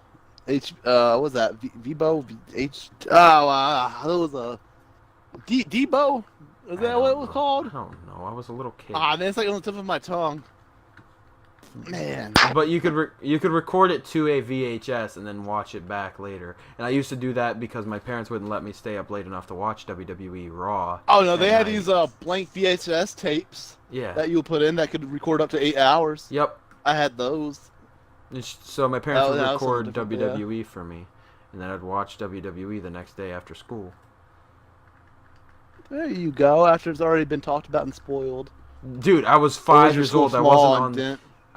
What was that? Vibo? It was a Debo? Is that what it was called? I don't know. I was a little kid. It's like on the tip of my tongue. Man. But you could record it to a VHS and then watch it back later. And I used to do that because my parents wouldn't let me stay up late enough to watch WWE Raw. Oh no, they had these blank VHS tapes. Yeah. That you would put in that could record up to 8 hours. Yep. I had those. So my parents would record WWE for me, and then I'd watch WWE the next day after school. There you go. After it's already been talked about and spoiled. Dude, I was 5 years old. I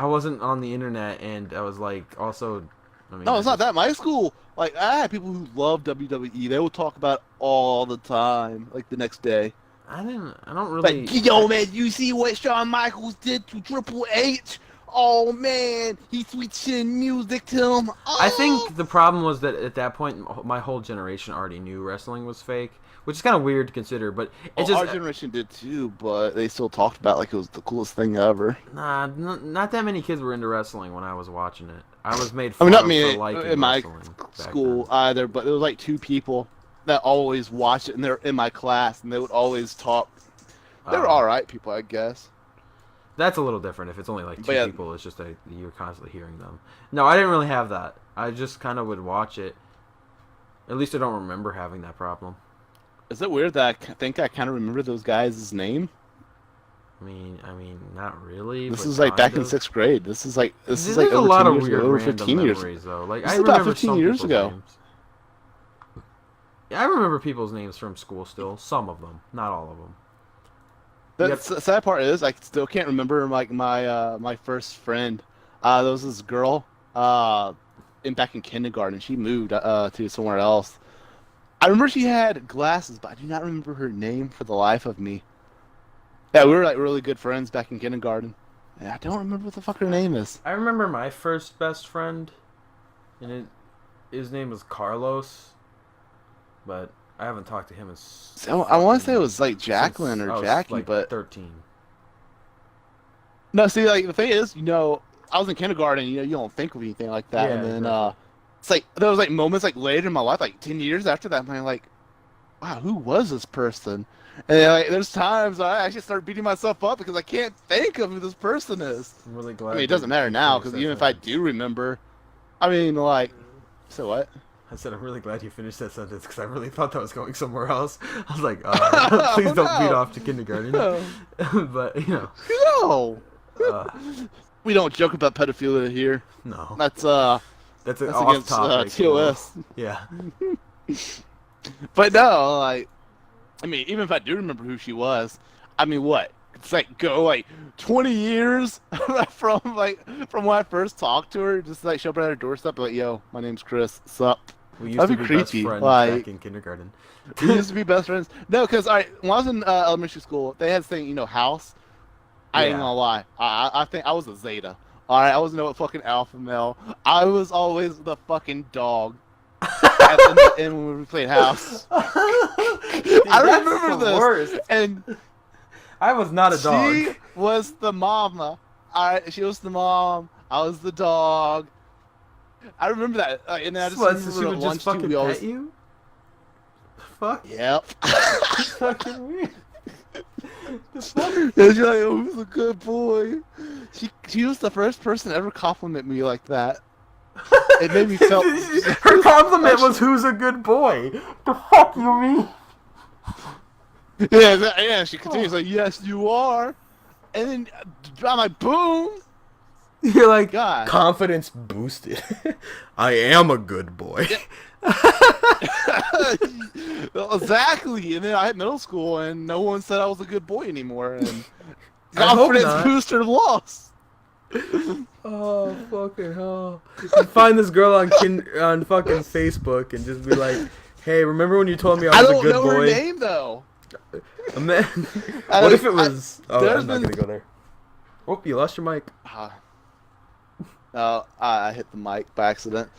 wasn't on the internet, and I was like, also. No, it's not that. My school, like, I had people who loved WWE. They would talk about it all the time, like the next day. I don't really. Like, yo, man, you see what Shawn Michaels did to Triple H? Oh man, he switched in music to him. Oh. I think the problem was that at that point, my whole generation already knew wrestling was fake, which is kind of weird to consider. But our generation did too, but they still talked about it like it was the coolest thing ever. Nah, not that many kids were into wrestling when I was watching it. I was made fun of for liking in my wrestling school either, but there was like 2 people that always watched it, and they're in my class, and they would always talk. They were all right people, I guess. That's a little different. If it's only like 2 people, it's just you're constantly hearing them. No, I didn't really have that. I just kind of would watch it. At least I don't remember having that problem. Is it weird that I think I kind of remember those guys' name? I mean, not really. This is like back in 6th grade. This is like a lot of weird random 15 years memories, though. Like this I is remember about 15 years ago. Names. Yeah, I remember people's names from school still. Some of them, not all of them. The sad part is I still can't remember like my first friend. There was this girl back in kindergarten. She moved to somewhere else. I remember she had glasses, but I do not remember her name for the life of me. Yeah, we were like really good friends back in kindergarten. And I don't remember what the fuck her name is. I remember my first best friend, and his name was Carlos, but I haven't talked to him I want to say it was like Jacqueline or Jackie, like but 13. No, see, like the thing is, I was in kindergarten. You don't think of anything like that, and then it's like there was like moments like later in my life, like 10 years after that, I'm like, wow, who was this person? And then, like, there's times I actually start beating myself up because I can't think of who this person is. I'm really glad. I mean, it doesn't matter now because even if I do remember, I mean, like, so what? I said, I'm really glad you finished that sentence because I really thought that was going somewhere else. I was like, please don't beat off to kindergarten. No. But, No! We don't joke about pedophilia here. No. That's against TOS. Yeah. But no, like, I mean, even if I do remember who she was, I mean, what? It's like go like 20 years from when I first talked to her, just like show up at her doorstep, like, yo, my name's Chris, sup? We used to be best friends back in kindergarten. We used to be best friends. No, because when I was in elementary school, they had this thing, house. I ain't gonna lie. I think I was a Zeta. All right, I was no fucking alpha male. I was always the fucking dog. And when we played house, dude, I remember this. Worst. And I was not a dog. She was the mama. She was the mom. I was the dog. I remember that. And then I just remember she would just fucking pet you? Fuck. Yep. It's fucking weird. The fuck? And she's like, oh, who's a good boy? She was the first person to ever compliment me like that. It made me feel. Her compliment was, "Who's a good boy?" The fuck you mean? Yeah. She continues like, "Yes, you are," and then I'm like, "Boom!" You're like, God. Confidence boosted. I am a good boy. Well, exactly. And then I hit middle school, and no one said I was a good boy anymore, and confidence booster lost. Oh, fucking hell. You find this girl on fucking Facebook and just be like, hey, remember when you told me I was a good boy? I don't know her name, though. What if it was... I'm not going to go there. Oh, you lost your mic. I hit the mic by accident.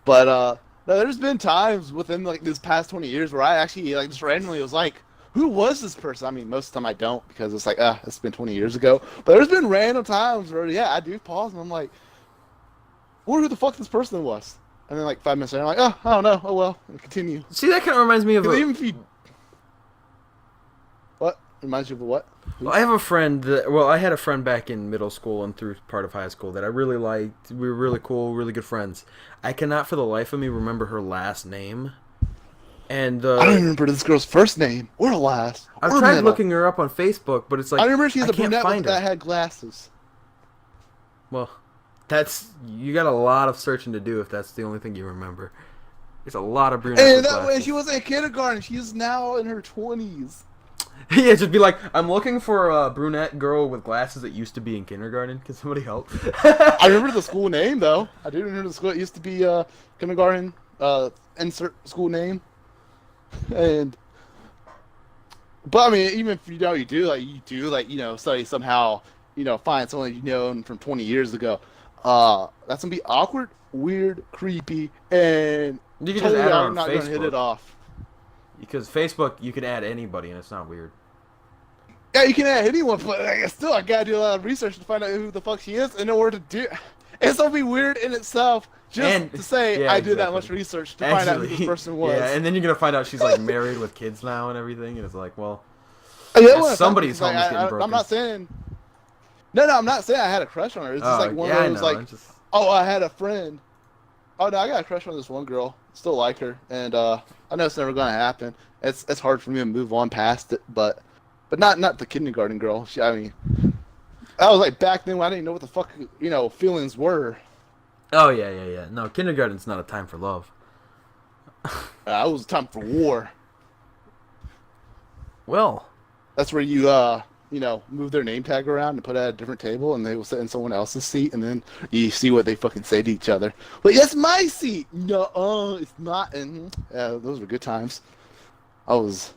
But, no, there's been times within, like, this past 20 years where I actually, like, just randomly was like, who was this person? I mean, most of the time I don't, because it's like, it's been 20 years ago. But there's been random times where, I do pause, and I'm like, I wonder who the fuck this person was. And then, like, 5 minutes later, I'm like, I don't know. Oh, well. And continue. See, that kind of reminds me of even if you... What? Reminds you of what? Well, I have a friend I had a friend back in middle school and through part of high school that I really liked. We were really cool, really good friends. I cannot for the life of me remember her last name. And I don't even remember this girl's first name or last. I've tried looking her up on Facebook, but it's like, I remember she's a brunette that had glasses. Well, you got a lot of searching to do if that's the only thing you remember. There's a lot of brunettes with glasses. And she was in kindergarten. She's now in her 20s. Yeah, just be like, I'm looking for a brunette girl with glasses that used to be in kindergarten. Can somebody help? I remember the school name, though. I do remember the school. It used to be kindergarten, insert school name. But I mean, even if you do, study somehow, find someone you've known from 20 years ago. That's gonna be awkward, weird, creepy, and you can just add it on not Facebook. Gonna hit it off. Because Facebook, you can add anybody, and it's not weird. Yeah, you can add anyone, but I gotta do a lot of research to find out who the fuck she is and know where to do. It's gonna be weird in itself. To say I did that much research to find out who this person was. Yeah, and then you're gonna find out she's like married with kids now and everything, and it's like, well, somebody's home is getting broken. I'm not saying. No, I'm not saying I had a crush on her. It's just like one of those I had a friend. Oh no, I got a crush on this one girl. Still like her, and I know it's never gonna happen. It's hard for me to move on past it, but not the kindergarten girl. I mean, I was like back then when I didn't know what the fuck feelings were. Oh, yeah. No, kindergarten's not a time for love. It was a time for war. Well. That's where you, move their name tag around and put it at a different table, and they will sit in someone else's seat, and then you see what they fucking say to each other. But that's my seat! No, it's not. And, those were good times. I was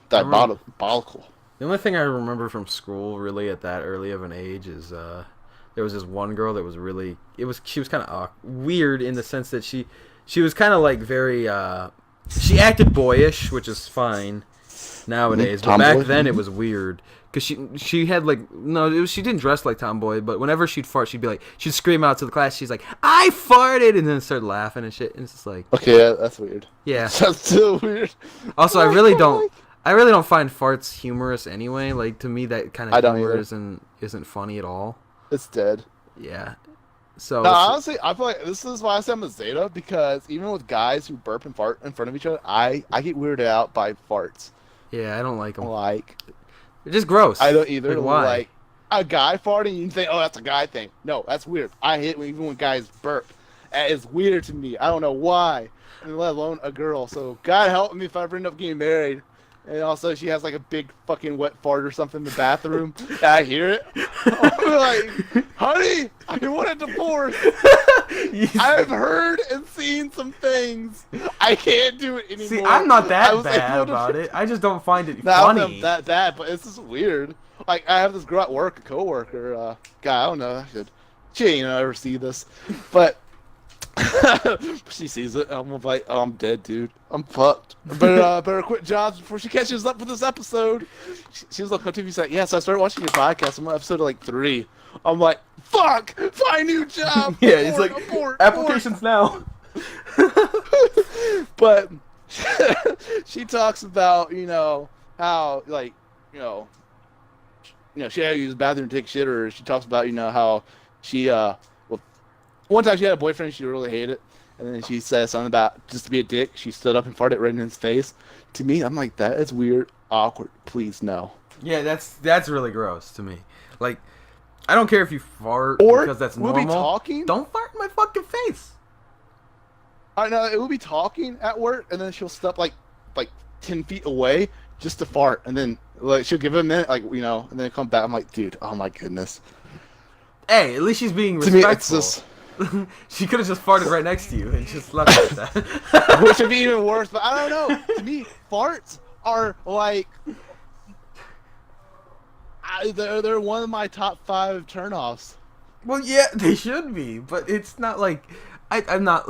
diabolical. The only thing I remember from school, really, at that early of an age is, there was this one girl that was really... She was kind of weird in the sense that she was kind of like very... she acted boyish, which is fine nowadays. But back then it was weird. Because she had like... No, she didn't dress like tomboy, but whenever she'd fart, she'd scream out to the class. She's like, I farted! And then start laughing and shit. And it's just like... Okay, that's weird. Yeah. That's still weird. Also, I really don't find farts humorous anyway. Like, to me, that kind of humor isn't funny at all. It's dead. Yeah. So no, honestly, I feel like this is why I say I'm a Zeta, because even with guys who burp and fart in front of each other, I get weirded out by farts. Yeah, I don't like them. They're just gross. I don't either. Like, why? Like a guy farting, you think, oh, that's a guy thing. No, that's weird. I hate even when guys burp. It's weird to me. I don't know why, and let alone a girl. So God help me if I ever end up getting married. And also, she has like a big fucking wet fart or something in the bathroom. I hear it. I'm like, honey, I want a divorce. I've heard and seen some things. I can't do it anymore. See, I'm not that bad about it. I just don't find it funny. I'm not that bad, but it's just weird. Like, I have this girl at work, a coworker. Guy, I don't know. She ain't ever see this, but. She sees it. I'm like, oh, I'm dead, dude. I'm fucked. Better quit jobs before she catches up with this episode. She was looking up to me. She's like, yeah, so I started watching your podcast. I'm on episode like 3. I'm like, fuck, find a new job. Yeah, it's like, applications now. But she talks about, how, like, she had to use the bathroom to take shit, or she talks about, how she, one time she had a boyfriend she really hated, and then she said something about just to be a dick. She stood up and farted right in his face. To me, I'm like, that is weird, awkward. Please, no. Yeah, that's really gross to me. Like, I don't care if you fart because that's normal. We'll be talking. Don't fart in my fucking face. I know, it will be talking at work, and then she'll step like 10 feet away just to fart, and then like she'll give it a minute, and then come back. I'm like, dude, oh my goodness. Hey, at least she's being To me, respectful. it's just... She could have just farted right next to you and just left like that. Which would be even worse, but I don't know. To me, farts are like... they're one of my top 5 turnoffs. Well, yeah, they should be, but it's not like... I'm not...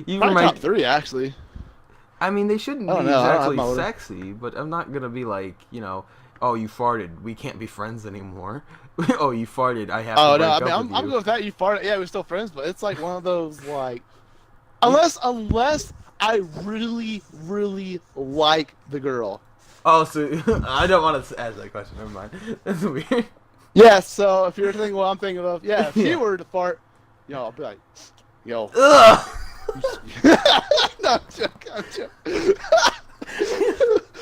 My top 3, actually. I mean, they shouldn't be exactly sexy, but I'm not going to be like, you know, oh, you farted. We can't be friends anymore. Oh, you farted. I have to break up with you. I'm good with that. You farted. Yeah, we're still friends, but it's like one of those, like... Unless I really, really like the girl. Oh, so I don't want to ask that question. Never mind. That's weird. Yeah, so if you're thinking what I'm thinking of, yeah, if you were to fart, you know, I'll be like, yo. Ugh! No, I'm joking.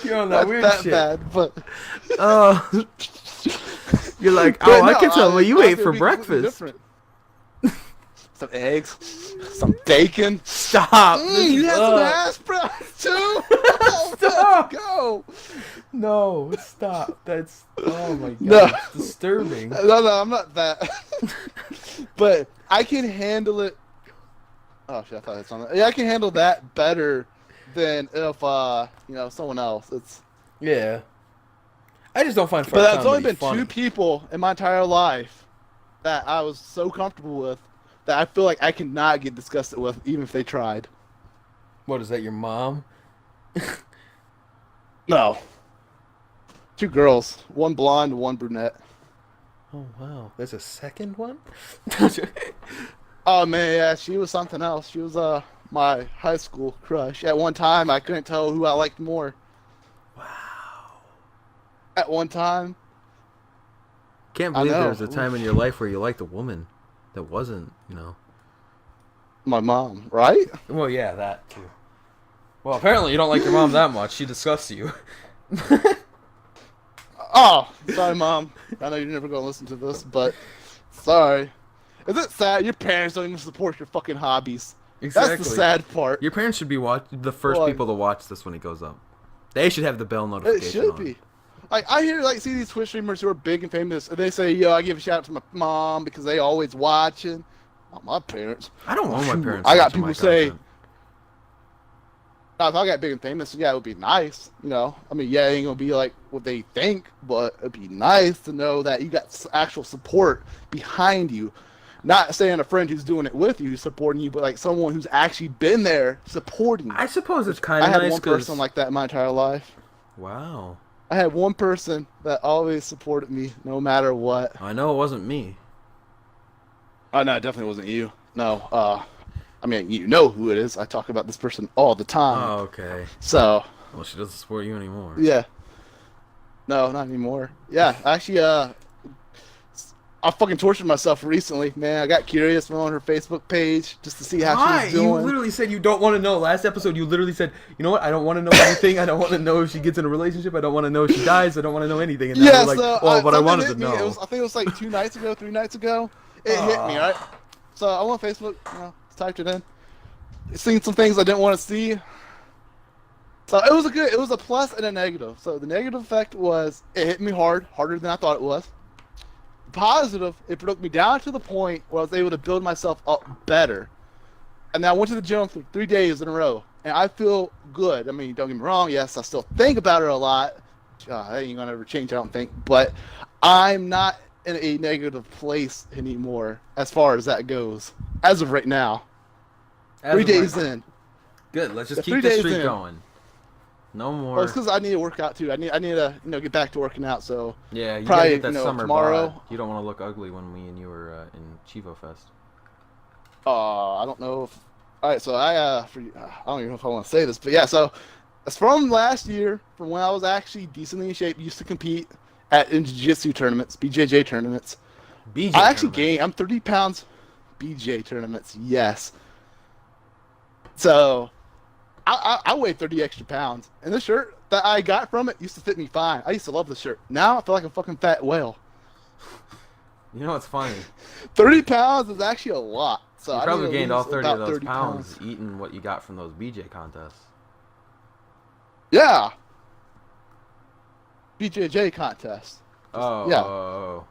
You're on that weird that shit. Bad, but... You're like, oh, I can tell what you ate for breakfast. Some eggs, some bacon. Stop. You had some hash browns too. Oh, stop. Let's go. No, stop. That's my god. No. It's disturbing. No, I'm not that. But I can handle it. Oh shit! I thought it's on that. Yeah, I can handle that better than if someone else. It's I just don't find. But that's only been funny. 2 people in my entire life that I was so comfortable with that I feel like I cannot get disgusted with, even if they tried. What is that? Your mom? No. 2 girls, 1 blonde, 1 brunette. Oh wow, there's a second one. Oh man, yeah, she was something else. She was my high school crush. At one time, I couldn't tell who I liked more. Wow. At one time. Can't believe there was a time in your life where you liked a woman that wasn't, my mom, right? Well, yeah, that too. Well, apparently you don't like your mom that much. She disgusts you. Oh, sorry, Mom. I know you're never going to listen to this, but sorry. Is it sad? Your parents don't even support your fucking hobbies. Exactly. That's the sad part. Your parents should be the first people to watch this when it goes up. They should have the bell notification. It should be. Like, I see these Twitch streamers who are big and famous, and they say, yo, I give a shout out to my mom because they always watching. Not my parents. I don't want my parents I got people say, now, if I got big and famous, yeah, it would be nice, I mean, yeah, it ain't gonna be like what they think, but it'd be nice to know that you got actual support behind you. Not saying a friend who's doing it with you, supporting you, but like someone who's actually been there supporting you. I suppose it's kind of nice. I had one person like that in my entire life. Wow. I had one person that always supported me no matter what. I know it wasn't me. Oh, no, it definitely wasn't you. No, I mean, you know who it is. I talk about this person all the time. Oh, okay. So. Well, she doesn't support you anymore. Yeah. No, not anymore. Yeah, actually, I fucking tortured myself recently, man. I got curious, went on her Facebook page just to see how she was doing. You literally said you don't want to know. Last episode, you literally said, you know what? I don't want to know anything. I don't want to know if she gets in a relationship. I don't want to know if she dies. I don't want to know anything. And yeah, like, but I wanted to know. I think it was like 3 nights ago. It hit me, right? So I went on Facebook, typed it in. Seen some things I didn't want to see. So it was a plus and a negative. So the negative effect was it hit me harder than I thought it was. Positive, it broke me down to the point where I was able to build myself up better. And then I went to the gym for 3 days in a row, and I feel good. I mean, don't get me wrong, yes, I still think about her a lot. That ain't gonna ever change, I don't think. But I'm not in a negative place anymore as far as that goes, as of right now. 3 days in. Good, let's just keep this streak going. No more. Well, it's because I need to work out too. I need to get back to working out. So yeah, you probably gotta get that summer tomorrow. Bod. You don't want to look ugly when me and you were in Chievo Fest. I don't know if. All right, so I don't even know if I want to say this, but yeah. So it's from last year, from when I was actually decently in shape, used to compete in jiu-jitsu tournaments, BJJ tournaments. I actually gained. I'm 30 pounds. BJ tournaments, yes. So. I weigh 30 extra pounds, and the shirt that I got from it used to fit me fine. I used to love the shirt. Now I feel like a fucking fat whale. You know what's funny? 30 pounds is actually a lot. So you probably gained all 30 of those 30 pounds eating what you got from those BJ contests. Yeah. BJJ contest. Oh. Yeah. Oh.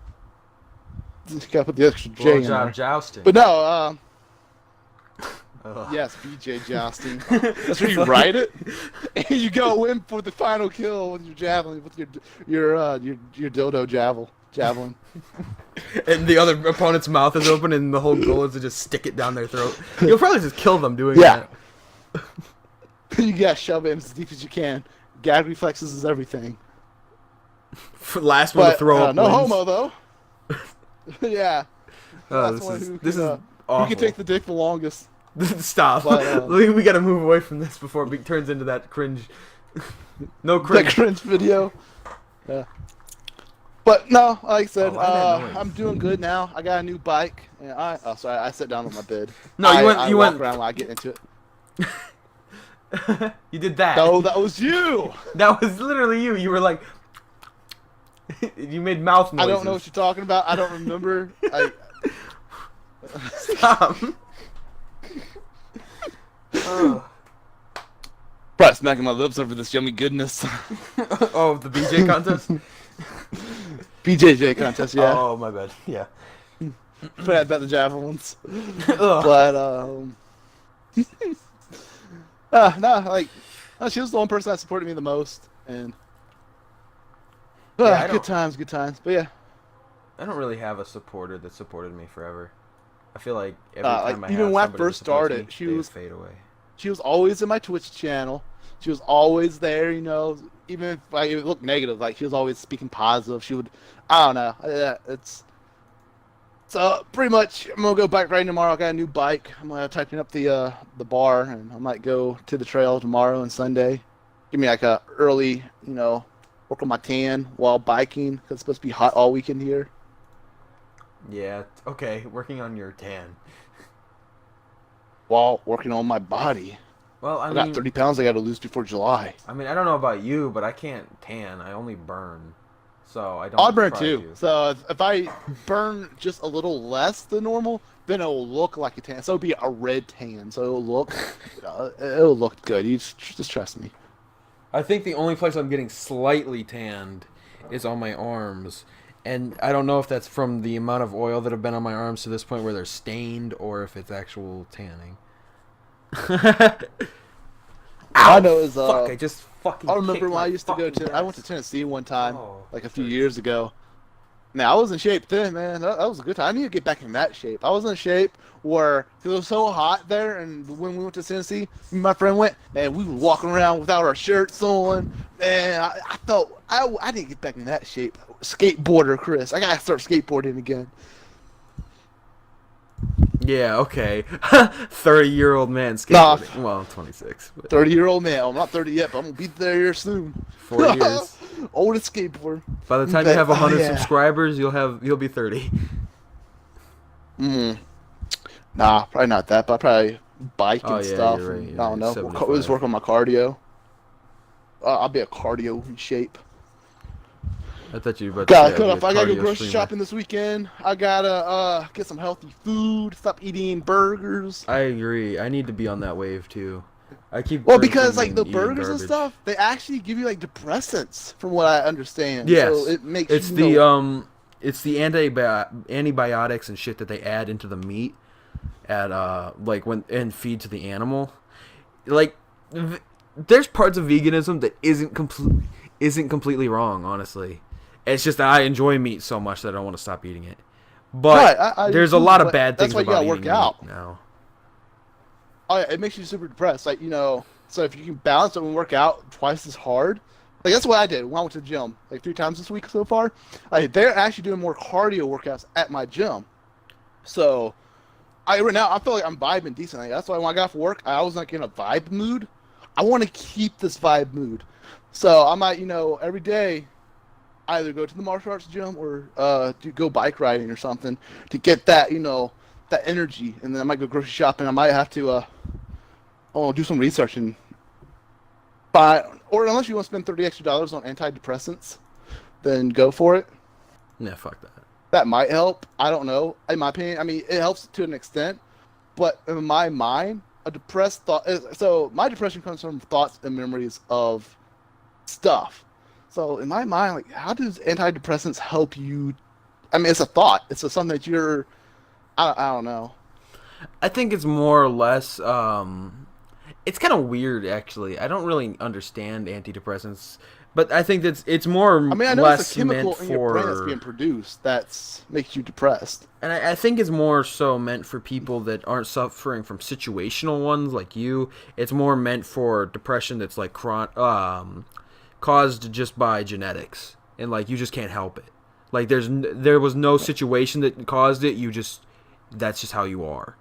gotta put the extra J in there. Jousting. But no, yes, BJ jousting. That's where you write it, and you go in for the final kill with your javelin, with your dildo javelin. And the other opponent's mouth is open, and the whole goal is to just stick it down their throat. You'll probably just kill them doing that. You gotta shove it in as deep as you can. Gag reflexes is everything. Last one to throw up. No wins. homo though. Yeah. This is awful. Who can take the dick the longest? Stop. But, we gotta move away from this before it turns into that cringe. No cringe. That cringe video. Yeah. But no, like I said, I'm doing good now. I got a new bike. And I sat down on my bed. No, you went around while I get into it. You did that. No, that was you. That was literally you. You were like, you made mouth noises. I don't know what you're talking about. I don't remember. Stop. Probably smacking my lips over this yummy goodness. Oh, the BJ contest? BJJ contest, yeah. Oh, my bad. Yeah. Forgot about the javelins. But, she was the one person that supported me the most, and good times. But yeah, I don't really have a supporter that supported me forever. I feel like every time I even when I first started, she was fade away. She was always in my Twitch channel. She was always there, you know. Even if it looked negative, like she was always speaking positive. She would, I don't know. So pretty much, I'm gonna go bike riding tomorrow. I got a new bike. I'm gonna tighten up the bar, and I might go to the trail tomorrow and Sunday. Give me like a early, work on my tan while biking, because it's supposed to be hot all weekend here. Yeah. Okay. Working on your tan. While working on my body. Well, I got 30 pounds I got to lose before July. I mean, I don't know about you, but I can't tan. I only burn. So I don't. I'll burn too. So if I burn just a little less than normal, then it'll look like a tan. So it'll be a red tan. So it'll look good. You just trust me. I think the only place I'm getting slightly tanned is on my arms. And I don't know if that's from the amount of oil that have been on my arms to this point where they're stained, or if it's actual tanning. I know is fuck! I just fucking. I remember when I used to go to. I went to Tennessee one time, like a few years ago. Now I was in shape then, man. That was a good time. I need to get back in that shape. I was in shape where because it was so hot there, and when we went to Tennessee, me and my friend went. Man, we were walking around without our shirts on. Man, I felt I need to get back in that shape. Skateboarder Chris, I gotta start skateboarding again. Yeah, okay. 30-year-old man skateboarding. Nah. Well, 26. 30-year-old man. I'm not 30 yet, but I'm gonna be there here soon. 4 years. Oldest skateboarder. By the time you have 100 subscribers, you'll be 30. Nah, probably not that, but I'll probably bike and stuff. You're right, I don't know. Just work on my cardio. I'll be a cardio in shape. I thought you were about to say I gotta go grocery shopping this weekend. I gotta get some healthy food. Stop eating burgers. I agree. I need to be on that wave too. I keep because like the burgers and stuff, they actually give you like depressants, from what I understand. Yes, so it makes it's the antibiotics and shit that they add into the meat at and feed to the animal. Like there's parts of veganism that isn't completely wrong, honestly. It's just that I enjoy meat so much that I don't want to stop eating it. But there's a lot of bad things about eating meat now. Oh, yeah, it makes you super depressed. Like, so if you can balance it and work out twice as hard, like that's what I did when I went to the gym, like 3 times this week so far. Like, they're actually doing more cardio workouts at my gym. So right now I feel like I'm vibing decently. That's why when I got off work, I was like in a vibe mood. I want to keep this vibe mood. So I might, every day either go to the martial arts gym or go bike riding or something to get that, that energy. And then I might go grocery shopping. I might have to do some research and buy, or unless you want to spend $30 extra on antidepressants, then go for it. Yeah, fuck that. That might help. I don't know. In my opinion, I mean, it helps to an extent, but in my mind, a depressed thought. So my depression comes from thoughts and memories of stuff. So in my mind, like, how does antidepressants help you I mean, it's a thought. It's something that you're. I don't know. I think it's more or less. It's kind of weird, actually. I don't really understand antidepressants, but I think it's more. I mean, I know less it's a chemical meant in your brain that's for, being produced that makes you depressed. and I think it's more so meant for people that aren't suffering from situational ones like you. It's more meant for depression that's like caused just by genetics, and like you just can't help it. Like there was no situation that caused it. That's just how you are.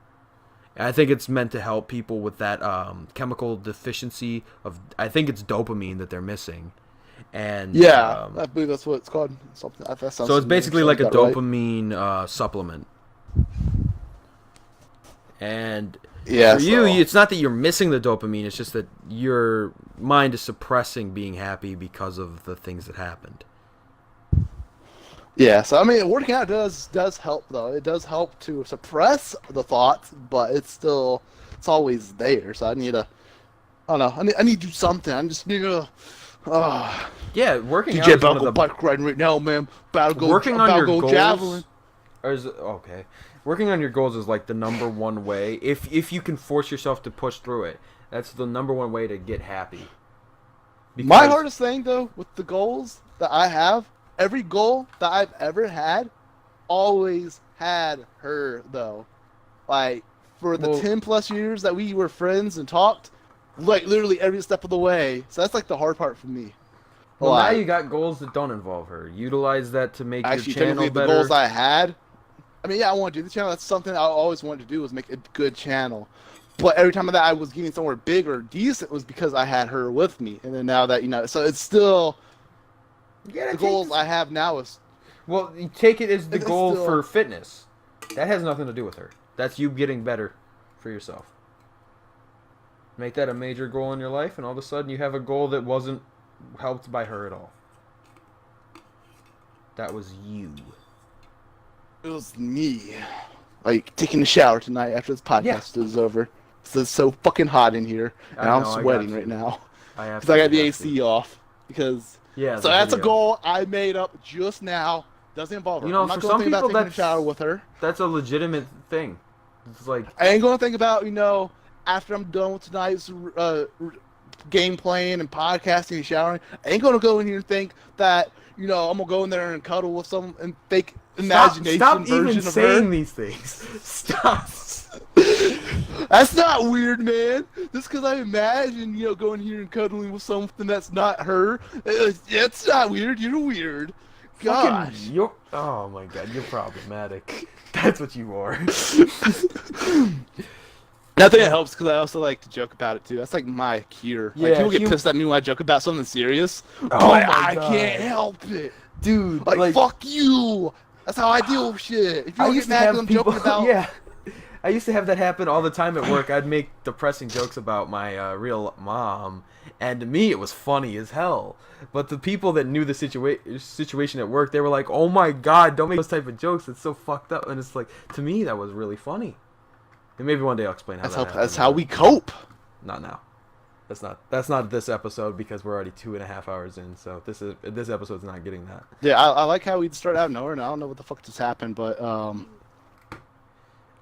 I think it's meant to help people with that chemical deficiency of, I think it's dopamine that they're missing. And yeah, I believe that's what it's called. Something. That sounds so it's basically like a right. dopamine supplement. And yeah, for you, it's not that you're missing the dopamine. It's just that your mind is suppressing being happy because of the things that happened. Yeah, so I mean, working out does help though. It does help to suppress the thoughts, but it's always there. So I don't know. I need to do something. I just need to. Yeah, working out DJ is one of go the bike riding right now, man. working on your goals. Javelin. Working on your goals is like the number one way. If you can force yourself to push through it, that's the number one way to get happy. My hardest thing though with the goals that I have. Every goal that I've ever had always had her, though. Like, for the 10 plus years that we were friends and talked, like, literally every step of the way. So that's, like, the hard part for me. Well, now you got goals that don't involve her. Utilize that to make your channel better. The goals I had, I mean, yeah, I want to do the channel. That's something I always wanted to do, was make a good channel. But every time that I was getting somewhere big or decent was because I had her with me. And then now that, so it's still... the goals I have now is... Well, you take it as the goal for fitness. That has nothing to do with her. That's you getting better for yourself. Make that a major goal in your life, and all of a sudden you have a goal that wasn't helped by her at all. That was you. It was me. Like, taking a shower tonight after this podcast is over. It's so fucking hot in here, and I'm sweating right now. Because I got the AC off. Because... yeah, so that's a goal I made up just now. Doesn't involve her. I'm not going to think about taking a shower with her. That's a legitimate thing. It's like I ain't going to think about, after I'm done with tonight's game playing and podcasting and showering, I ain't going to go in here and think that, I'm going to go in there and cuddle with some and fake imagination Stop version of her. Stop even saying these things. Stop. That's not weird, man. Just because I imagine, going here and cuddling with something that's not her, it's not weird. You're weird. Gosh. Oh my god, you're problematic. That's what you are. I think it helps because I also like to joke about it too. That's like my cure. Yeah, like, people get pissed at me when I joke about something serious. Oh my I God. can't help it. Dude, like fuck you. That's how I deal with shit. If you get mad because I'm joking about... yeah. I used to have that happen all the time at work. I'd make depressing jokes about my real mom, and to me it was funny as hell. But the people that knew the situation at work, they were like, "Oh my god, don't make those type of jokes. It's so fucked up." And it's like, to me, that was really funny. And maybe one day I'll explain how that's how we cope. Not now. That's not this episode because we're already 2.5 hours in. So this episode's not getting that. Yeah, I like how we start out of nowhere. And I don't know what the fuck just happened, but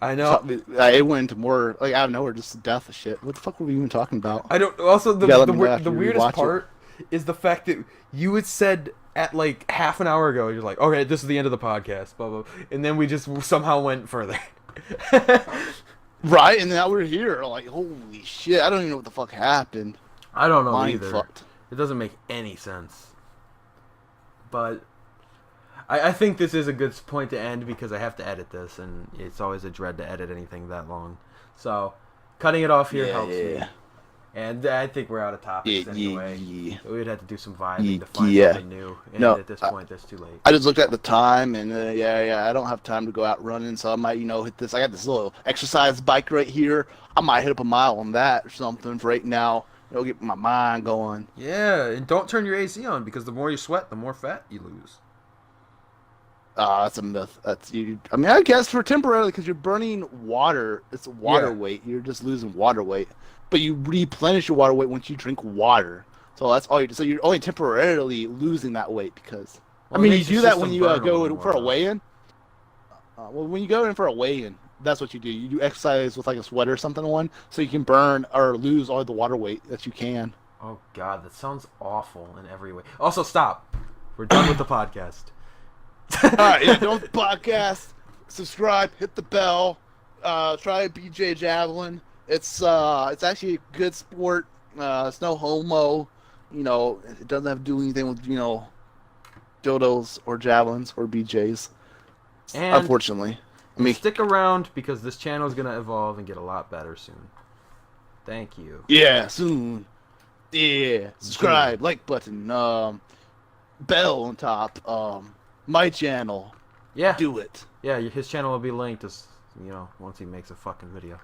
I know. It went into more, like, out of nowhere, just death of shit. What the fuck were we even talking about? I don't... Also, the weirdest part is the fact that you had said at, like, half an hour ago, you're like, okay, this is the end of the podcast, blah, blah, blah. And then we just somehow went further. Right, and now we're here. Like, holy shit, I don't even know what the fuck happened. I don't know either. Fucked. It doesn't make any sense. But... I think this is a good point to end because I have to edit this, and it's always a dread to edit anything that long. So, cutting it off here helps me. And I think we're out of topics anyway. We would have to do some vibing to find something new. And at this point, that's too late. I just looked at the time, and I don't have time to go out running, so I might, hit this. I got this little exercise bike right here. I might hit up a mile on that or something for right now. It'll get my mind going. Yeah, and don't turn your AC on because the more you sweat, the more fat you lose. That's a myth. That's you. I mean, I guess for temporarily because you're burning water. It's water weight. You're just losing water weight, but you replenish your water weight once you drink water. So that's all. You're only temporarily losing that weight because. Well, I mean, you do that when you go for a weigh-in. Well, when you go in for a weigh-in, that's what you do. You do exercise with like a sweater or something on, so you can burn or lose all the water weight that you can. Oh God, that sounds awful in every way. Also, stop. We're done with the podcast. All right, yeah, don't podcast. Subscribe, hit the bell. Try BJ Javelin. It's actually a good sport. It's no homo. It doesn't have to do anything with dildos or javelins or BJs. And unfortunately, stick around because this channel is gonna evolve and get a lot better soon. Thank you. Yeah, soon. Yeah, subscribe, like button, bell on top, my channel. Yeah, do it. Yeah, his channel will be linked as once he makes a fucking video.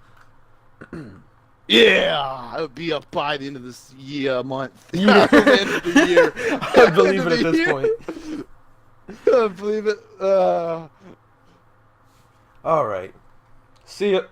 Yeah, it'll be up by the end of this month. Yeah, the end of the year. I believe it at this point. I believe it. All right. See ya.